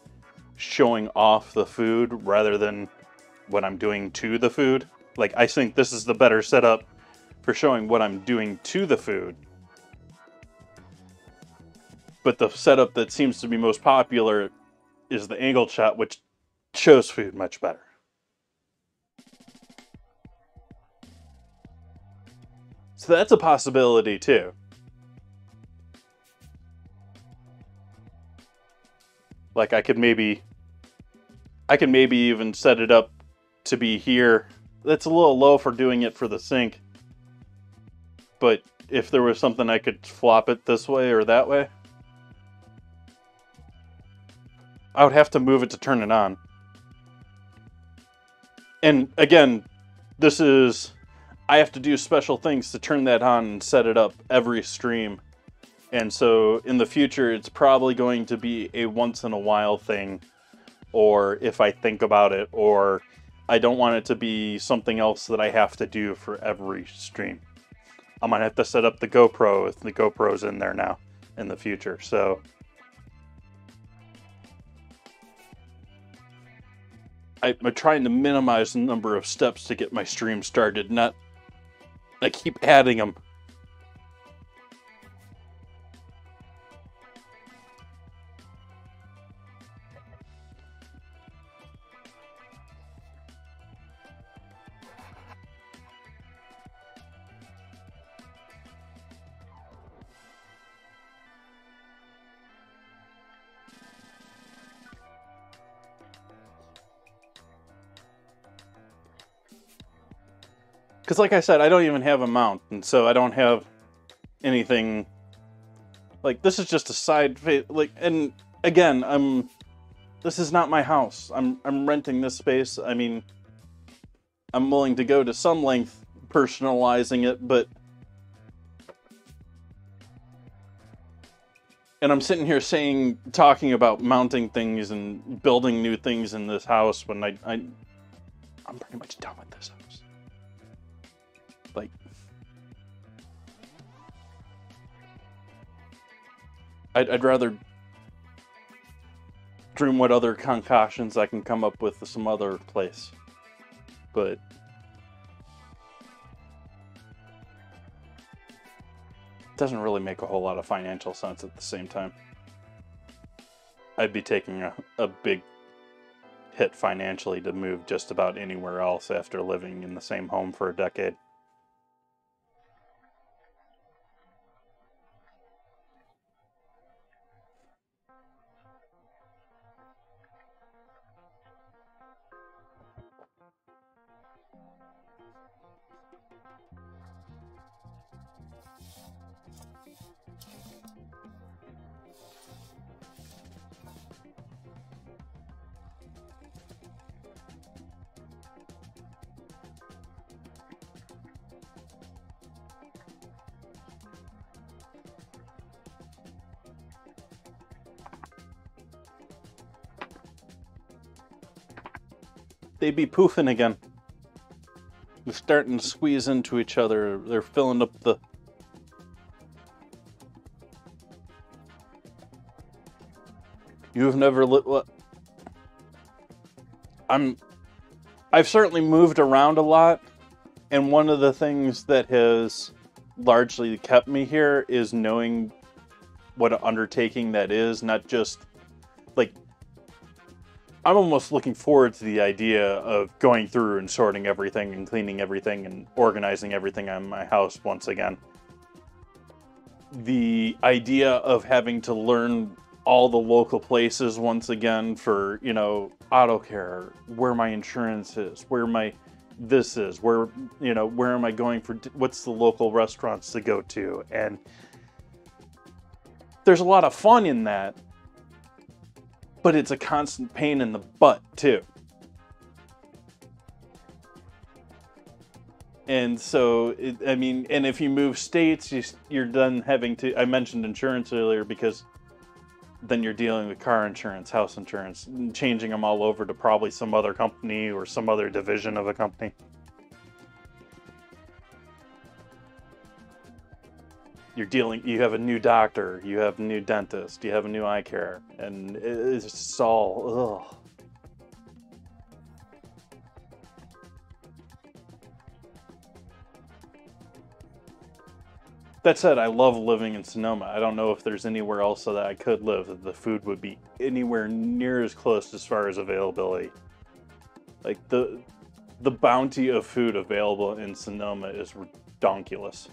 showing off the food rather than what I'm doing to the food. Like, I think this is the better setup for showing what I'm doing to the food. But the setup that seems to be most popular is the angled shot, which shows food much better. So that's a possibility too. Like I could maybe even set it up to be here. That's a little low for doing it for the sink. But if there was something I could flop it this way or that way, I would have to move it to turn it on. And again, this is... I have to do special things to turn that on and set it up every stream. And so in the future, it's probably going to be a once in a while thing. Or if I think about it, or I don't want it to be something else that I have to do for every stream. I'm going to have to set up the GoPro if the GoPro's in there now in the future. So I'm trying to minimize the number of steps to get my stream started, not... I keep adding them. Because like I said, I don't even have a mount, and so I don't have anything... Like, this is just a side... Like, and again, I'm This is not my house. I'm renting this space. I mean, I'm willing to go to some length personalizing it, but... And I'm sitting here talking about mounting things and building new things in this house when I'm pretty much done with this house. Like, I'd rather dream what other concoctions I can come up with some other place. But it doesn't really make a whole lot of financial sense at the same time. I'd be taking a big hit financially to move just about anywhere else after living in the same home for a decade. They be poofing again. They're starting to squeeze into each other. They're filling up the... You've never what? I've certainly moved around a lot, and one of the things that has largely kept me here is knowing what an undertaking that is, not just like... I'm almost looking forward to the idea of going through and sorting everything and cleaning everything and organizing everything on my house once again. The idea of having to learn all the local places once again for, you know, auto care, where my insurance is, where my this is, where, you know, where am I going for, what's the local restaurants to go to. And there's a lot of fun in that. But it's a constant pain in the butt, too. And so, I mean, and if you move states, you're done having to... I mentioned insurance earlier because then you're dealing with car insurance, house insurance, and changing them all over to probably some other company or some other division of a company. You have a new doctor, you have a new dentist, you have a new eye care, and it's just all, ugh. That said, I love living in Sonoma. I don't know if there's anywhere else that I could live that the food would be anywhere near as close as far as availability. Like, the bounty of food available in Sonoma is redonkulous.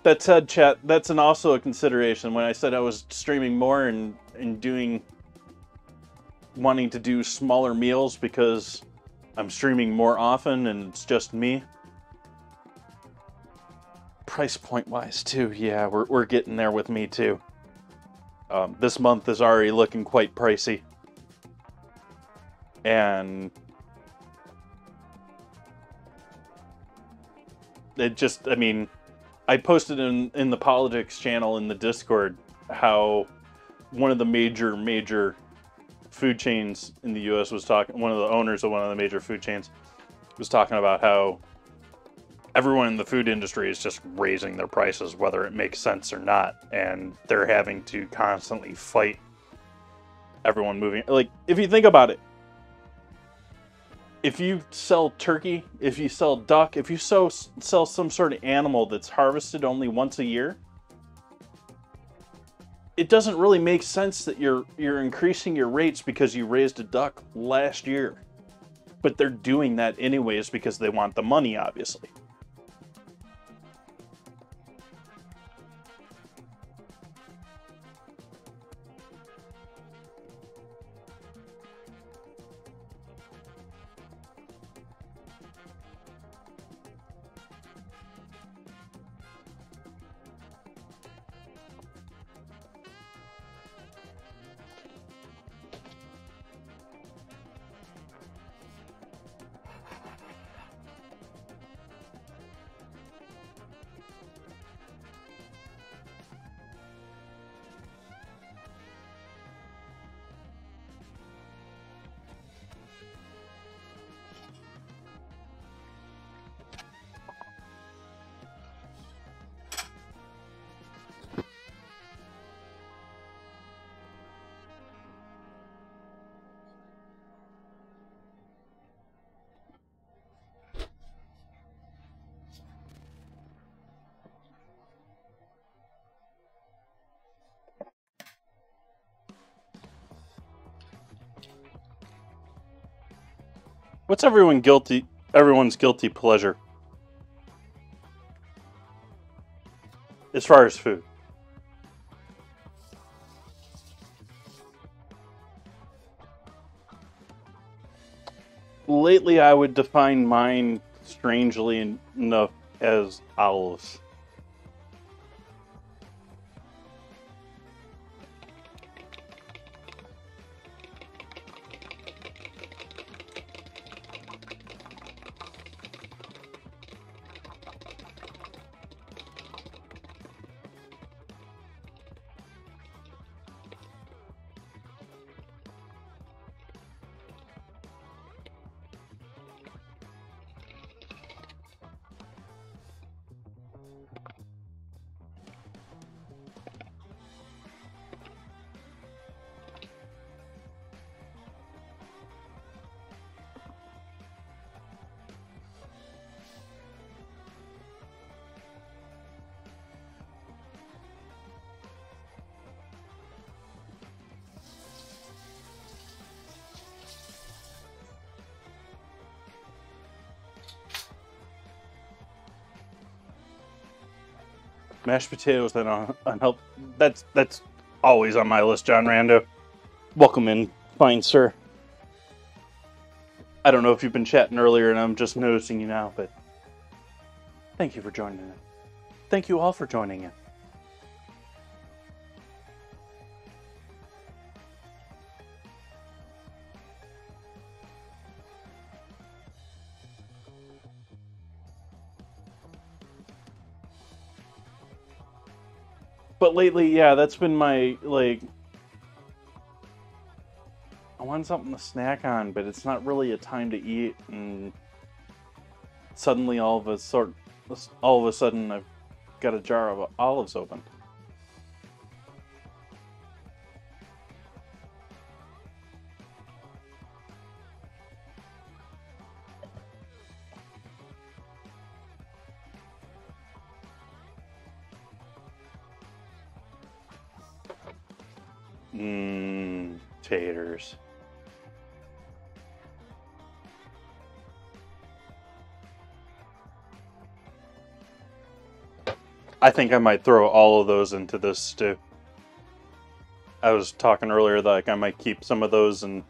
That said, chat, that's also a consideration. When I said I was streaming more and wanting to do smaller meals because I'm streaming more often and it's just me. Price point wise too, yeah, we're getting there with me too. This month is already looking quite pricey. And it just, I mean, I posted in the politics channel in the Discord how one of the major food chains in the U.S. was talking, one of the owners of one of the major food chains was talking about how everyone in the food industry is just raising their prices, whether it makes sense or not. And they're having to constantly fight everyone moving. Like, if you think about it, if you sell turkey, if you sell duck, if you sell some sort of animal that's harvested only once a year, it doesn't really make sense that you're increasing your rates because you raised a duck last year. But they're doing that anyways because they want the money, obviously. What's everyone's guilty pleasure? As far as food. Lately, I would define mine, strangely enough, as olives. Mashed potatoes and unhealthy. That's always on my list, John Rando. Welcome in, fine sir. I don't know if you've been chatting earlier and I'm just noticing you now, but thank you for joining in. Thank you all for joining in. But lately, yeah, that's been my, like, I want something to snack on, but it's not really a time to eat, and suddenly all of a sudden I've got a jar of olives open. Taters. I think I might throw all of those into this stew. I was talking earlier that like, I might keep some of those and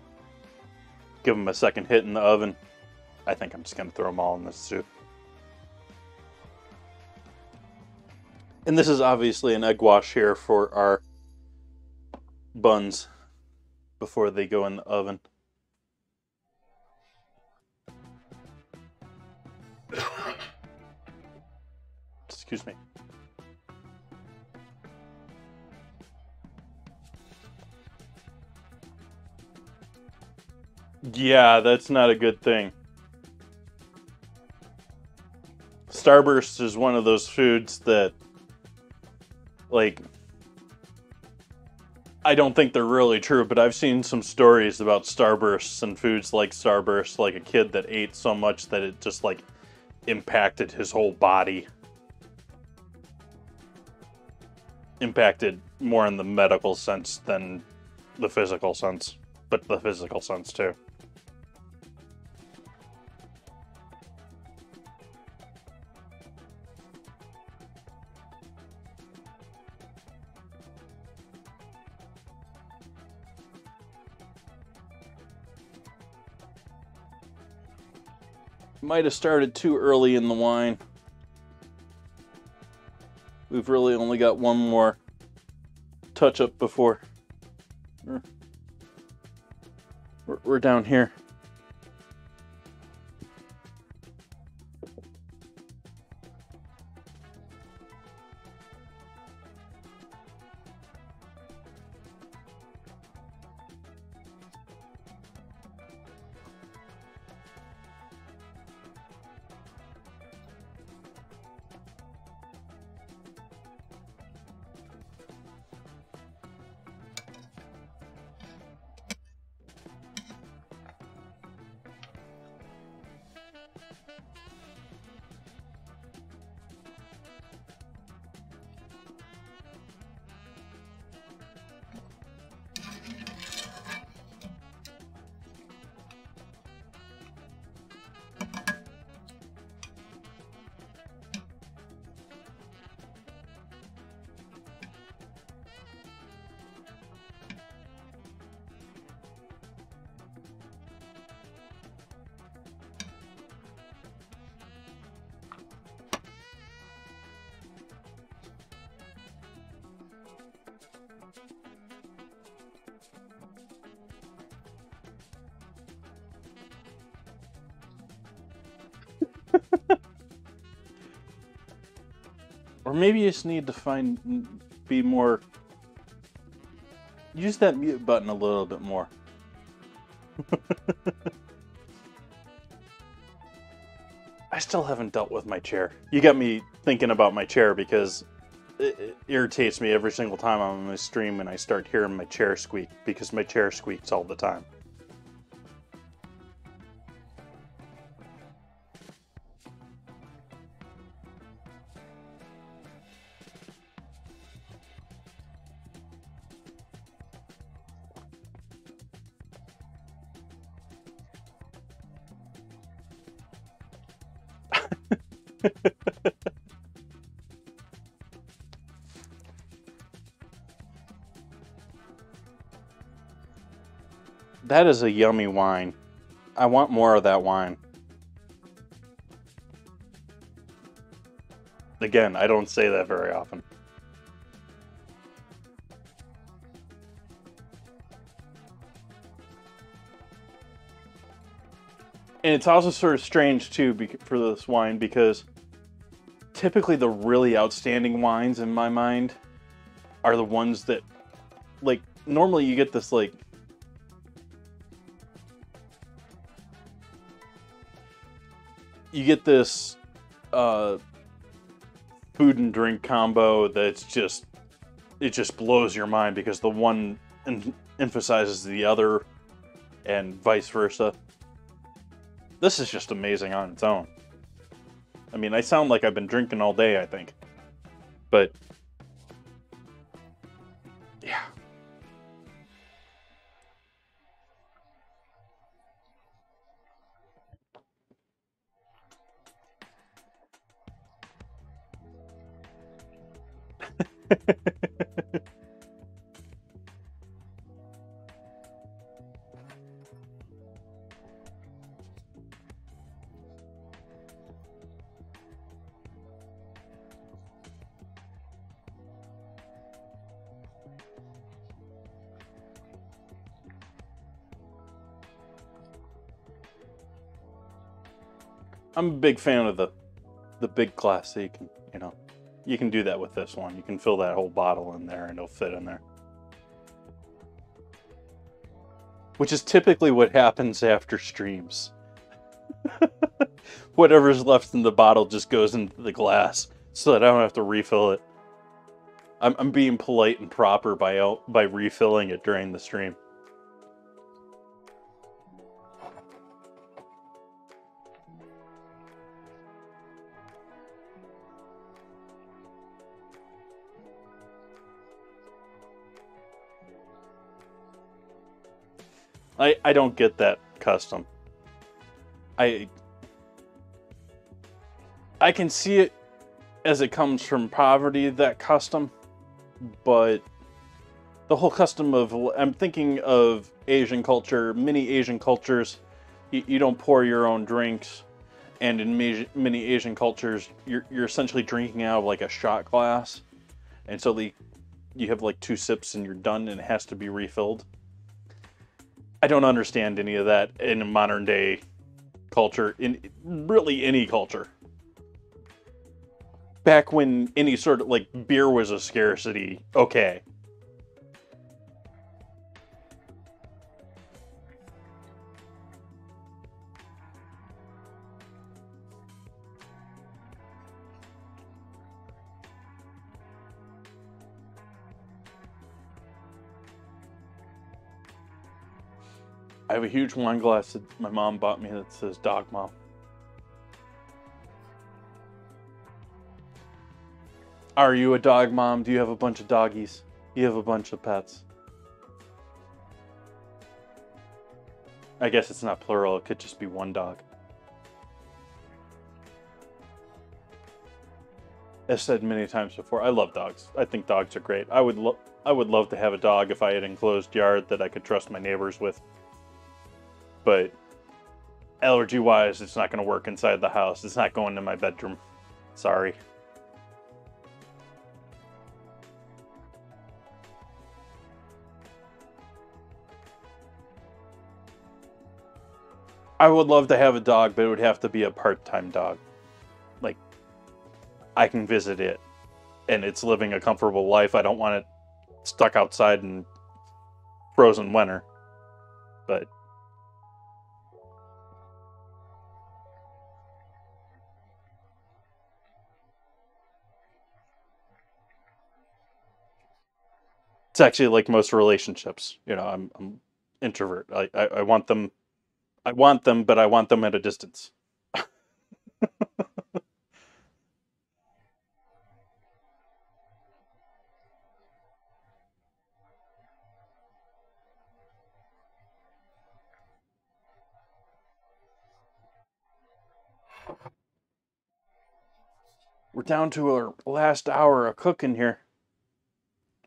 give them a second hit in the oven. I think I'm just going to throw them all in this stew. And this is obviously an egg wash here for our buns before they go in the oven. Excuse me. Yeah, that's not a good thing. Starburst is one of those foods that, like, I don't think they're really true, but I've seen some stories about Starbursts and foods like Starburst, like a kid that ate so much that it just, like, impacted his whole body. Impacted more in the medical sense than the physical sense, but the physical sense too. Might have started too early in the wine. We've really only got one more touch up before we're down here. Or maybe you just need to be more... Use that mute button a little bit more. I still haven't dealt with my chair. You got me thinking about my chair because it irritates me every single time I'm on my stream and I start hearing my chair squeak because my chair squeaks all the time. That is a yummy wine. I want more of that wine. Again, I don't say that very often. And it's also sort of strange, too, for this wine, because typically the really outstanding wines, in my mind, are the ones that, like, normally you get this, like, you get this food and drink combo that's just, it just blows your mind because the one emphasizes the other and vice versa. This is just amazing on its own. I mean, I sound like I've been drinking all day, I think. But, yeah. I'm a big fan of the big glass, so you can do that with this one. You can fill that whole bottle in there and it'll fit in there. Which is typically what happens after streams. Whatever's left in the bottle just goes into the glass so that I don't have to refill it. I'm being polite and proper by refilling it during the stream. I don't get that custom. I can see it as it comes from poverty, that custom, but the whole custom of, I'm thinking of Asian culture, many Asian cultures, you don't pour your own drinks, and in many Asian cultures, you're essentially drinking out of like a shot glass, and so you have like 2 sips and you're done and it has to be refilled. I don't understand any of that in a modern day culture, in really any culture. Back when any sort of, like, beer was a scarcity, okay. I have a huge wine glass that my mom bought me that says Dog Mom. Are you a dog mom? Do you have a bunch of doggies? Do you have a bunch of pets? I guess it's not plural, it could just be one dog. As said many times before, I love dogs. I think dogs are great. I would love to have a dog if I had an enclosed yard that I could trust my neighbors with. But allergy-wise, it's not going to work inside the house. It's not going in my bedroom. Sorry. I would love to have a dog, but it would have to be a part-time dog. I can visit it and it's living a comfortable life. I don't want it stuck outside in frozen winter. But it's actually like most relationships. You know, I'm introvert. I want them. I want them, but I want them at a distance. We're down to our last hour of cooking here.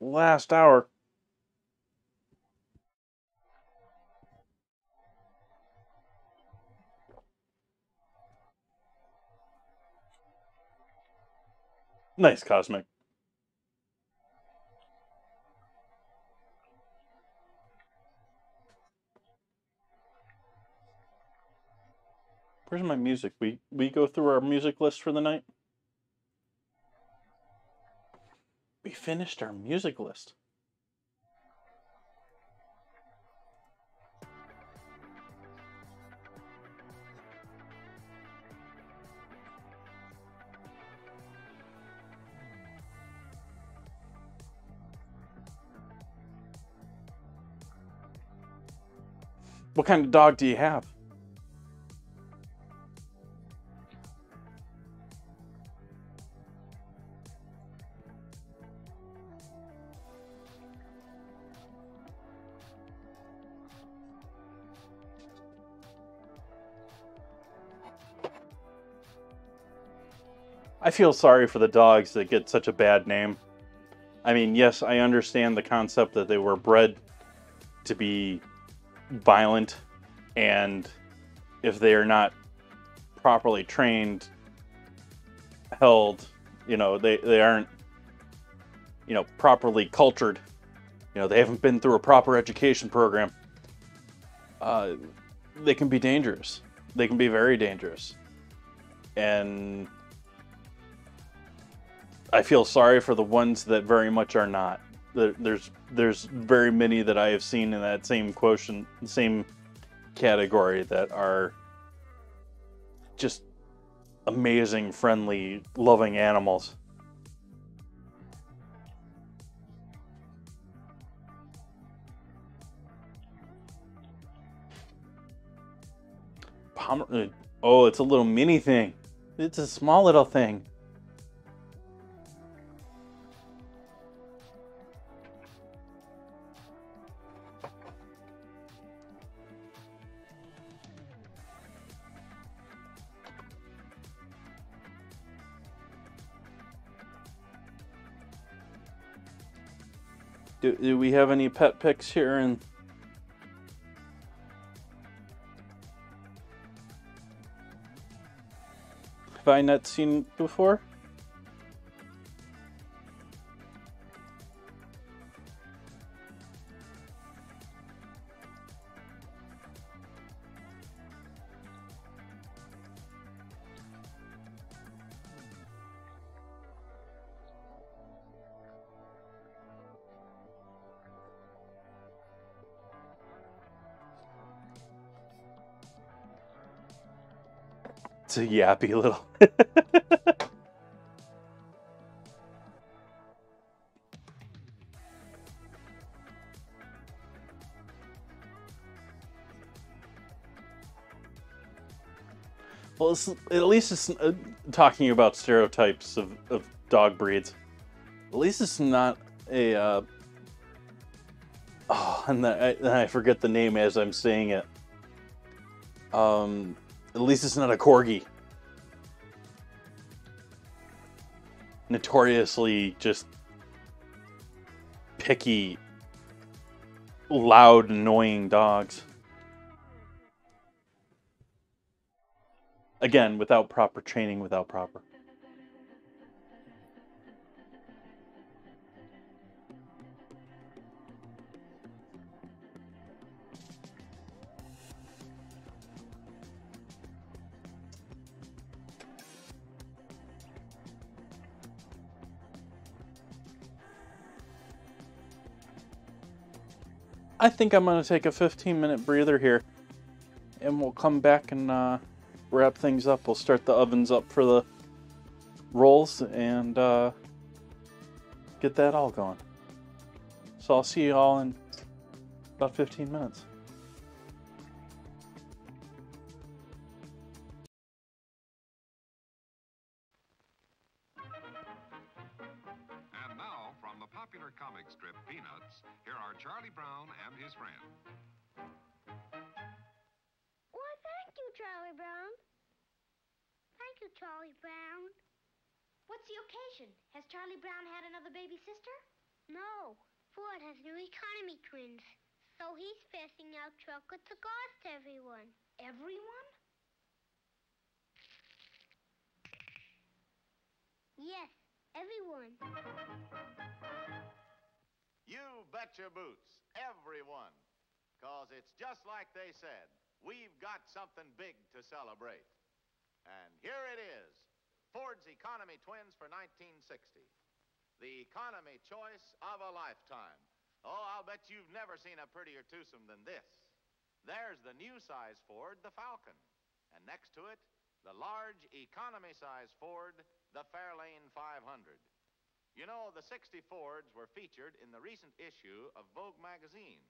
Last hour. Nice, Cosmic. Where's my music? We go through our music list for the night. We finished our music list. What kind of dog do you have? I feel sorry for the dogs that get such a bad name. I mean, yes, I understand the concept that they were bred to be violent, and if they are not properly trained, held, you know, they aren't, you know, properly cultured. You know, they haven't been through a proper education program. They can be dangerous. They can be very dangerous. And I feel sorry for the ones that very much are not. There's very many that I have seen in that same quotient, same category that are just amazing, friendly, loving animals. Oh, it's a little mini thing. It's a small little thing. Do we have any pet pics here? And have I not seen before? It's a yappy little. Well, at least it's talking about stereotypes of dog breeds. At least it's not a. Oh, and I forget the name as I'm saying it. At least it's not a corgi. Notoriously just picky, loud, annoying dogs. Again, without proper training, without proper. I think I'm going to take a 15-minute breather here, and we'll come back and wrap things up. We'll start the ovens up for the rolls and get that all going. So I'll see you all in about 15 minutes. And now, from the popular comic strip Peanuts, here are Charlie Brown and his friend. Why, thank you, Charlie Brown. Thank you, Charlie Brown. What's the occasion? Has Charlie Brown had another baby sister? No, Ford has new economy twins, so he's passing out chocolate cigars to everyone. Everyone? Yes, everyone. You bet your boots, everyone. 'Cause it's just like they said. We've got something big to celebrate. And here it is, Ford's Economy Twins for 1960. The economy choice of a lifetime. Oh, I'll bet you've never seen a prettier twosome than this. There's the new size Ford, the Falcon. And next to it, the large economy size Ford, the Fairlane 500. You know, the 60 Fords were featured in the recent issue of Vogue magazine.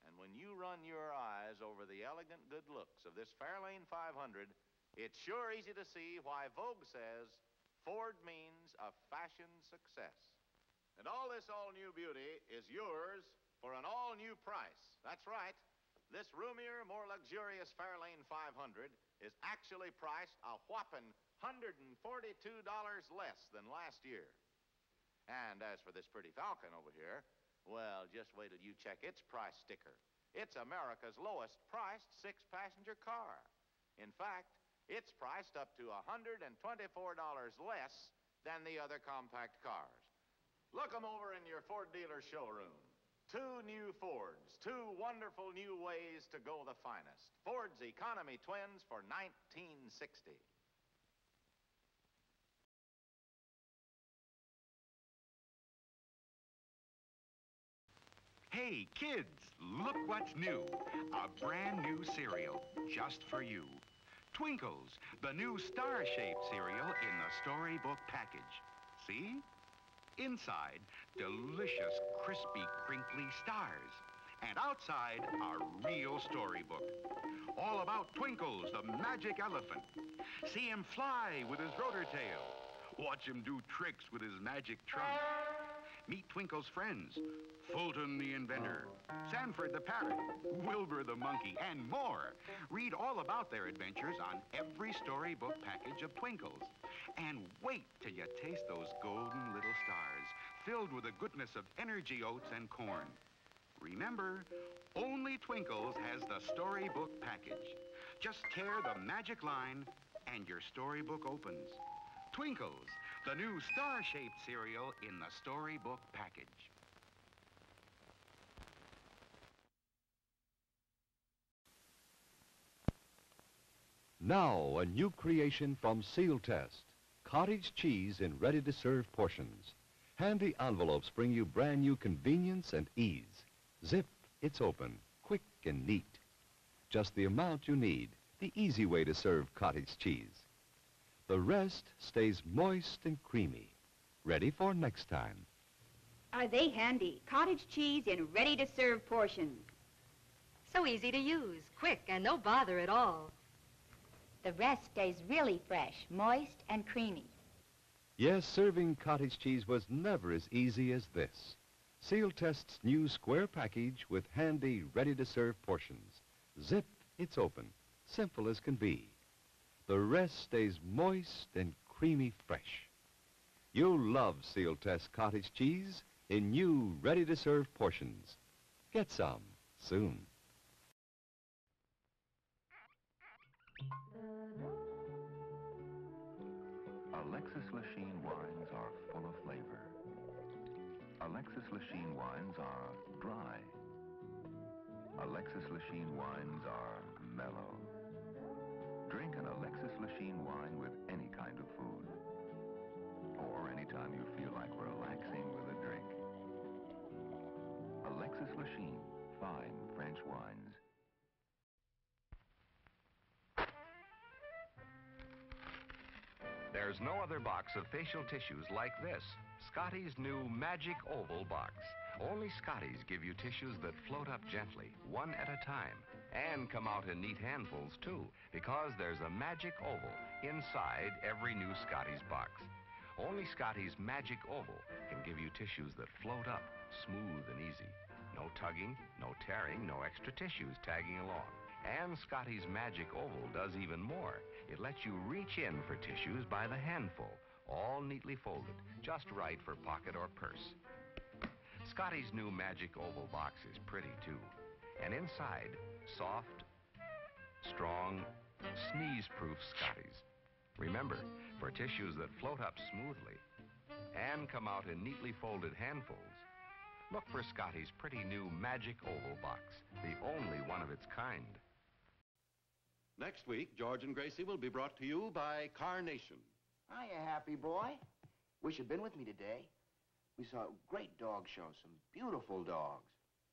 And when you run your eyes over the elegant good looks of this Fairlane 500, it's sure easy to see why Vogue says Ford means a fashion success. And all this all-new beauty is yours for an all-new price. That's right. This roomier, more luxurious Fairlane 500 is actually priced a whopping $142 less than last year. And as for this pretty Falcon over here, well, just wait till you check its price sticker. It's America's lowest priced six-passenger car. In fact, it's priced up to $124 less than the other compact cars. Look 'em over in your Ford dealer showroom. Two new Fords, two wonderful new ways to go the finest. Ford's Economy Twins for 1960. Hey, kids, look what's new. A brand new cereal just for you. Twinkles, the new star-shaped cereal in the storybook package. See? Inside, delicious, crispy, crinkly stars. And outside, a real storybook. All about Twinkles, the magic elephant. See him fly with his rotor tail. Watch him do tricks with his magic trunk. Meet Twinkle's friends, Fulton the inventor, Sanford the parrot, Wilbur the monkey, and more. Read all about their adventures on every storybook package of Twinkles. And wait till you taste those golden little stars, filled with the goodness of energy oats and corn. Remember, only Twinkles has the storybook package. Just tear the magic line and your storybook opens. Twinkles, the new star-shaped cereal in the storybook package. Now, a new creation from Seal Test. Cottage cheese in ready-to-serve portions. Handy envelopes bring you brand new convenience and ease. Zip, it's open, quick and neat. Just the amount you need, the easy way to serve cottage cheese. The rest stays moist and creamy, ready for next time. Are they handy? Cottage cheese in ready-to-serve portions. So easy to use, quick, and no bother at all. The rest stays really fresh, moist and creamy. Yes, serving cottage cheese was never as easy as this. Seal Test's new square package with handy, ready-to-serve portions. Zip, it's open, simple as can be. The rest stays moist and creamy fresh. You'll love Seal Test cottage cheese in new, ready-to-serve portions. Get some soon. Alexis Lachine wines are full of flavor. Alexis Lachine wines are dry. Alexis Lachine wines are mellow. Drink an Alexis Lachine wine with any kind of food. Or anytime you feel like relaxing with a drink. Alexis Lachine, fine French wines. There's no other box of facial tissues like this. Scotty's new Magic Oval box. Only Scotty's give you tissues that float up gently, one at a time, and come out in neat handfuls too, because there's a Magic Oval inside every new Scotty's box. Only Scotty's Magic Oval can give you tissues that float up, smooth and easy. No tugging, no tearing, no extra tissues tagging along. And Scotty's Magic Oval does even more. It lets you reach in for tissues by the handful, all neatly folded, just right for pocket or purse. Scotty's new Magic Oval box is pretty too. And inside, soft, strong, sneeze-proof Scotty's. Remember, for tissues that float up smoothly and come out in neatly folded handfuls, look for Scotty's pretty new Magic Oval box, the only one of its kind. Next week, George and Gracie will be brought to you by Carnation. Hiya, happy boy. Wish you'd been with me today. We saw a great dog show, some beautiful dogs.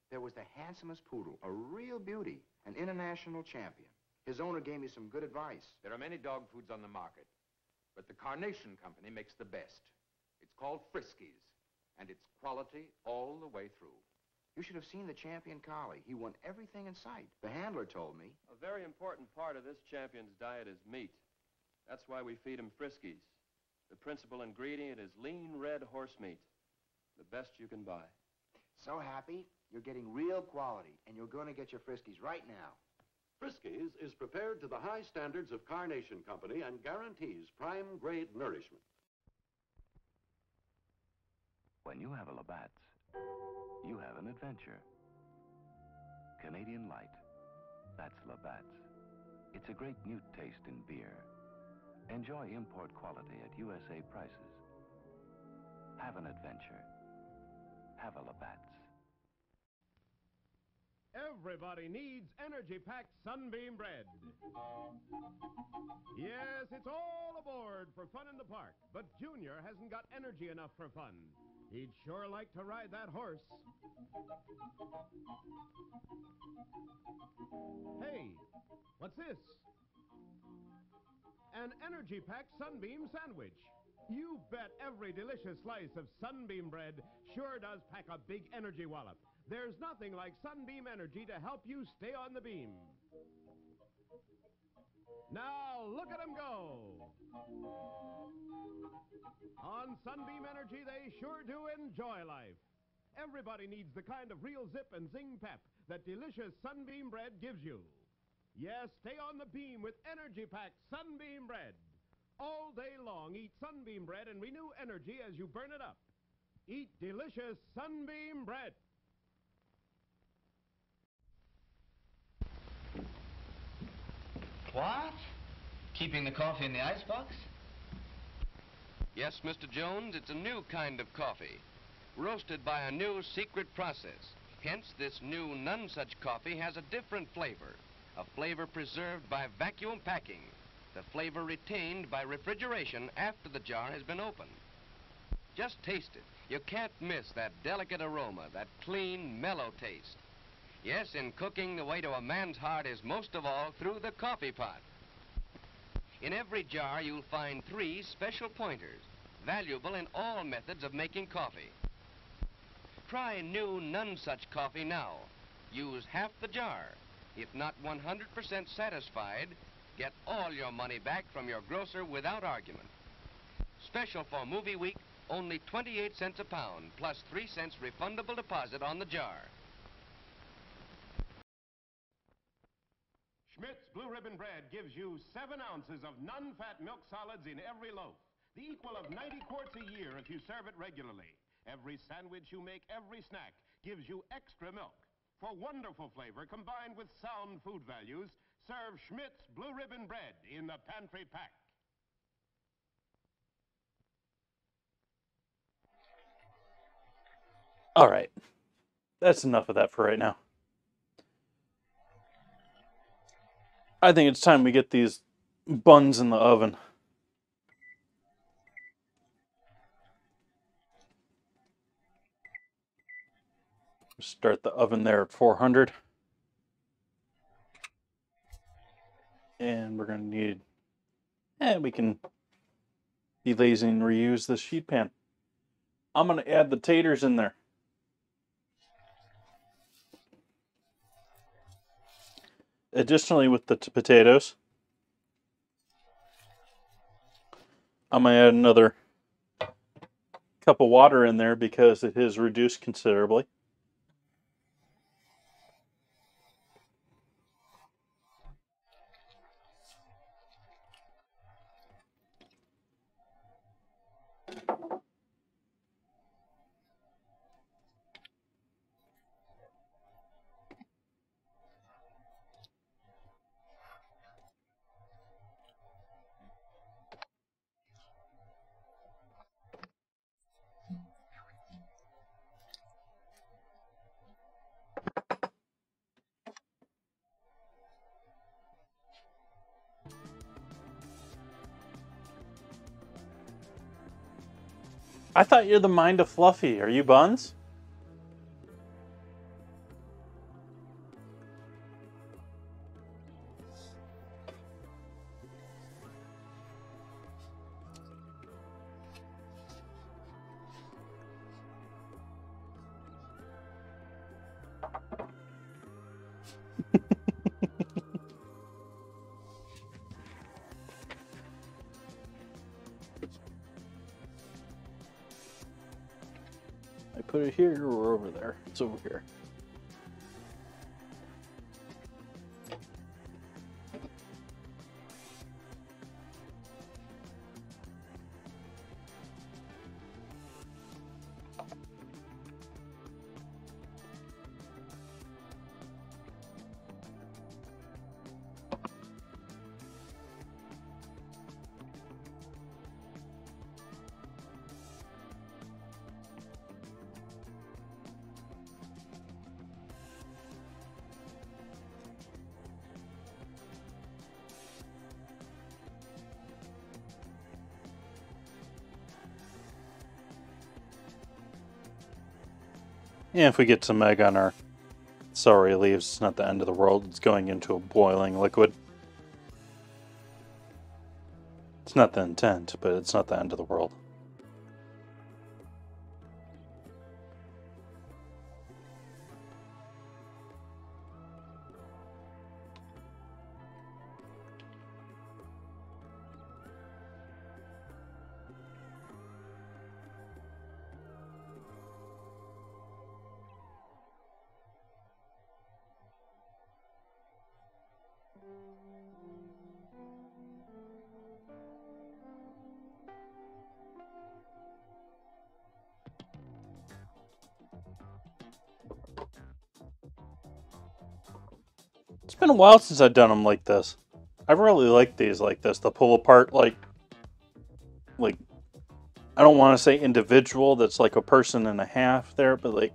There was the handsomest poodle, a real beauty, an international champion. His owner gave me some good advice. There are many dog foods on the market, but the Carnation Company makes the best. It's called Friskies, and it's quality all the way through. You should have seen the champion collie. He won everything in sight. The handler told me. A very important part of this champion's diet is meat. That's why we feed him Friskies. The principal ingredient is lean red horse meat, the best you can buy. So happy, you're getting real quality, and you're going to get your Friskies right now. Friskies is prepared to the high standards of Carnation Company and guarantees prime-grade nourishment. When you have a Labatt's, you have an adventure. Canadian Light, that's Labatt's. It's a great new taste in beer. Enjoy import quality at USA prices. Have an adventure. Have a Labatt's. Everybody needs energy-packed Sunbeam bread. Yes, it's all aboard for fun in the park, but Junior hasn't got energy enough for fun. He'd sure like to ride that horse. Hey, what's this? An energy-packed Sunbeam sandwich. You bet every delicious slice of Sunbeam bread sure does pack a big energy wallop. There's nothing like Sunbeam Energy to help you stay on the beam. Now, look at them go. On Sunbeam Energy, they sure do enjoy life. Everybody needs the kind of real zip and zing pep that delicious Sunbeam bread gives you. Yes, stay on the beam with energy-packed Sunbeam bread. All day long, eat Sunbeam bread and renew energy as you burn it up. Eat delicious Sunbeam bread. What? Keeping the coffee in the icebox? Yes, Mr. Jones, it's a new kind of coffee, roasted by a new secret process. Hence, this new none such coffee has a different flavor, a flavor preserved by vacuum packing, the flavor retained by refrigeration after the jar has been opened. Just taste it. You can't miss that delicate aroma, that clean, mellow taste. Yes, in cooking, the way to a man's heart is most of all through the coffee pot. In every jar, you'll find 3 special pointers, valuable in all methods of making coffee. Try new none such coffee now. Use half the jar. If not 100% satisfied, get all your money back from your grocer without argument. Special for movie week, only 28 cents a pound, plus 3 cents refundable deposit on the jar. Schmidt's Blue Ribbon Bread gives you 7 ounces of non-fat milk solids in every loaf, the equal of 90 quarts a year if you serve it regularly. Every sandwich you make, every snack, gives you extra milk. For wonderful flavor combined with sound food values, serve Schmidt's Blue Ribbon Bread in the pantry pack. All right. That's enough of that for right now. I think it's time we get these buns in the oven. Start the oven there at 400. And we're going to need, we can be lazy and reuse this sheet pan. I'm going to add the taters in there. Additionally, with the potatoes, I'm going to add another cup of water in there because it has reduced considerably. I thought you're the mind of Fluffy. Are you Buns? I put it here or over there? It's over here. Yeah, if we get some egg on our celery leaves, it's not the end of the world. It's going into a boiling liquid. It's not the intent, but it's not the end of the world. It's been a while since I've done them like this. I really like these like this. The pull apart, like I don't want to say individual. That's like a person and a half there, but like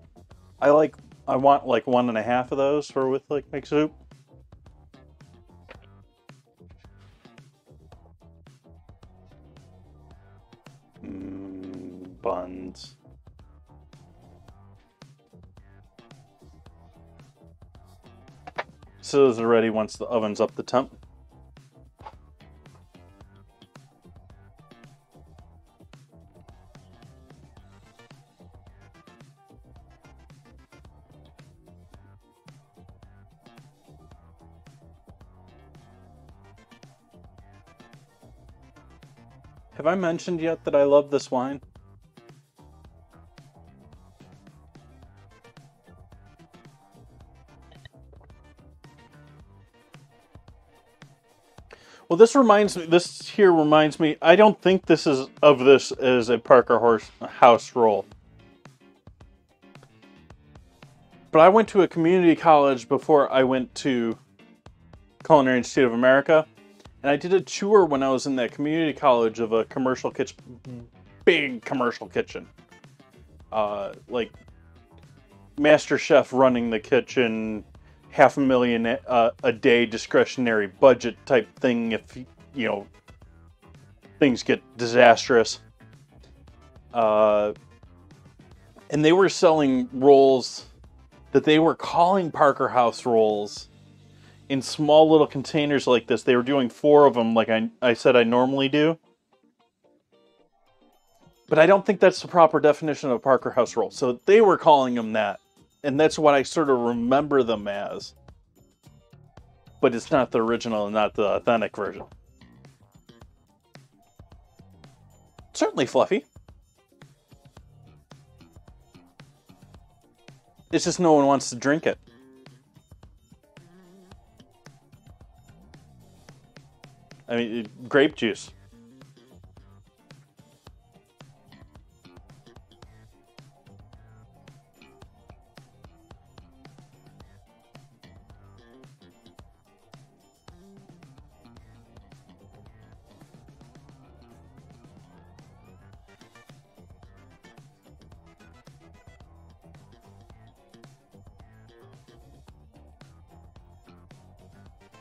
I want like 1.5 of those for with like mixed soup. Buns. So those are ready once the oven's up the temp. Have I mentioned yet that I love this wine? Well, this here reminds me, I don't think this is of this as a Parker House roll. But I went to a community college before I went to Culinary Institute of America. And I did a tour when I was in that community college of a commercial kitchen, big commercial kitchen. Like master chef running the kitchen, $500,000 a day discretionary budget type thing if, you know, things get disastrous. And they were selling rolls that they were calling Parker House rolls in small little containers like this. They were doing 4 of them like I said I normally do. But I don't think that's the proper definition of a Parker House roll. So they were calling them that. And that's what I sort of remember them as. But it's not the original and not the authentic version. Certainly fluffy. It's just no one wants to drink it. I mean, grape juice.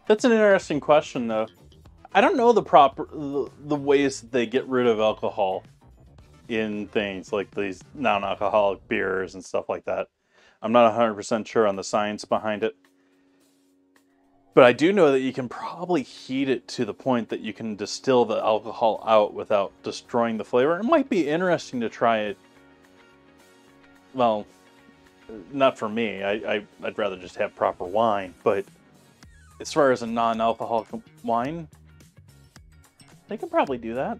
That's an interesting question, though. I don't know the ways that they get rid of alcohol in things like these non-alcoholic beers and stuff like that. I'm not 100% sure on the science behind it. But I do know that you can probably heat it to the point that you can distill the alcohol out without destroying the flavor. It might be interesting to try it. Well, not for me. I'd rather just have proper wine, but as far as a non-alcoholic wine, they can probably do that.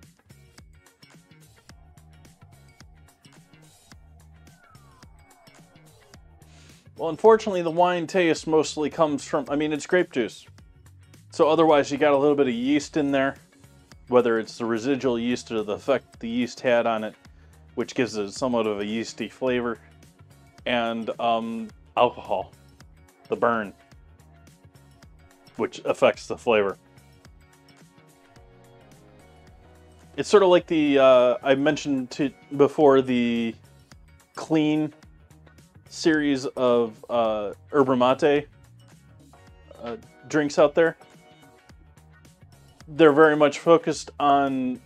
Well, unfortunately, the wine taste mostly comes from, I mean, it's grape juice. So otherwise, you got a little bit of yeast in there, whether it's the residual yeast or the effect the yeast had on it, which gives it somewhat of a yeasty flavor, and alcohol, the burn, which affects the flavor. It's sort of like the, I mentioned before, the clean series of yerba mate drinks out there. They're very much focused on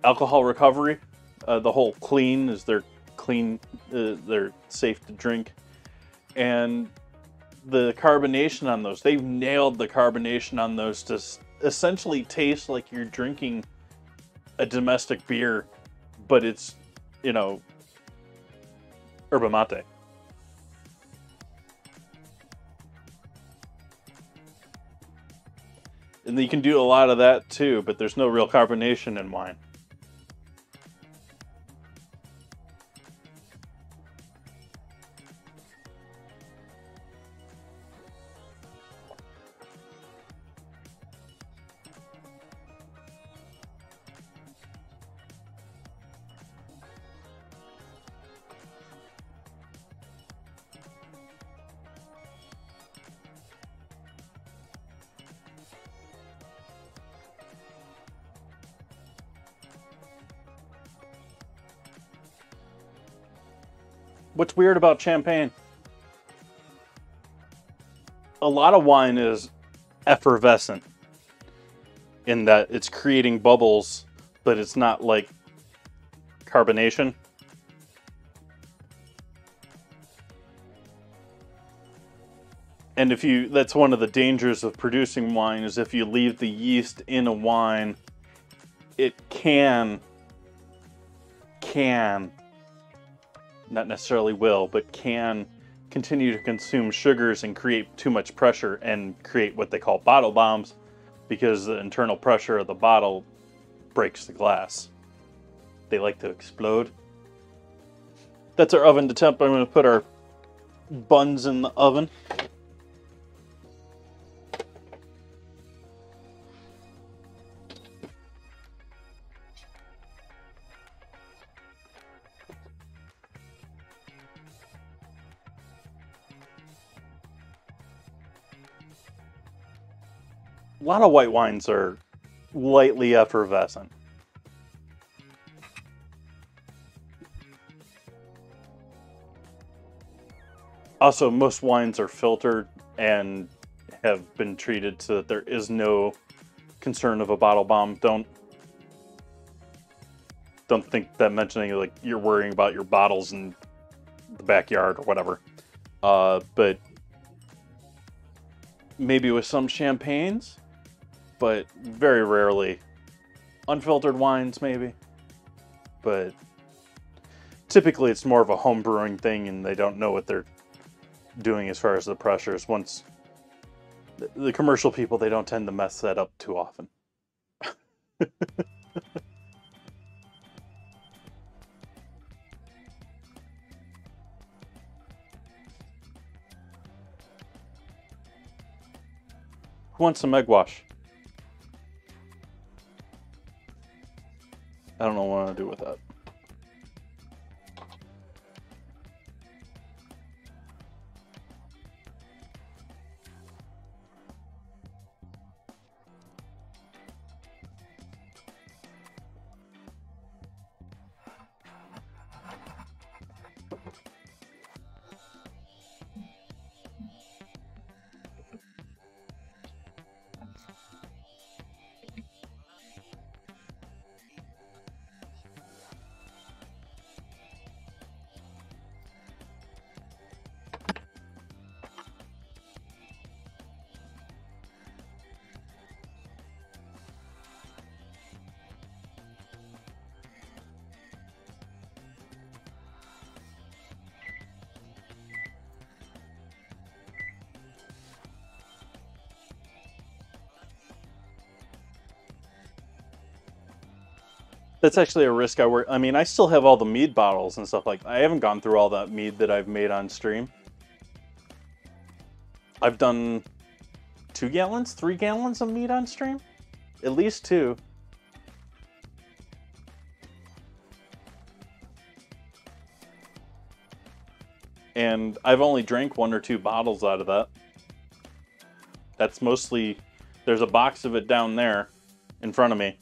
alcohol recovery. The whole clean is they're clean, they're safe to drink. And the carbonation on those, they've nailed the carbonation on those to essentially taste like you're drinking a domestic beer, but it's, you know, yerba mate. And you can do a lot of that too, but there's no real carbonation in wine. What's weird about champagne? A lot of wine is effervescent in that it's creating bubbles, but it's not like carbonation. And that's one of the dangers of producing wine, is if you leave the yeast in a wine, it can, not necessarily will, but can continue to consume sugars and create too much pressure and create what they call bottle bombs, because the internal pressure of the bottle breaks the glass. They like to explode. That's our oven to temp. I'm going to put our buns in the oven. A lot of white wines are lightly effervescent. Also, most wines are filtered and have been treated so that there is no concern of a bottle bomb. Don't think that mentioning like you're worrying about your bottles in the backyard or whatever. But maybe with some champagnes, but very rarely. Unfiltered wines, maybe. But typically it's more of a home brewing thing, and they don't know what they're doing as far as the pressures. Once the commercial people, they don't tend to mess that up too often. Who wants some egg wash? I don't know what I want to do with that. That's actually a risk I mean, I still have all the mead bottles and stuff like that. I haven't gone through all that mead that I've made on stream. I've done 2 gallons, 3 gallons of mead on stream? At least 2. And I've only drank 1 or 2 bottles out of that. That's mostly, there's a box of it down there in front of me.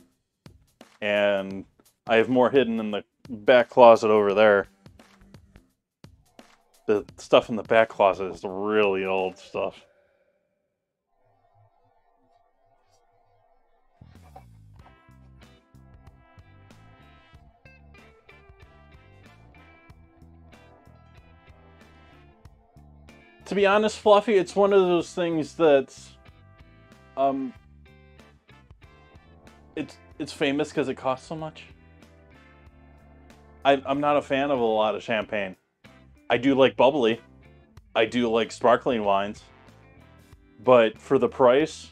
And I have more hidden in the back closet over there. The stuff in the back closet is really old stuff. To be honest, Fluffy, it's one of those things that's, it's famous because it costs so much. I'm not a fan of a lot of champagne. I do like bubbly. I do like sparkling wines. But for the price,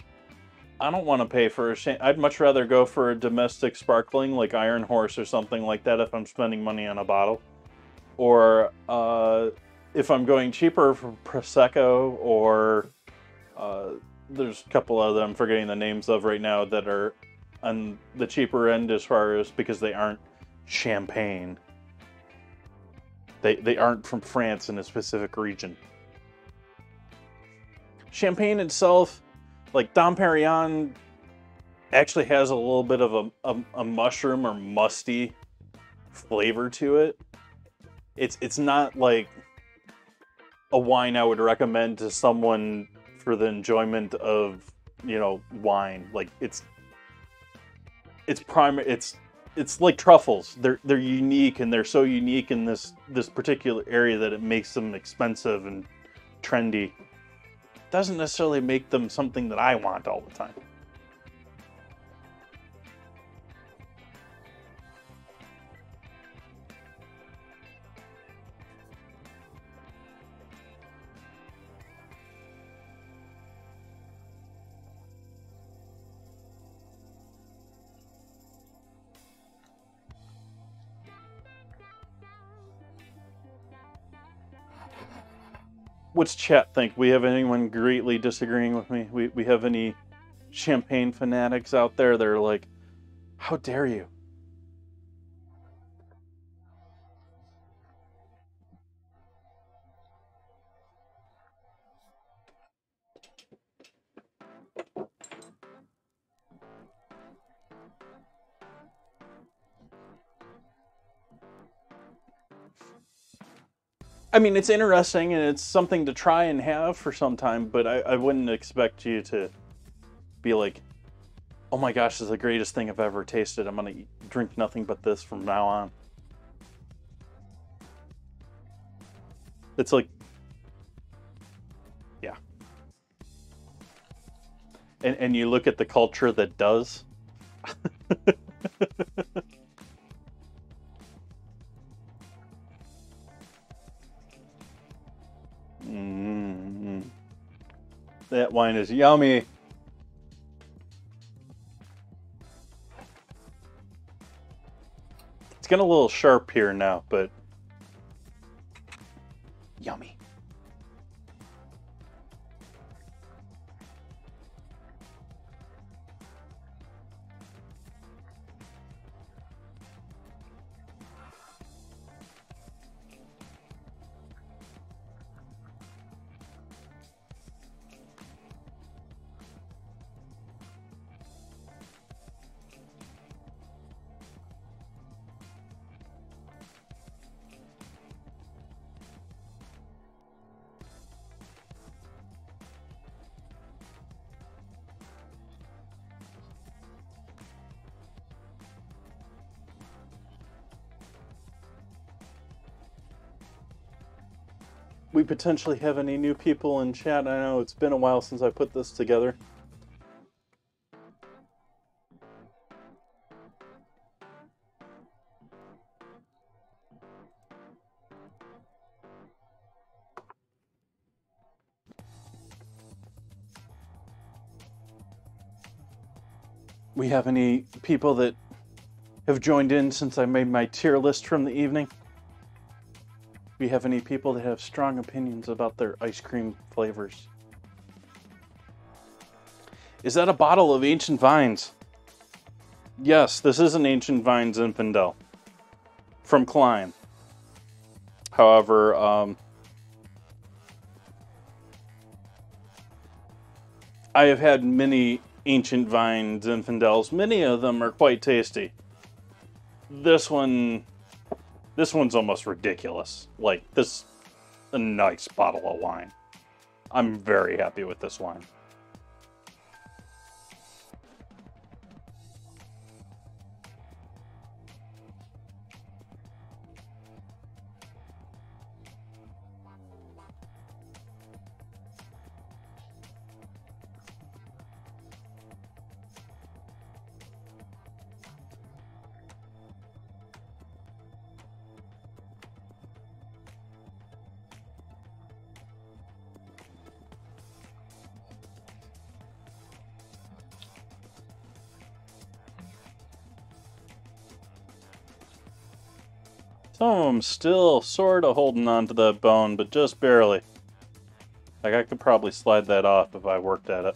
I don't want to pay for a I'd much rather go for a domestic sparkling like Iron Horse or something like that if I'm spending money on a bottle. Or if I'm going cheaper for Prosecco, or there's a couple of them I'm forgetting the names of right now that are on the cheaper end as far as, because they aren't champagne. They aren't from France in a specific region. Champagne itself, like Dom Perignon, actually has a little bit of a mushroom or musty flavor to it. It's not like a wine I would recommend to someone for the enjoyment of, you know, wine. Like it's like truffles. They're unique, and they're so unique in this particular area that it makes them expensive and trendy. Doesn't necessarily make them something that I want all the time. What's chat think? We have anyone greatly disagreeing with me? We have any champagne fanatics out there that are like, how dare you? I mean, it's interesting and it's something to try and have for some time, but I wouldn't expect you to be like, oh my gosh, this is the greatest thing I've ever tasted. I'm going to drink nothing but this from now on. It's like and you look at the culture that does. That wine is yummy. It's getting a little sharp here now, but yummy. We potentially have any new people in chat. I know it's been a while since I put this together. We have any people that have joined in since I made my tier list from the evening? We have any people that have strong opinions about their ice cream flavors? Is that a bottle of Ancient Vines? Yes, this is an Ancient Vines Zinfandel from Klein. However, I have had many Ancient Vines Zinfandels. Many of them are quite tasty. This one's almost ridiculous. Like, this, a nice bottle of wine. I'm very happy with this wine. Some of them still sort of holding on to that bone, but just barely. Like, I could probably slide that off if I worked at it.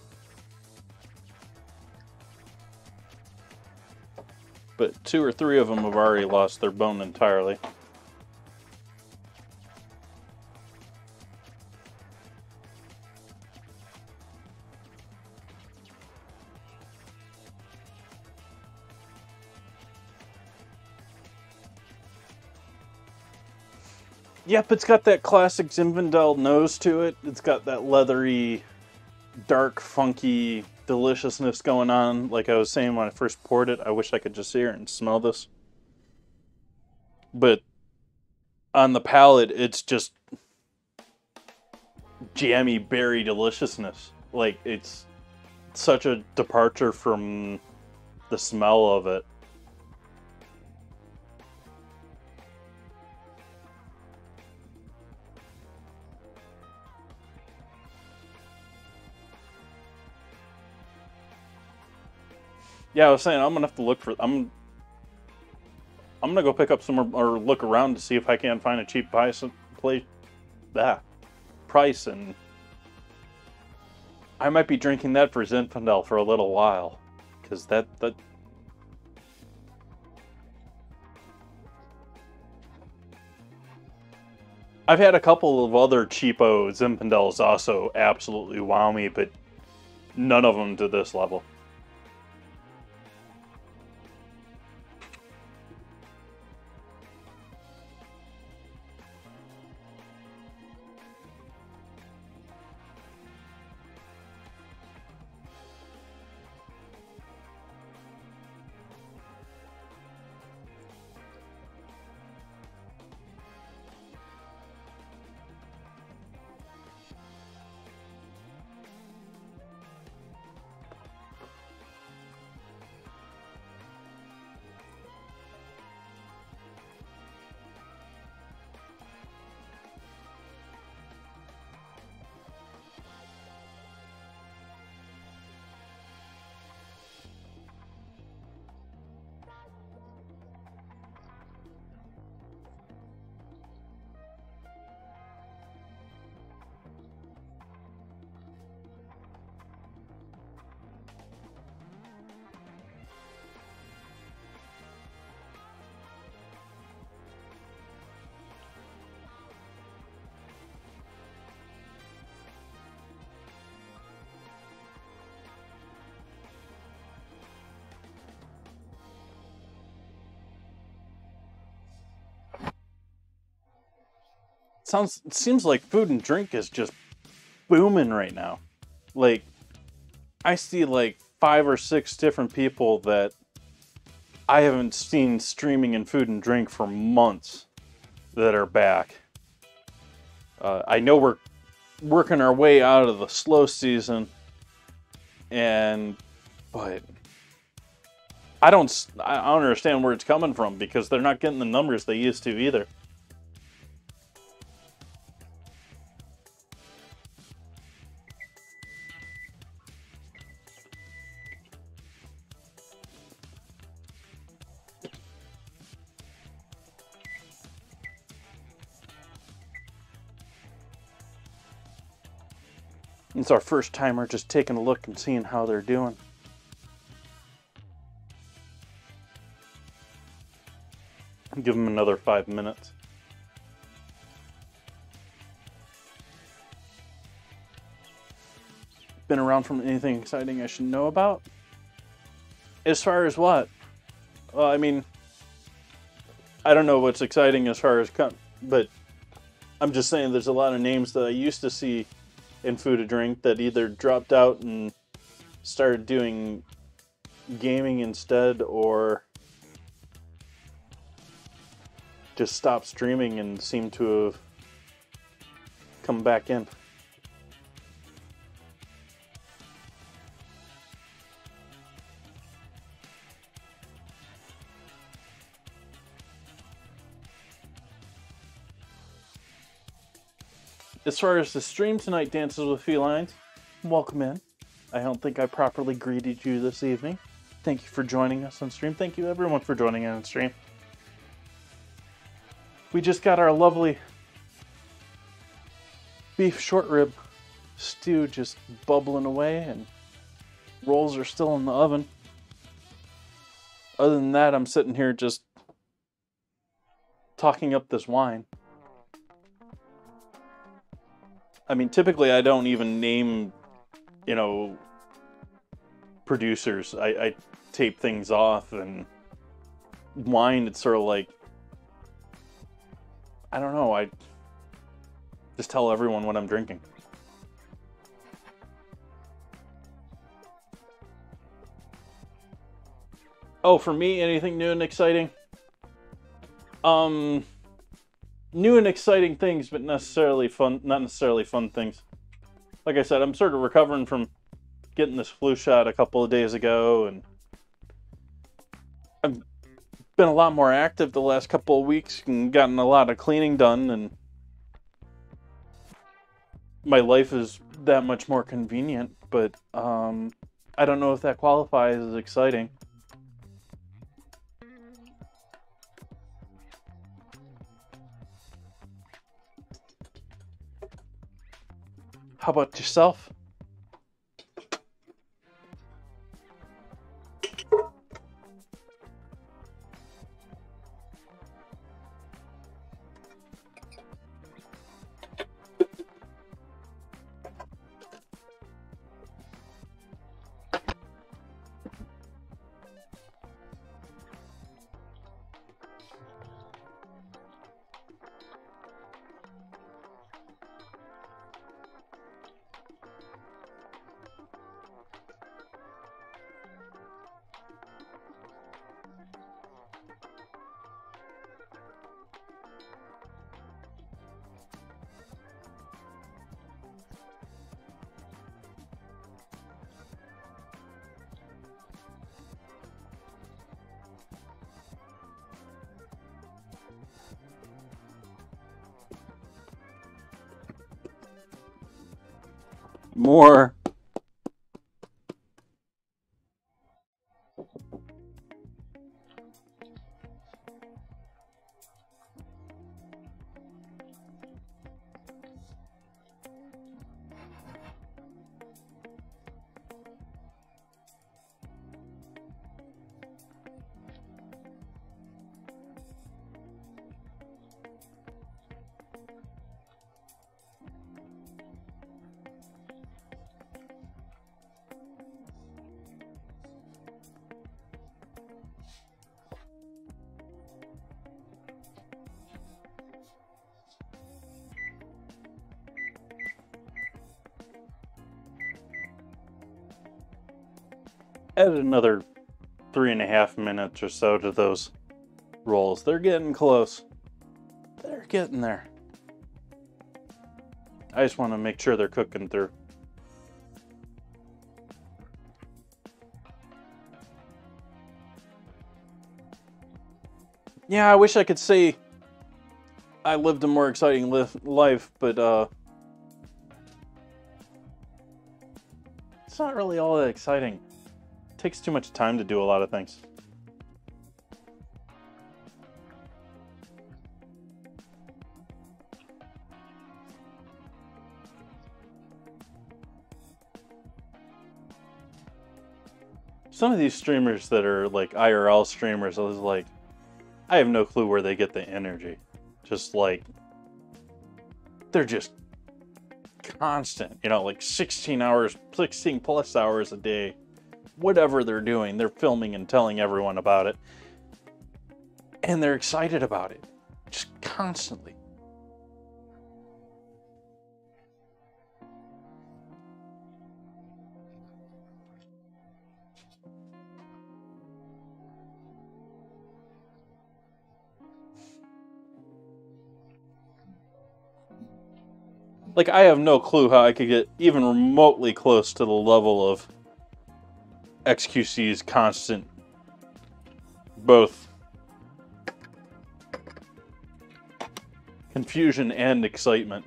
But 2 or 3 of them have already lost their bone entirely. Yep, it's got that classic Zinfandel nose to it. It's got that leathery, dark, funky deliciousness going on. Like I was saying when I first poured it, I wish I could just sit here and smell this. But on the palate, it's just jammy berry deliciousness. Like, it's such a departure from the smell of it. Yeah, I was saying I'm gonna have to look for. I'm gonna go pick up some or look around to see if I can find a cheap price and I might be drinking that for Zinfandel for a little while, because that I've had a couple of other cheapo Zinfandels also absolutely wow me, but none of them to this level. It seems like food and drink is just booming right now. Like, I see like 5 or 6 different people that I haven't seen streaming in food and drink for months that are back. I know we're working our way out of the slow season, but I don't understand where it's coming from, because they're not getting the numbers they used to either. It's our first timer, just taking a look and seeing how they're doing. Give them another 5 minutes. Been around from anything exciting I should know about? As far as what? Well, I mean, I don't know what's exciting as far as but I'm just saying there's a lot of names that I used to see in food and drink that either dropped out and started doing gaming instead, or just stopped streaming and seem to have come back in. As far as the stream tonight, Dances with Felines, welcome in. I don't think I properly greeted you this evening. Thank you for joining us on stream. Thank you everyone for joining us on stream. We just got our lovely beef short rib stew just bubbling away, and rolls are still in the oven. Other than that, I'm sitting here just talking up this wine. I mean, typically I don't even name, producers. I tape things off, and wine, it's sort of like, I don't know, I just tell everyone what I'm drinking. Oh, for me, anything new and exciting? New and exciting things, but not necessarily fun things. Like I said, I'm sort of recovering from getting this flu shot a couple of days ago, and I've been a lot more active the last couple of weeks and gotten a lot of cleaning done, and my life is that much more convenient, but I don't know if that qualifies as exciting. How about yourself? More. Add another 3.5 minutes or so to those rolls. They're getting close. They're getting there. I just want to make sure they're cooking through. Yeah, I wish I could say I lived a more exciting life, but it's not really all that exciting. It takes too much time to do a lot of things. Some of these streamers that are like IRL streamers, I was like, I have no clue where they get the energy. Just like, they're just constant, you know, like 16 plus hours a day. Whatever they're doing, they're filming and telling everyone about it. And they're excited about it. Just constantly. Like, I have no clue how I could get even remotely close to the level of XQC's constant, both confusion and excitement.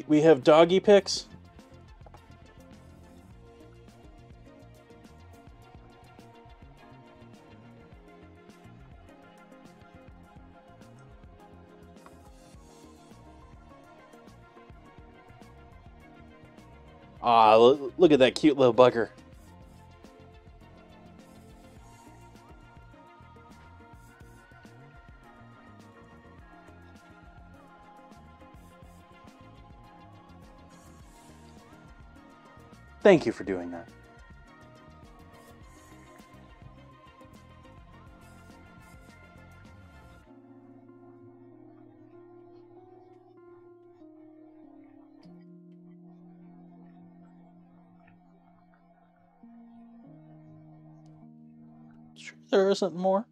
We have doggy pics. Ah, look at that cute little bugger. Thank you for doing that. Sure there isn't more?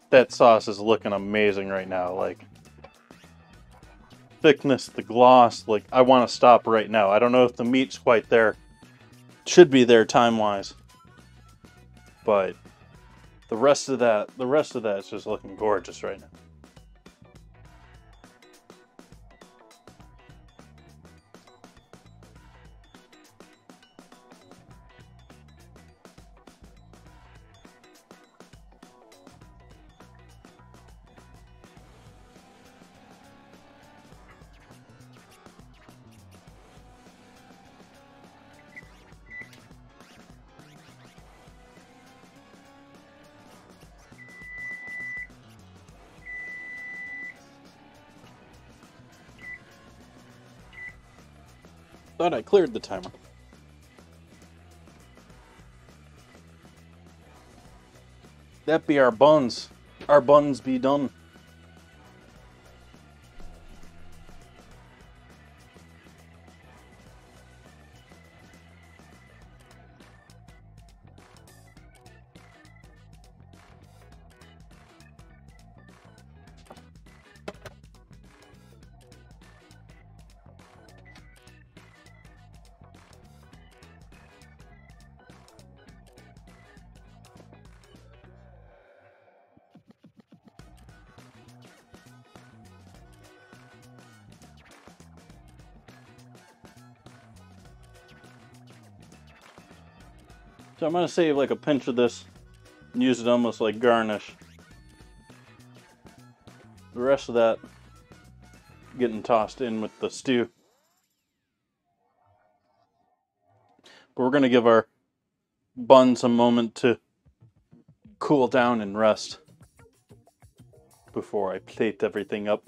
That sauce is looking amazing right now. Like, thickness, the gloss, like, I want to stop right now. I don't know if the meat's quite there. Should be there time-wise. But the rest of that is just looking gorgeous right now. Thought I cleared the timer. That be our buns. Our buns be done. So I'm going to save like a pinch of this and use it almost like garnish. the rest of that getting tossed in with the stew. But we're going to give our buns a moment to cool down and rest before I plate everything up.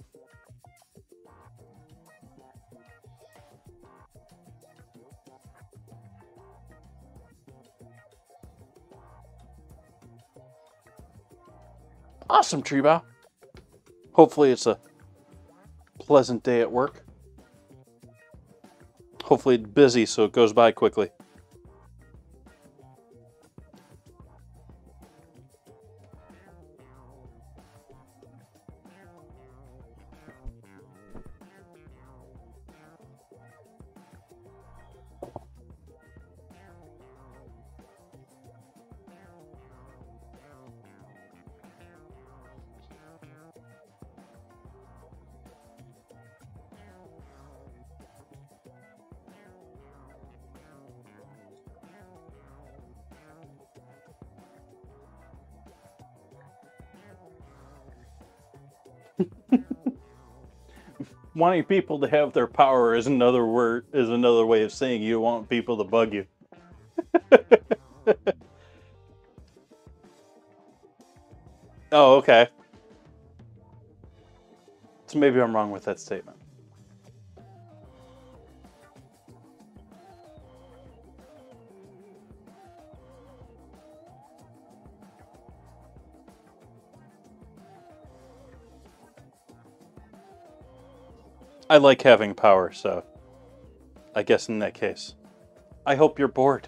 Awesome, Tree Bow. Hopefully it's a pleasant day at work. Hopefully it's busy so it goes by quickly. Wanting people to have their power is another way of saying you want people to bug you. Oh, okay. So maybe I'm wrong with that statement. I like having power, so I guess in that case, I hope you're bored.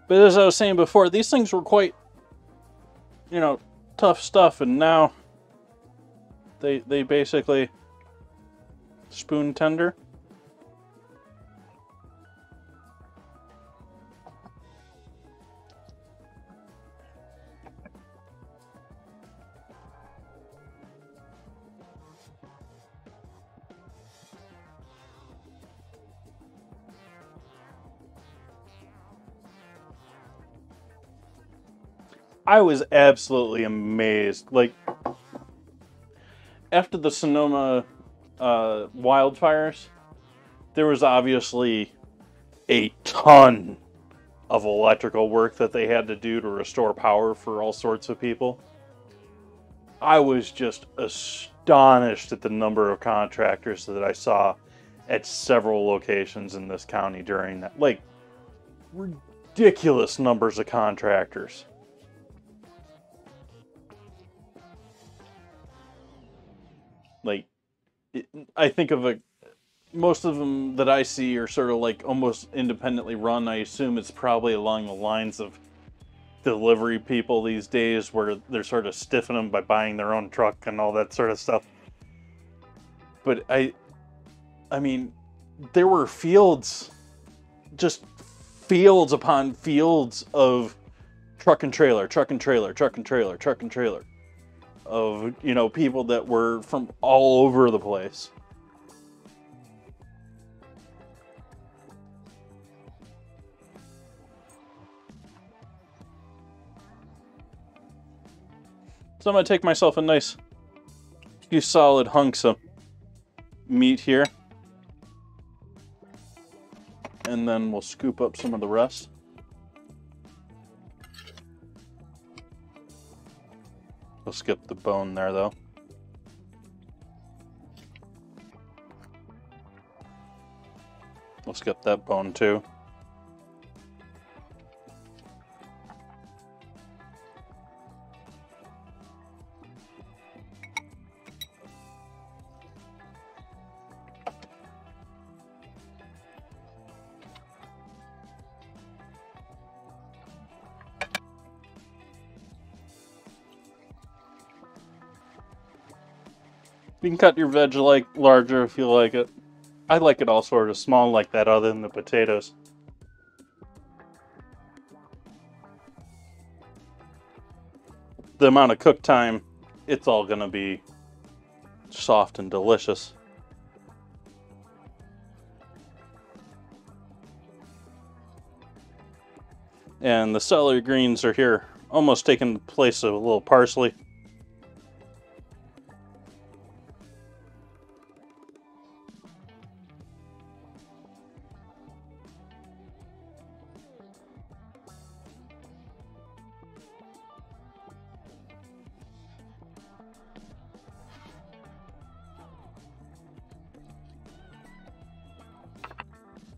But as I was saying before, these things were quite, tough stuff, and now they basically spoon tender. I was absolutely amazed. Like, after the Sonoma wildfires, there was obviously a ton of electrical work that they had to do to restore power for all sorts of people. I was just astonished at the number of contractors that I saw at several locations in this county during that. Like, ridiculous numbers of contractors. Like, I think of most of them that I see are sort of like almost independently run. I assume it's probably along the lines of delivery people these days, where they're sort of stiffing them by buying their own truck and all that sort of stuff. But I mean, there were fields, just fields upon fields of truck and trailer, truck and trailer, truck and trailer, truck and trailer. Of, people that were from all over the place. So I'm going to take myself a nice few solid hunks of meat here. And then we'll scoop up some of the rest. We'll skip the bone there, though. We'll skip that bone, too. You can cut your veg like larger if you like it. I like it all sort of small like that, other than the potatoes. The amount of cook time, it's all gonna be soft and delicious. And the celery greens are here, almost taking the place of a little parsley.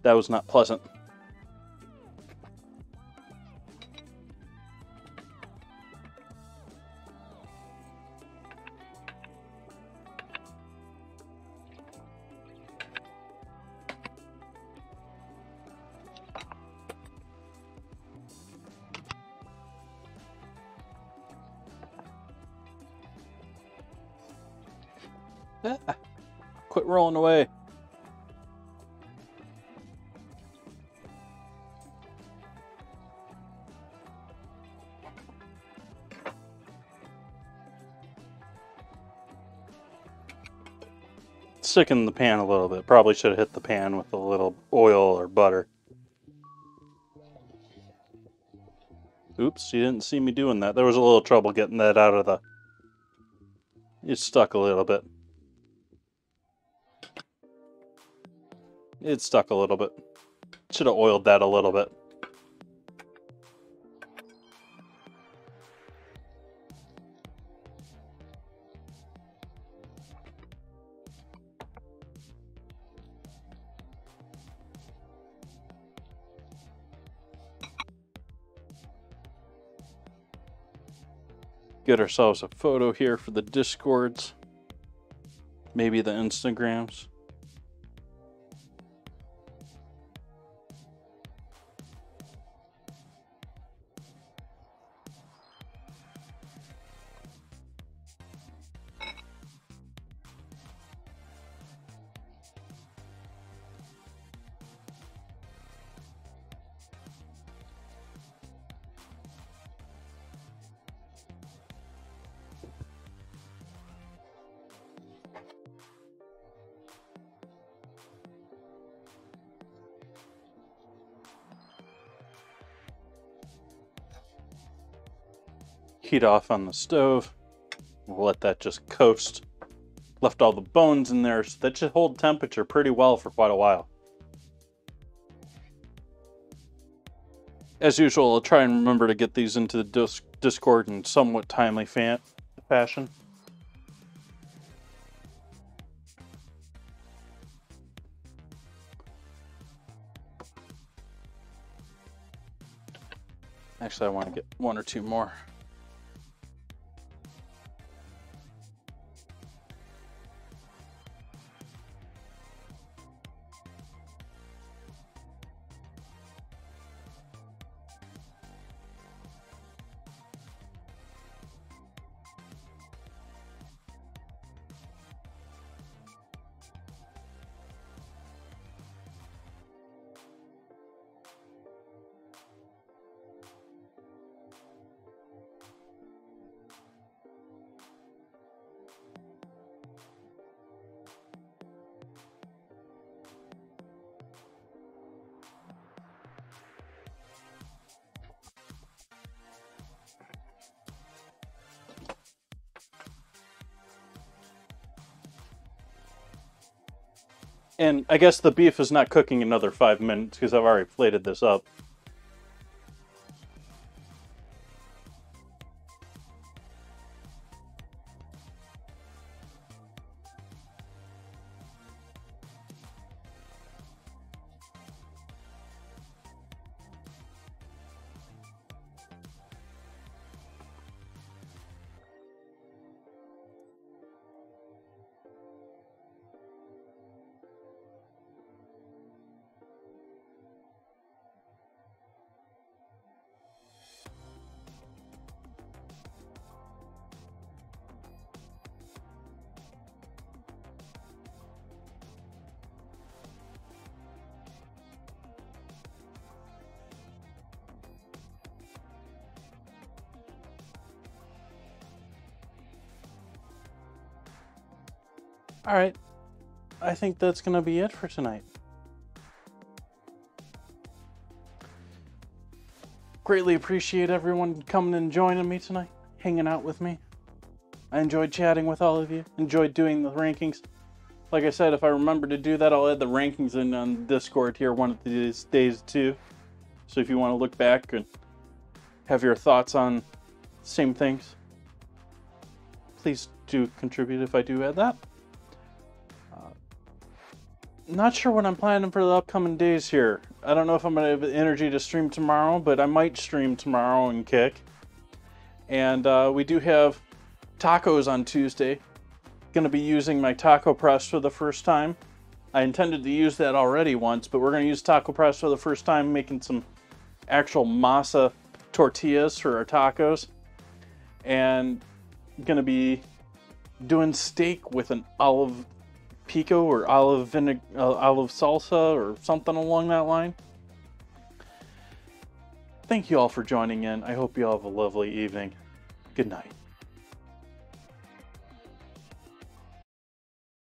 That was not pleasant. Ah, quit rolling away. Stick in the pan a little bit. Probably should have hit the pan with a little oil or butter. Oops, you didn't see me doing that. There was a little trouble getting that out of the... It stuck a little bit. It stuck a little bit. Should have oiled that a little bit. Get ourselves a photo here for the Discords. Maybe the Instagrams. Heat off on the stove. We'll let that just coast. Left all the bones in there, so that should hold temperature pretty well for quite a while. As usual, I'll try and remember to get these into the Discord in somewhat timely fashion. Actually, I want to get one or two more. And I guess the beef is not cooking another 5 minutes because I've already plated this up. Alright, I think that's going to be it for tonight. Greatly appreciate everyone coming and joining me tonight, hanging out with me. I enjoyed chatting with all of you, enjoyed doing the rankings. Like I said, if I remember to do that, I'll add the rankings in on Discord here one of these days too. So if you want to look back and have your thoughts on same things, please do contribute if I do add that. Not sure what I'm planning for the upcoming days here. I don't know if I'm going to have the energy to stream tomorrow, but I might stream tomorrow and kick. And we do have tacos on Tuesday. Going to be using my taco press for the first time. I intended to use that already once, but we're going to use taco press for the first time, making some actual masa tortillas for our tacos. And going to be doing steak with an olive pico or olive salsa or something along that line. Thank you all for joining in. I hope you all have a lovely evening. Good night.